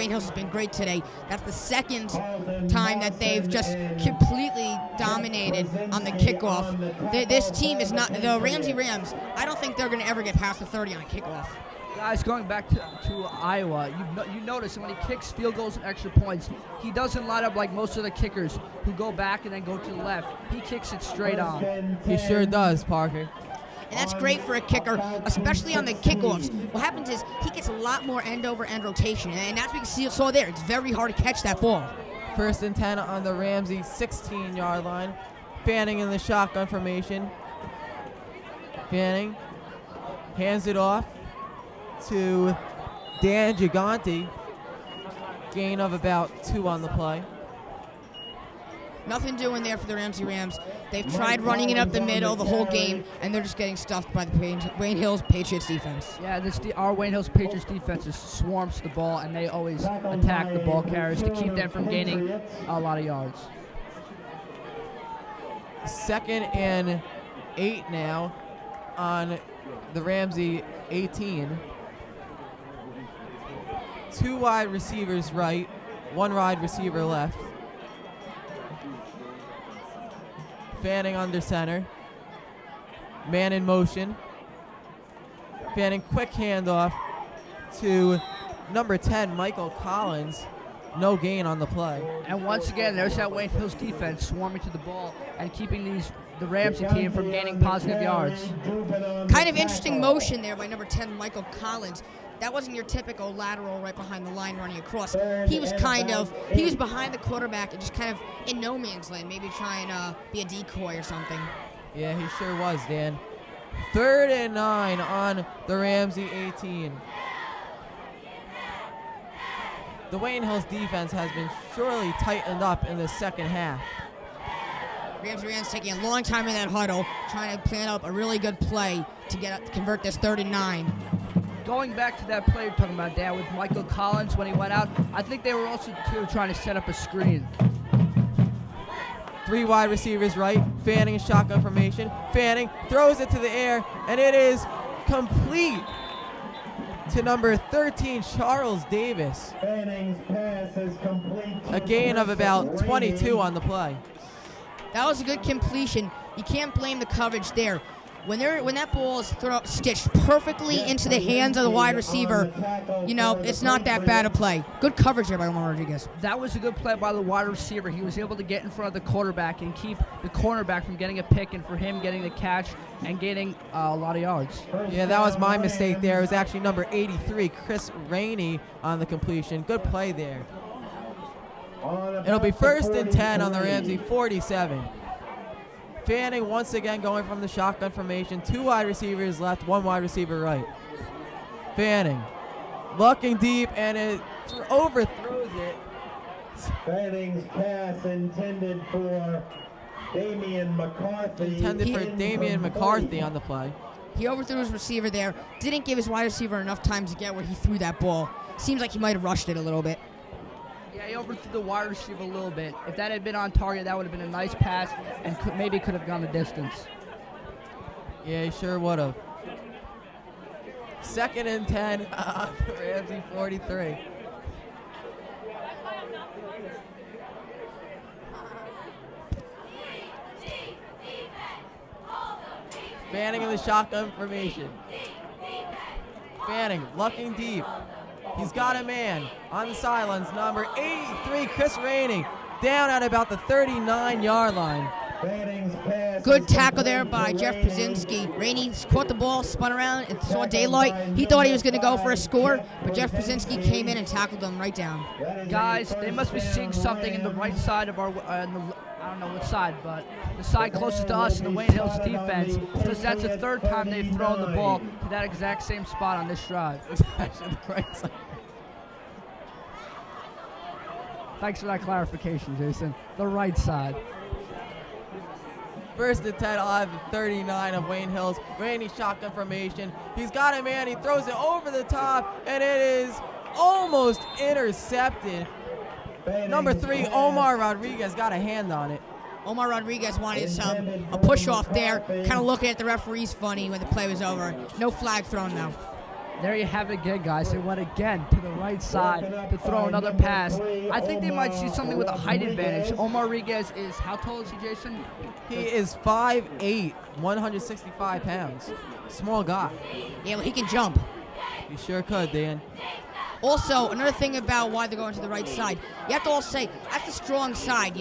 Hills has been great today. That's the 2nd time that they've just completely dominated on the kickoff. This team is not the Ramsey Rams. I don't think they're going to ever get past the 30 on a kickoff. Guys, going back to Iowa, you notice when he kicks field goals and extra points, he doesn't line up like most of the kickers who go back and then go to the left. He kicks it straight on. He sure does, Parker. And that's great for a kicker, especially on the kickoffs. What happens is he gets a lot more end-over-end rotation, and that's what you saw there. It's very hard to catch that ball. 1st and 10 on the Ramsey 16-yard line. Fanning in the shotgun formation. Fanning hands it off to Dan Gigante. Gain of about 2 on the play. Nothing doing there for the Ramsey Rams. They've tried running it up the middle the whole game, and they're just getting stuffed by the Wayne Hills Patriots defense. Yeah, our Wayne Hills Patriots defense swarms the ball, and they always attack the ball carriers to keep them from gaining a lot of yards. 2nd and 8 now on the Ramsey 18. 2 wide receivers right, One wide receiver left. Fanning under center. Man in motion. Fanning, quick handoff to number 10, Michael Collins. No gain on the play. And once again, there's that Wayne Hills defense swarming to the ball and keeping the Ramsey team from gaining positive yards. Kind of interesting motion there by number 10, Michael Collins. That wasn't your typical lateral right behind the line running across. He was behind the quarterback and just kind of in no man's land, maybe trying to be a decoy or something. Yeah, he sure was, Dan. 3rd and 9 on the Ramsey 18. The Wayne Hills defense has been surely tightened up in the second half. Ramsey Rams taking a long time in that huddle, trying to plan up a really good play to convert this 3rd and 9. Going back to that play you're talking about, Dan, with Michael Collins when he went out, I think they were also trying to set up a screen. 3 wide receivers right. Fanning in shotgun formation. Fanning throws it to the air, and it is complete to number 13, Charles Davis. Fanning's pass is complete. A gain of about 22 on the play. That was a good completion. You can't blame the coverage there. When that ball is stitched perfectly into the hands of the wide receiver, it's not that bad a play. Good coverage there by Omar Rodriguez. That was a good play by the wide receiver. He was able to get in front of the quarterback and keep the cornerback from getting a pick, and for him getting the catch and getting a lot of yards. Yeah, that was my mistake there. It was actually number 83, Chris Rainey, on the completion. Good play there. It'll be 1st and 10 on the Ramsey 47. Fanning once again going from the shotgun formation. 2 wide receivers left, 1 wide receiver right. Fanning looking deep, and it overthrows it. Fanning's pass intended for Damian McCarthy on the play. He overthrew his receiver there. Didn't give his wide receiver enough time to get where he threw that ball. Seems like he might have rushed it a little bit. Yeah, he overthrew the wide receiver a little bit. If that had been on target, that would have been a nice pass and maybe could have gone the distance. Yeah, he sure would have. 2nd and 10 on the Ramsey 43. Fanning in the shotgun formation. Fanning looking deep. He's got a man on the sidelines, number 83, Chris Rainey, down at about the 39-yard line. Good tackle there by Jeff Brzezinski. Rainey caught the ball, spun around, and saw daylight. He thought he was going to go for a score, but Jeff Brzezinski came in and tackled him right down. Guys, they must be seeing something in the right side of our, I don't know what side, but the side closest to us in the Wayne Hills defense, because that's the 3rd time they've thrown the ball to that exact same spot on this drive. It's actually the right side. Thanks for that clarification, Jason. The right side. 1st and 10 on the 39 of Wayne Hills. Rainey shotgun formation. He's got a man. He throws it over the top, and it is almost intercepted. Number 3, Omar Rodriguez, got a hand on it. Omar Rodriguez wanted a push-off there, kind of looking at the referees funny when the play was over. No flag thrown, though. There you have it again, guys. They went again to the right side to throw another pass. I think they might see something with a height advantage. Omar Rodriguez is, how tall is he, Jason? He is 5'8", 165 pounds. Small guy. Yeah, well, he can jump. He sure could, Dan. Also, another thing about why they're going to the right side, you have to all say, that's the strong side,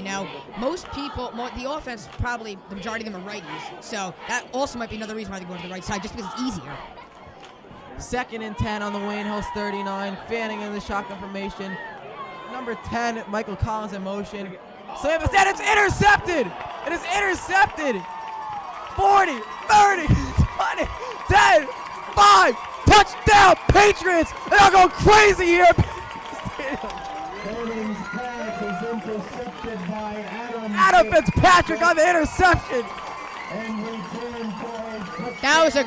Most people, the offense, probably the majority of them are righties. So that also might be another reason why they're going to the right side, just because it's easier. 2nd and 10 on the Wayne Hills 39. Fanning in the shotgun formation. Number 10, Michael Collins in motion. Slam it, and it's intercepted! It is intercepted! 40, 30, 20, 10, 5, touchdown, Patriots! They are going crazy here! Adam Fitzpatrick on the interception! That was a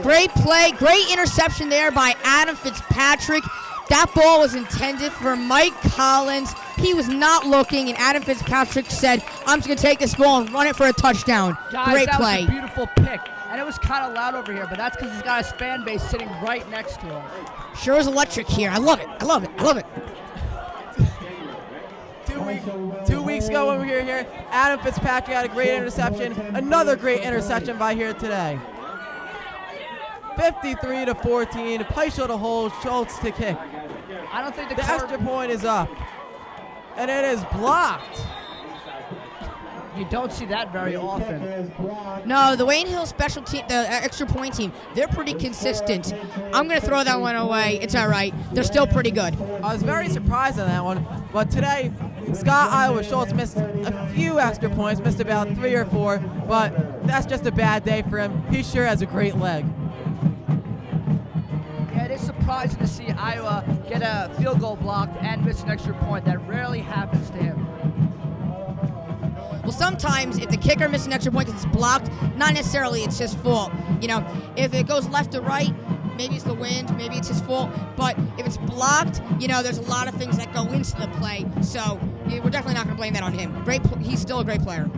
great play, great interception there by Adam Fitzpatrick. That ball was intended for Mike Collins. He was not looking, and Adam Fitzpatrick said, I'm just going to take this ball and run it for a touchdown. Guys, great that play. Was a beautiful pick, and it was kind of loud over here, but that's because he's got his fan base sitting right next to him. Sure is electric here. I love it. I love it. I love it. 2 weeks ago when we were here, Adam Fitzpatrick had a great interception. Another great interception by here today. 53-14. Peischel to hold, Schultz to kick. I don't think the extra point is up, and it is blocked. You don't see that very often. No, the Wayne Hill special team, the extra point team, they're pretty consistent. I'm going to throw that one away. It's all right. They're still pretty good. I was very surprised on that one, but today, Scott Iowa Schultz missed a few extra points, missed about 3 or 4, but that's just a bad day for him. He sure has a great leg. Yeah, it is surprising to see Iowa get a field goal blocked and miss an extra point. That rarely happens to him. Well, sometimes if the kicker misses an extra point because it's blocked, not necessarily it's his fault. You know, if it goes left to right, maybe it's the wind, maybe it's his fault. But if it's blocked, you know, there's a lot of things that go into the play. So we're definitely not going to blame that on him. He's still a great player.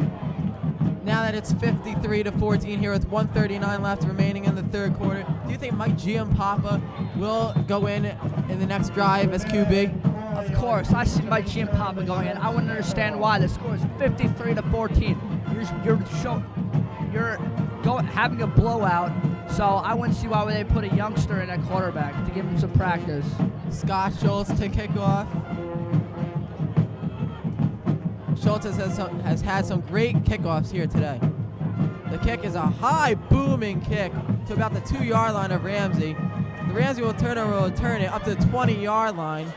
Now that it's 53-14 here with 1:39 left remaining in the third quarter, do you think Mike Giampapa will go in the next drive as QB? Of course, I see Mike Giampapa going in. I wouldn't understand why. The score is 53-14. You're having a blowout, so I wouldn't see why would they put a youngster in at quarterback to give him some practice. Scott Schultz to kick off. Schultz has had some great kickoffs here today. The kick is a high booming kick to about the 2-yard line of Ramsey. The Ramsey will turn it up to the 20-yard line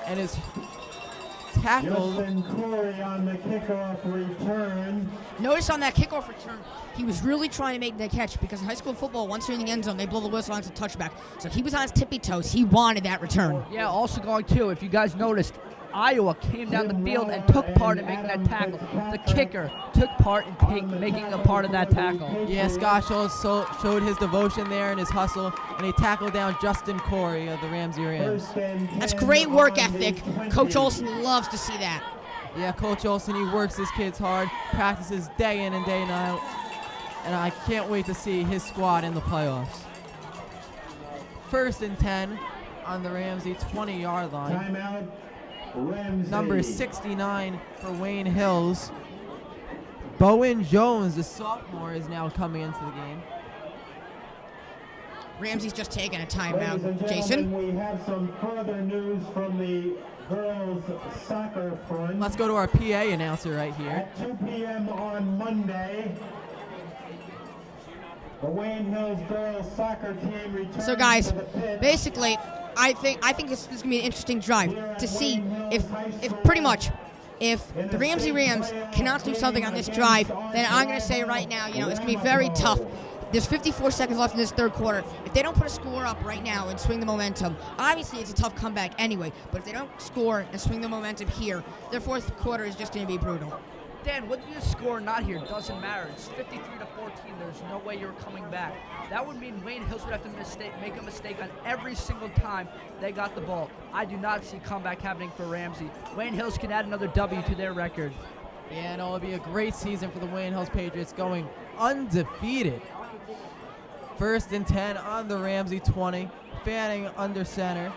and is tackled. Corey on the kickoff return. Notice on that kickoff return, he was really trying to make the catch because in high school football, once you're in the end zone, they blow the whistle on to touchback. So he was on his tippy toes. He wanted that return. Yeah, also going too, if you guys noticed, Iowa came down the field and took part in making that tackle. The kicker took part in making a part of that tackle. Yeah, Scott Schultz showed his devotion there and his hustle, and he tackled down Justin Corey of the Ramsey Rams. That's great work ethic. Coach Olson loves to see that. Yeah, Coach Olson, he works his kids hard, practices day in and day out, and I can't wait to see his squad in the playoffs. 1st and 10 on the Ramsey 20-yard line. Timeout. Ramsey. Number 69 for Wayne Hills. Bowen Jones, the sophomore, is now coming into the game. Ramsey's just taking a timeout. Ladies and Jason? gentlemen, we have some further news from the girls soccer front. Let's go to our PA announcer right here. At 2 p.m. on Monday, the Wayne Hills girls soccer team returns. So guys, to the pitch. basically, I think this is gonna be an interesting drive to see if pretty much if the Ramsey Rams cannot do something on this drive, then I'm gonna say right now, you know, it's gonna be very tough. There's 54 seconds left in this third quarter. If they don't put a score up right now and swing the momentum, obviously it's a tough comeback anyway. But if they don't score and swing the momentum here, their fourth quarter is just gonna be brutal. Dan, whether you score or not here doesn't matter. It's 53-14. There's no way you're coming back. That would mean Wayne Hills would have to make a mistake on every single time they got the ball. I do not see comeback happening for Ramsey. Wayne Hills can add another W to their record. Yeah, and it'll be a great season for the Wayne Hills Patriots, going undefeated. 1st and 10 on the Ramsey 20. Fanning under center.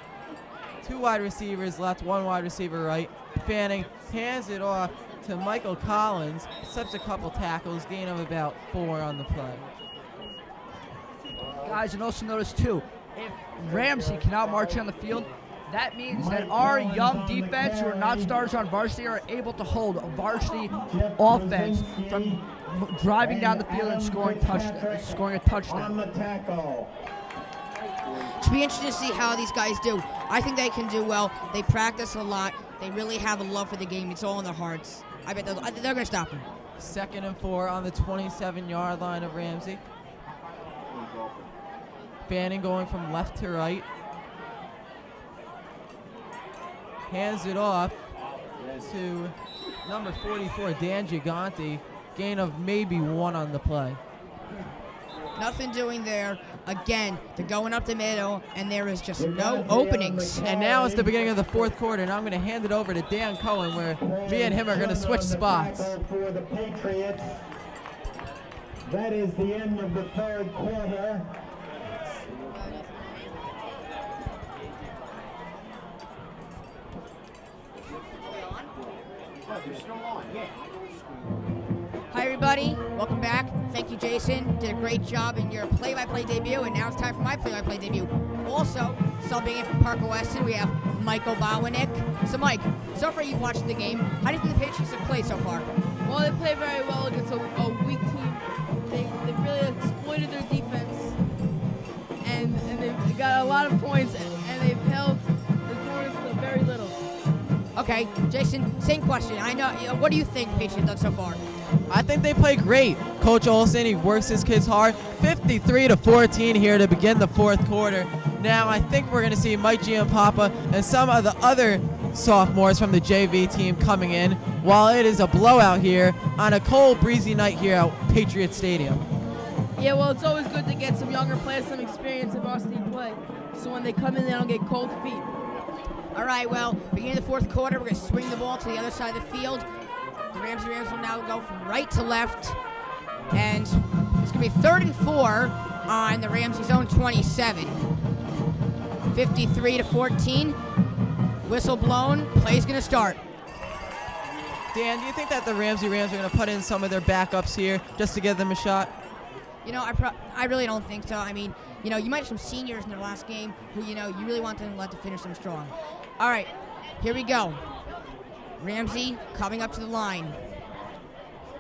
2 wide receivers left, 1 wide receiver right. Fanning hands it off to Michael Collins, slips a couple tackles, gain of about 4 on the play. Guys, and also notice too, if Ramsey cannot march on the field, that means that our young defense who are not starters on varsity are able to hold a varsity offense from driving down the field and scoring a touchdown. It should be interesting to see how these guys do. I think they can do well. They practice a lot. They really have a love for the game. It's all in their hearts. I bet they're going to stop them. 2nd and 4 on the 27-yard line of Ramsey. Fanning going from left to right. Hands it off to number 44, Dan Gigante. Gain of maybe 1 on the play. Nothing doing there. Again, they're going up the middle, and there is just no openings. And now it's the beginning of the 4th quarter, and I'm going to hand it over to Dan Cohen, where me and him are going to switch spots. For the Patriots, that is the end of the 3rd quarter. Hi, everybody. Welcome back. Thank you, Jason. Did a great job in your play-by-play debut, and now it's time for my play-by-play debut. Also, subbing in from Parker Weston, we have Michael Botwinick. So, Mike, so far you've watched the game. How do you think the Patriots have played so far? Well, they play very well against a weak team. They really exploited their defense, and they got a lot of points, and they've held the corners to very little. Okay, Jason, same question. I know. What do you think the Patriots have done so far? I think they play great. Coach Olsen, he works his kids hard. 53-14 here to begin the fourth quarter. Now I think we're going to see Mike Giampapa and some of the other sophomores from the JV team coming in, while it is a blowout here on a cold, breezy night here at Patriot Stadium. Yeah, well, it's always good to get some younger players some experience in varsity play, so when they come in, they don't get cold feet. All right, well, beginning of the fourth quarter, we're going to swing the ball to the other side of the field. The Ramsey Rams will now go from right to left, and it's going to be 3rd and 4 on the Ramsey zone 27. 53-14. Whistle blown. Play's going to start. Dan, do you think that the Ramsey Rams are going to put in some of their backups here just to give them a shot? You know, I really don't think so. I mean, you know, you might have some seniors in their last game who, you know, you really want them to finish them strong. All right, here we go. Ramsey coming up to the line.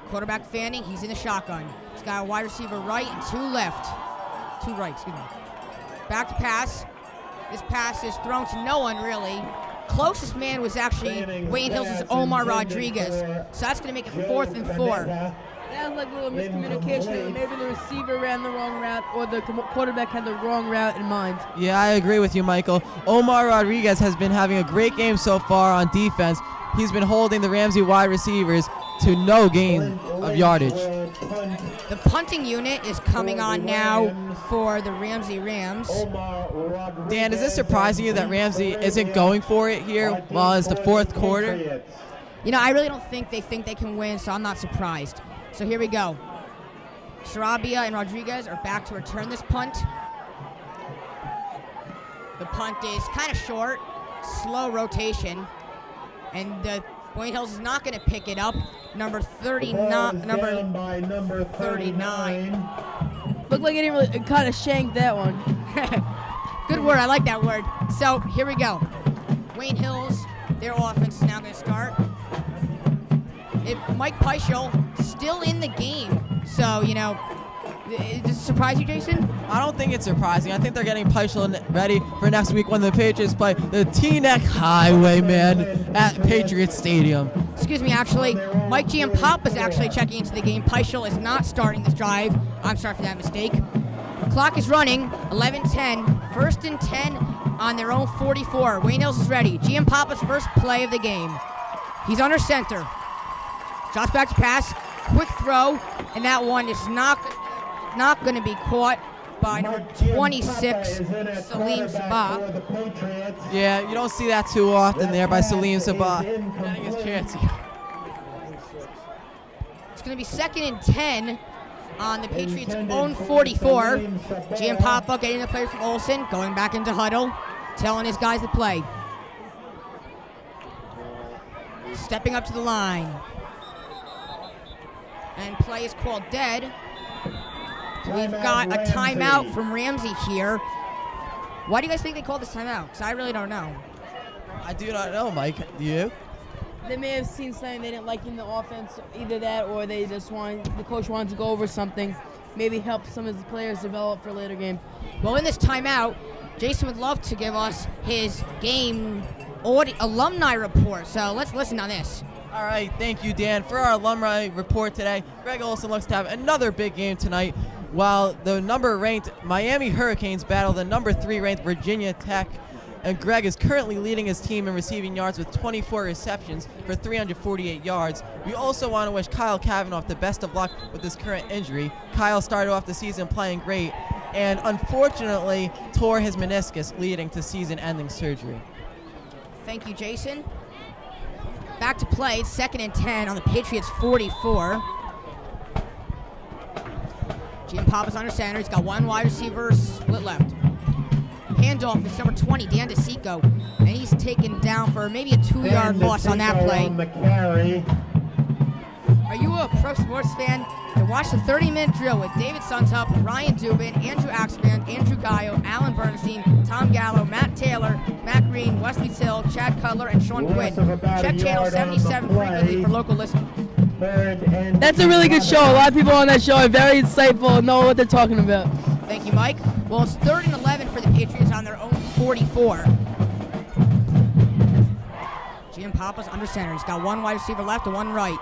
Quarterback fanning, he's in the shotgun. He's got a wide receiver right and 2 left. 2 right, excuse me. Back to pass. This pass is thrown to no one, really. Closest man was actually Wayne Hills' Omar Rodriguez. So that's going to make it 4th and 4. That was like a little miscommunication. Maybe the receiver ran the wrong route or the quarterback had the wrong route in mind. Yeah, I agree with you, Michael. Omar Rodriguez has been having a great game so far on defense. He's been holding the Ramsey wide receivers to no gain of yardage. The punting unit is coming on now for the Ramsey Rams. Dan, is this surprising you that Ramsey isn't going for it here while it's the fourth quarter? You know, I really don't think they can win, so I'm not surprised. So here we go. Sarabia and Rodriguez are back to return this punt. The punt is kind of short, slow rotation, and Wayne Hills is not going to pick it up. Number 39. Looked like he didn't really kind of shanked that one. Good word, I like that word. So here we go. Wayne Hills, their offense is now going to start. Mike Peischel still in the game. So, you know, does it surprise you, Jason? I don't think it's surprising. I think they're getting Peischel ready for next week when the Patriots play the Teaneck Highwaymen at Patriot Stadium. Excuse me, actually, Mike Giampapa is actually checking into the game. Peischel is not starting this drive. I'm sorry for that mistake. Clock is running, 11-10, 1st and 10 on their own 44. Wayne Hills is ready. Giampapa's first play of the game. He's under center. Shots back to pass, quick throw, and that one is not going to be caught by number 26, Salim Sabah. Yeah, you don't see that too often there by Salim Sabah. Getting his chance here. It's going to be 2nd and 10 on the Patriots' own 44. Giampapa getting the play from Olsen, going back into huddle, telling his guys to play. Stepping up to the line. And play is called dead. We've got a timeout from Ramsey here. Why do you guys think they called this timeout? Because I really don't know. I do not know, Mike. Do you? They may have seen something they didn't like in the offense, either that or the coach wanted to go over something, maybe help some of the players develop for a later game. Well, in this timeout, Jason would love to give us his game alumni report. So let's listen on this. All right, thank you, Dan. For our alumni report today, Greg Olsen looks to have another big game tonight, while the number-ranked Miami Hurricanes battle the number 3-ranked Virginia Tech, and Greg is currently leading his team in receiving yards with 24 receptions for 348 yards. We also want to wish Kyle Kavanaugh the best of luck with his current injury. Kyle started off the season playing great, and unfortunately tore his meniscus, leading to season-ending surgery. Thank you, Jason. Back to play, 2nd and 10 on the Patriots' 44. Giampapa's under center. He's got one wide receiver split left. handoff is number 20, Dan DeSico, and he's taken down for maybe a 2-yard loss on that play. On the carry. Are you a pro sports fan? Then watch the 30-minute drill with David Suntup, Ryan Dubin, Andrew Axman, Andrew Gayo, Alan Bernstein, Tom Gallo, Matt Taylor, Matt Green, Wesley Till, Chad Cutler, and Sean Quinn. Check channel 77 frequently for local listeners. That's a really good show. A lot of people on that show are very insightful and know what they're talking about. Thank you, Mike. Well, it's 3rd and 11 for the Patriots on their own 44. Jim Papa's under center. He's got one wide receiver left and one right.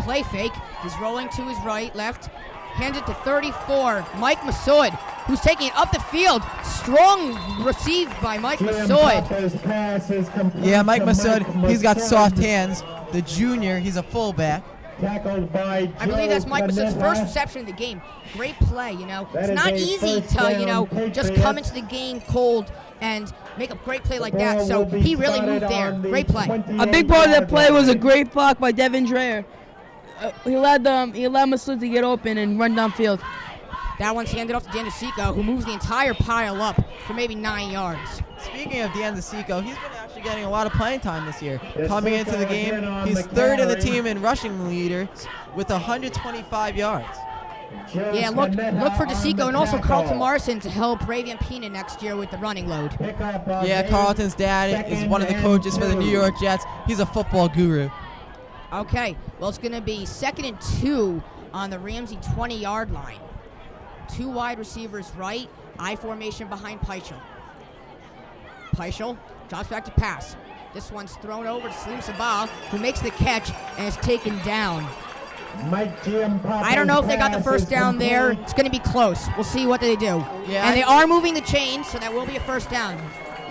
Play fake. He's rolling to his right, left. Hands it to 34, Mike Massoud, who's taking it up the field. Strong received by Mike Massoud. Yeah, Mike Massoud, he's got soft hands. The junior, he's a fullback. I believe that's Mike Massoud's first reception of the game. Great play, you know. It's not easy to, just come into the game cold and make a great play like that. So he really moved there. Great play. A big part of that play was a great block by Devin Dreyer. He allowed Massoud to get open and run downfield. That one's handed off to Dan DeSico, who moves the entire pile up for maybe 9 yards. Speaking of Dan DeSico, he's been actually getting a lot of playing time this year. Coming into the game, he's 3rd in the team in rushing leaders with 125 yards. Yeah, look for DeSico and also Carlton Morrison to help Ravian Pena next year with the running load. Yeah, Carlton's dad is one of the coaches for the New York Jets. He's a football guru. Okay, well, it's going to be 2nd and 2 on the Ramsey 20-yard line. 2 wide receivers right, I formation behind Peichel. Peichel drops back to pass. This one's thrown over to Salim Sabah, who makes the catch and is taken down. I don't know if they got the first down there. It's going to be close. We'll see what they do. Yeah, and they are moving the chains, so that will be a first down.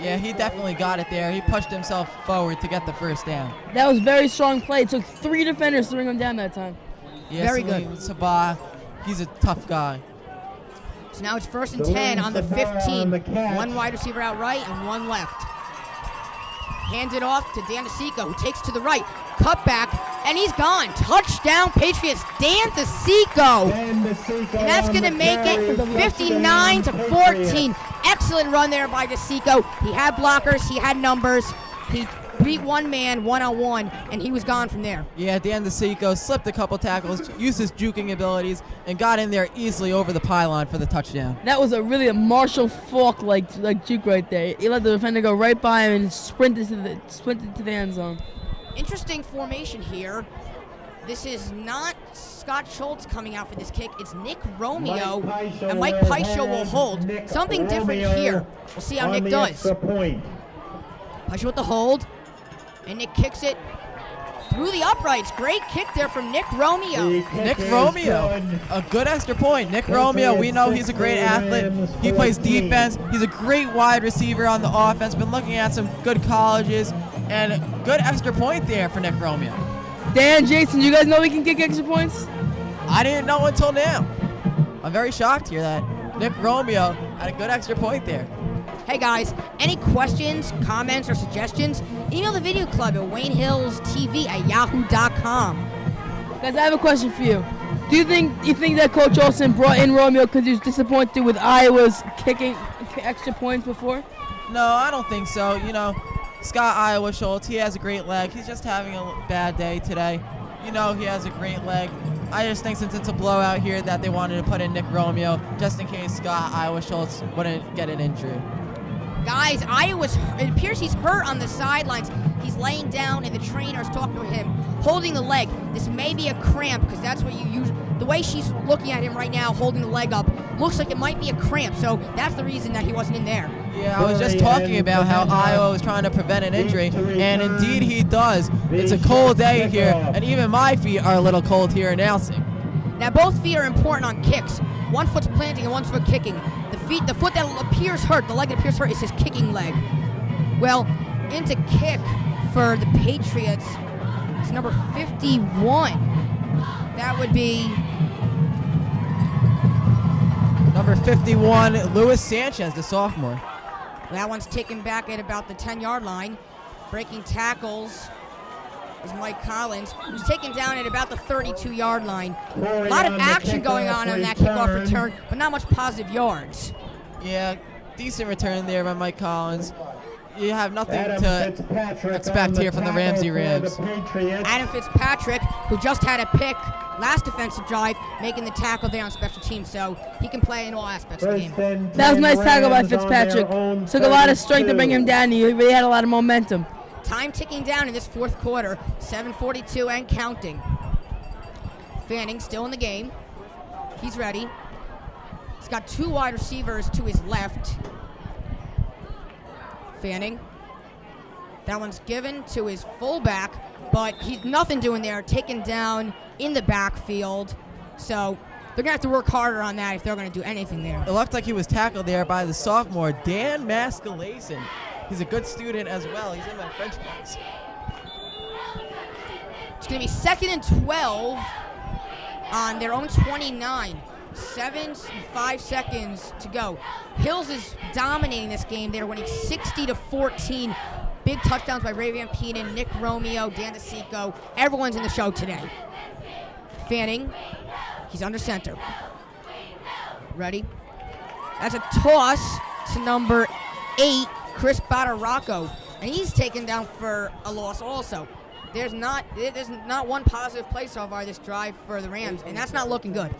Yeah, he definitely got it there. He pushed himself forward to get the first down. That was very strong play. It took 3 defenders to bring him down that time. Yeah, very Salim good. Sabah, he's a tough guy. So now it's 1st and 10 on the 15. 1 wide receiver out right and 1 left. Hands it off to Dan DeSico, who takes to the right. Cut back, and he's gone. Touchdown, Patriots. Dan DeSico. And that's going to make it 59-14. Excellent run there by DeSico. He had blockers. He had numbers. He beat one man one-on-one, and he was gone from there. Yeah, Dan DeSico slipped a couple tackles, used his juking abilities, and got in there easily over the pylon for the touchdown. That was really a Marshall Faulk like juke right there. He let the defender go right by him and sprinted to the end zone. Interesting formation here. This is not Scott Schultz coming out for this kick. It's Nick Romeo, and Mike Peichel will hold. Something different here. We'll see how Nick does. Peichel with the hold, and Nick kicks it through the uprights. Great kick there from Nick Romeo. Nick Romeo, a good extra point. Nick Romeo, we know he's a great athlete. He plays defense. He's a great wide receiver on the offense. Been looking at some good colleges, and good extra point there for Nick Romeo. Dan, Jason, you guys know we can kick extra points? I didn't know until now. I'm very shocked here that Nick Romeo had a good extra point there. Hey guys, any questions, comments, or suggestions? Email the video club at WayneHillsTV@yahoo.com. Guys, I have a question for you. Do you think that Coach Olsen brought in Romeo because he was disappointed with Iowa's kicking extra points before? No, I don't think so. You know, Scott Iowa Schultz, he has a great leg. He's just having a bad day today. You know, he has a great leg. I just think since it's a blowout here that they wanted to put in Nick Romeo just in case Scott Iowa Schultz wouldn't get an injury. Guys, it appears he's hurt on the sidelines. He's laying down and the trainer's talking to him, holding the leg. This may be a cramp because that's what you use. The way she's looking at him right now, holding the leg up, looks like it might be a cramp. So that's the reason that he wasn't in there. Yeah, I was just talking about how Iowa was trying to prevent an injury, and indeed he does. It's a cold day here, and even my feet are a little cold here announcing. Now both feet are important on kicks. One foot's planting and one foot kicking. The foot that appears hurt, the leg that appears hurt, is his kicking leg. Well, into kick for the Patriots is number 51. That would be number 51, Luis Sanchez, the sophomore. That one's taken back at about the 10-yard line. Breaking tackles is Mike Collins, who's taken down at about the 32-yard line. A lot of action going on that kickoff return, but not much positive yards. Yeah, decent return there by Mike Collins. You have nothing to expect here from the Ramsey Rams. Adam Fitzpatrick, who just had a pick last defensive drive, making the tackle there on special teams, so he can play in all aspects of the game. That was a nice tackle by Fitzpatrick. Took a lot of strength to bring him down. He really had a lot of momentum. Time ticking down in this fourth quarter, 7:42 and counting. Fanning still in the game. He's ready. He's got 2 wide receivers to his left. Fanning. That one's given to his fullback, but he's nothing doing there, taken down in the backfield. So they're going to have to work harder on that if they're going to do anything there. It looked like he was tackled there by the sophomore, Dan Maskalason. He's a good student as well. He's in my French class. It's going to be 2nd and 12 on their own 29. 5 seconds to go. Hills is dominating this game. They're winning 60-14. Big touchdowns by Ray Van Penen, Nick Romeo, Dan DeSico. Everyone's in the show today. Fanning, he's under center. Ready? That's a toss to number 8, Chris Badaracco, and he's taken down for a loss also. There's not one positive play so far this drive for the Rams, and that's not looking good.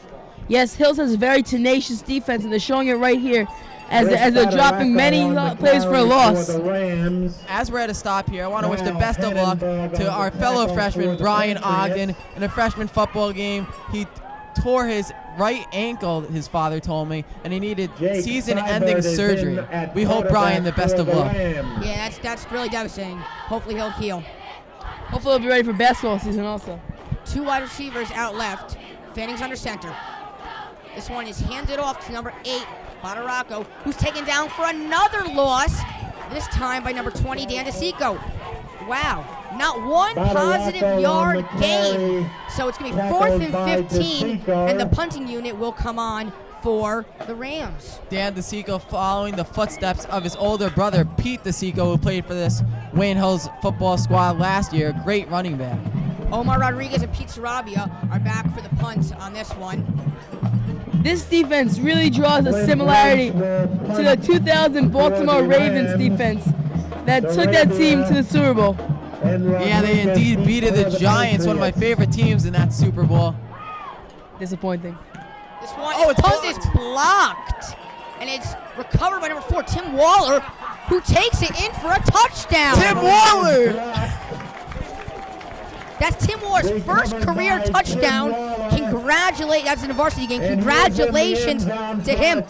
Yes, Hills has a very tenacious defense, and they're showing it right here as they're dropping many plays for a loss. As we're at a stop here, I want to wish the best of luck to our fellow freshman, Brian Ogden, in a freshman football game. He tore his right ankle, his father told me, and he needed season-ending surgery. We hope Brian the best of luck. Yeah, that's really devastating. Hopefully he'll heal. Hopefully he'll be ready for basketball season also. 2 wide receivers out left. Fanning's under center. This one is handed off to number 8, Badaracco, who's taken down for another loss, this time by number 20, Dan DeSico. Wow, not one positive yard gain. So it's going to be 4th and 15, and the punting unit will come on for the Rams. Dan DeSico following the footsteps of his older brother, Pete DeSico, who played for this Wayne Hills football squad last year. Great running back. Omar Rodriguez and Pete Sarabia are back for the punt on this one. This defense really draws a similarity to the 2000 Baltimore Ravens defense that took that team to the Super Bowl. Yeah, they indeed beat the Giants, one of my favorite teams in that Super Bowl. Disappointing. This one, punt is blocked, and it's recovered by number 4, Tim Waller, who takes it in for a touchdown. Tim Waller! That's Tim Waller's first career touchdown. That's in a varsity game. Congratulations to him.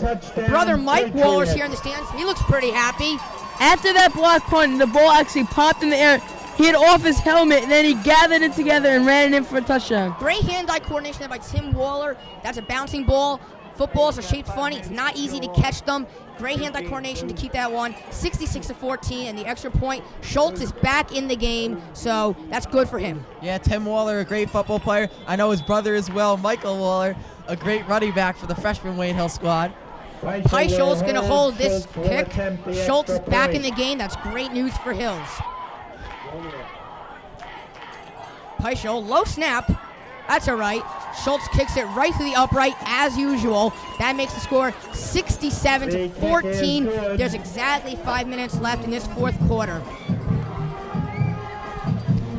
Brother Mike Waller's here in the stands. He looks pretty happy. After that block punt, the ball actually popped in the air. He hit off his helmet, and then he gathered it together and ran it in for a touchdown. Great hand-eye coordination there by Tim Waller. That's a bouncing ball. Footballs are shaped funny. It's not easy to catch them. Great hand-eye coordination to keep that one. 66-14, and the extra point. Schultz is back in the game, so that's good for him. Yeah, Tim Waller, a great football player. I know his brother as well, Michael Waller, a great running back for the freshman Wayne Hill squad. Peichel's going to hold this kick. Schultz is back in the game. That's great news for Hills. Peichel, low snap. That's all right. Schultz kicks it right through the upright as usual. That makes the score 67-14. There's exactly 5 minutes left in this fourth quarter.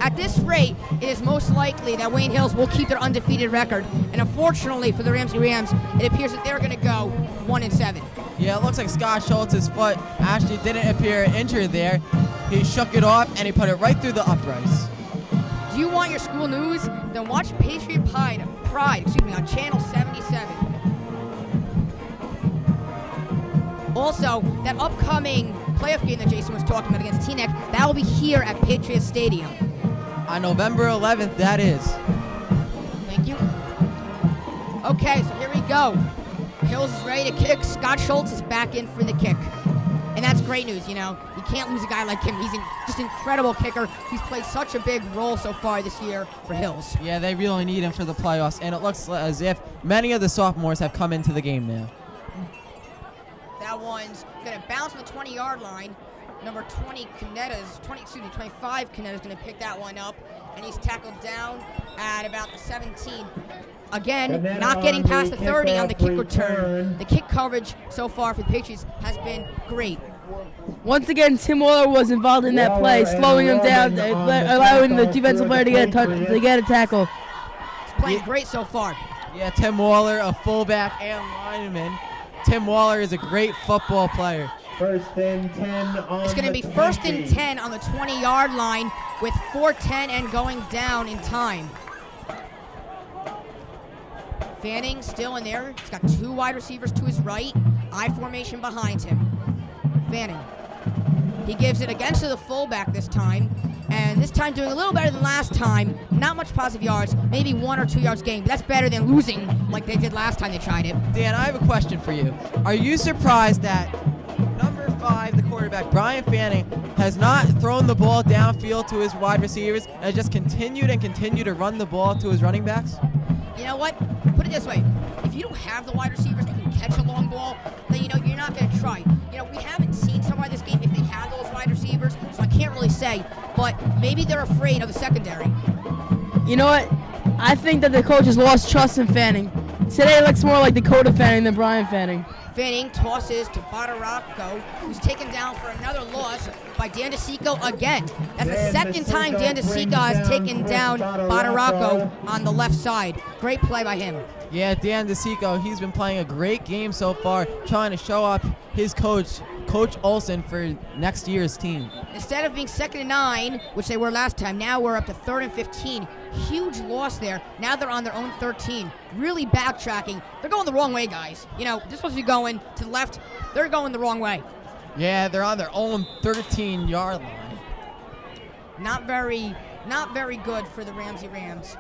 At this rate, it is most likely that Wayne Hills will keep their undefeated record. And unfortunately for the Ramsey Rams, it appears that they're going to go 1-7. Yeah, it looks like Scott Schultz's foot actually didn't appear injured there. He shook it off and he put it right through the uprights. Do you want your school news? Then watch Patriot Pride on Channel 77. Also, that upcoming playoff game that Jason was talking about against Teaneck, that will be here at Patriot Stadium. On November 11th, that is. Thank you. Okay, so here we go. Hills is ready to kick. Scott Schultz is back in for the kick. And that's great news, you know. You can't lose a guy like him. He's just an incredible kicker. He's played such a big role so far this year for Hills. Yeah, they really need him for the playoffs, and it looks as if many of the sophomores have come into the game now. That one's going to bounce on the 20-yard line. Number 25 Canetta's going to pick that one up, and he's tackled down at about the 17. Again, not getting past the 30 on the kick return. The kick coverage so far for the Patriots has been great. Once again, Tim Waller was involved in that play, slowing him down, allowing the defensive player to get a tackle. He's playing great so far. Yeah, Tim Waller, a fullback and lineman. Tim Waller is a great football player. First and 10 on It's going to be first and 10 on the 20-yard line with 4:10 and going down in time. Fanning still in there. He's got 2 wide receivers to his right. I formation behind him. Fanning. He gives it again to the fullback this time. And this time doing a little better than last time. Not much positive yards, maybe 1 or 2 yards gain. But that's better than losing like they did last time they tried it. Dan, I have a question for you. Are you surprised that number 5, the quarterback, Brian Fanning, has not thrown the ball downfield to his wide receivers and has just continued to run the ball to his running backs? You know what? Put it this way. If you don't have the wide receivers that can catch a long ball, then you're not going to try. We haven't seen so far this game if they have those wide receivers, so I can't really say. But maybe they're afraid of the secondary. You know what? I think that the coach has lost trust in Fanning. Today it looks more like Dakota Fanning than Brian Fanning. Fanning tosses to Botwinick, who's taken down for another loss by Dan DeSico again. That's the second time Dan DeSico has taken down Botwinick on the left side. Great play by him. Yeah, Dan DeSico, he's been playing a great game so far, trying to show up his coach, Coach Olson, for next year's team. Instead of being 2nd and 9, which they were last time, now we're up to 3rd and 15. Huge loss there. Now they're on their own 13. Really backtracking. They're going the wrong way, guys. They're supposed to be going to the left. They're going the wrong way. Yeah, they're on their own 13-yard line. Not very good for the Ramsey Rams.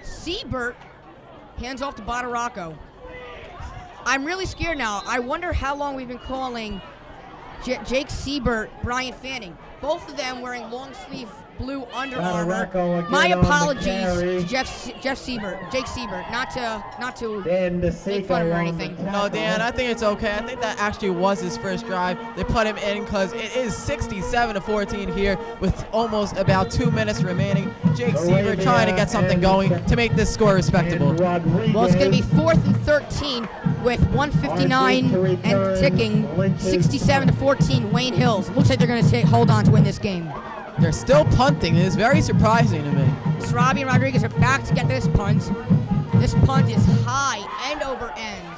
Siebert hands off to Botwinick. I'm really scared now. I wonder how long we've been calling Jake Siebert, Brian Fanning. Both of them wearing long sleeve blue Under Armour. My apologies to Jake Siebert, not to make fun of him or anything. No, Dan, I think it's okay. I think that actually was his first drive. They put him in because it is 67-14 here with almost about 2 minutes remaining. Jake Siebert trying to get something going to make this score respectable. Well, it's going to be 4th and 13 with 1:59 and ticking. 67-14, Wayne Hills. Looks like they're going to hold on to win this game. They're still punting. It is very surprising to me. Sarabi and Rodriguez are back to get this punt. This punt is high, end over end.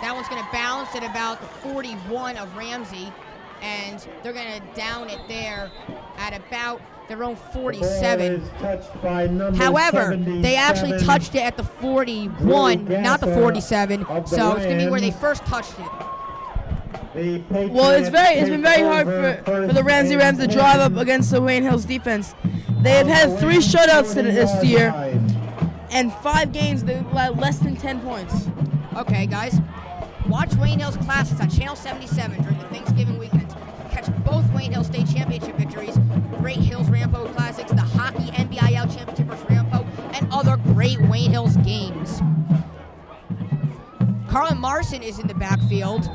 That one's going to bounce at about the 41 of Ramsey, and they're going to down it there at about their own 47. However, they actually touched it at the 41, not the 47, so it's going to be where they first touched it. Well, it's been very hard for the Ramsey Rams to drive up against the Wayne Hills defense. They have had 3 shutouts this year, and 5 games they've allowed less than 10 points. Okay, guys, watch Wayne Hills Classics on Channel 77 during the Thanksgiving weekend. Catch both Wayne Hills State Championship victories, Great Hills Rampo Classics, the Hockey NBIL Championship versus Rampo, and other great Wayne Hills games. Carlin Marson is in the backfield.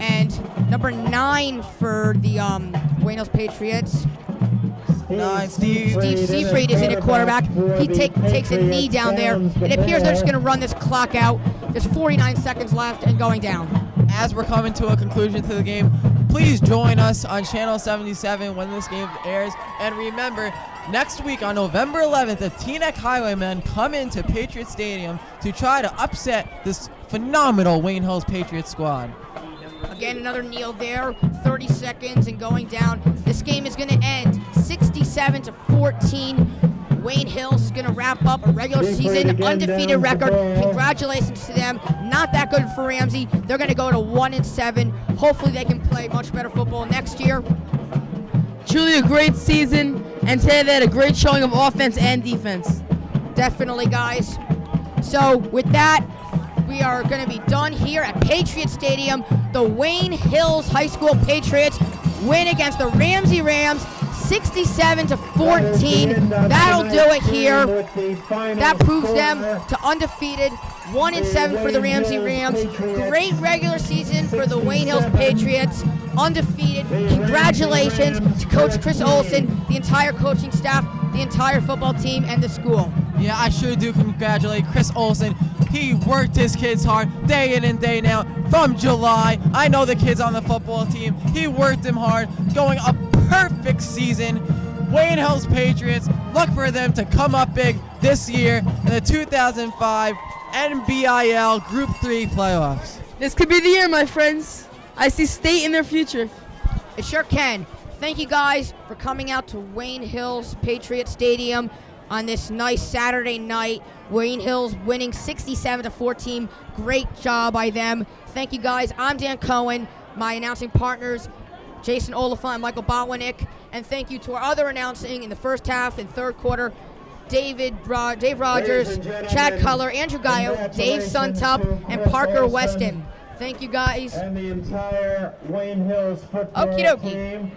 And number 9 for the Wayne Hills Patriots. Steve Seafried is in at quarterback. He takes a knee down there. It appears they're just going to run this clock out. There's 49 seconds left and going down. As we're coming to a conclusion to the game, please join us on Channel 77 when this game airs. And remember, next week on November 11th, the Teaneck Highwaymen come into Patriot Stadium to try to upset this phenomenal Wayne Hills Patriots squad. Again, another kneel there, 30 seconds and going down. This game is going to end 67-14. Wayne Hills is going to wrap up a regular season undefeated record. Congratulations to them. Not that good for Ramsey. They're going to go to 1-7. Hopefully they can play much better football next year. Truly a great season, and today they had a great showing of offense and defense. Definitely, guys. So with that, we are going to be done here at Patriot Stadium. The Wayne Hills High School Patriots win against the Ramsey Rams 67-14. That'll do it here. That proves them to undefeated, 1-7 for the Ramsey Rams. Great regular season for the Wayne Hills Patriots, undefeated. Congratulations to Coach Chris Olson, the entire coaching staff, the entire football team, and the school. Yeah, I sure do congratulate Chris Olson. He worked his kids hard day in and day out from July. I know the kids on the football team. He worked them hard, going a perfect season. Wayne Hills Patriots, look for them to come up big this year in the 2005 NBIL Group 3 playoffs. This could be the year, my friends. I see state in their future. It sure can. Thank you guys for coming out to Wayne Hills Patriot Stadium on this nice Saturday night. Wayne Hills winning 67-14. Great job by them. Thank you guys. I'm Dan Cohen. My announcing partners, Jason Oliphant and Michael Botwinick. And thank you to our other announcing in the first half and third quarter, Dave Rogers, Chad Cutler, Andrew Gayo, Dave Suntup, and Parker Weston. Thank you guys. And the entire Wayne Hills football Okie dokie. team.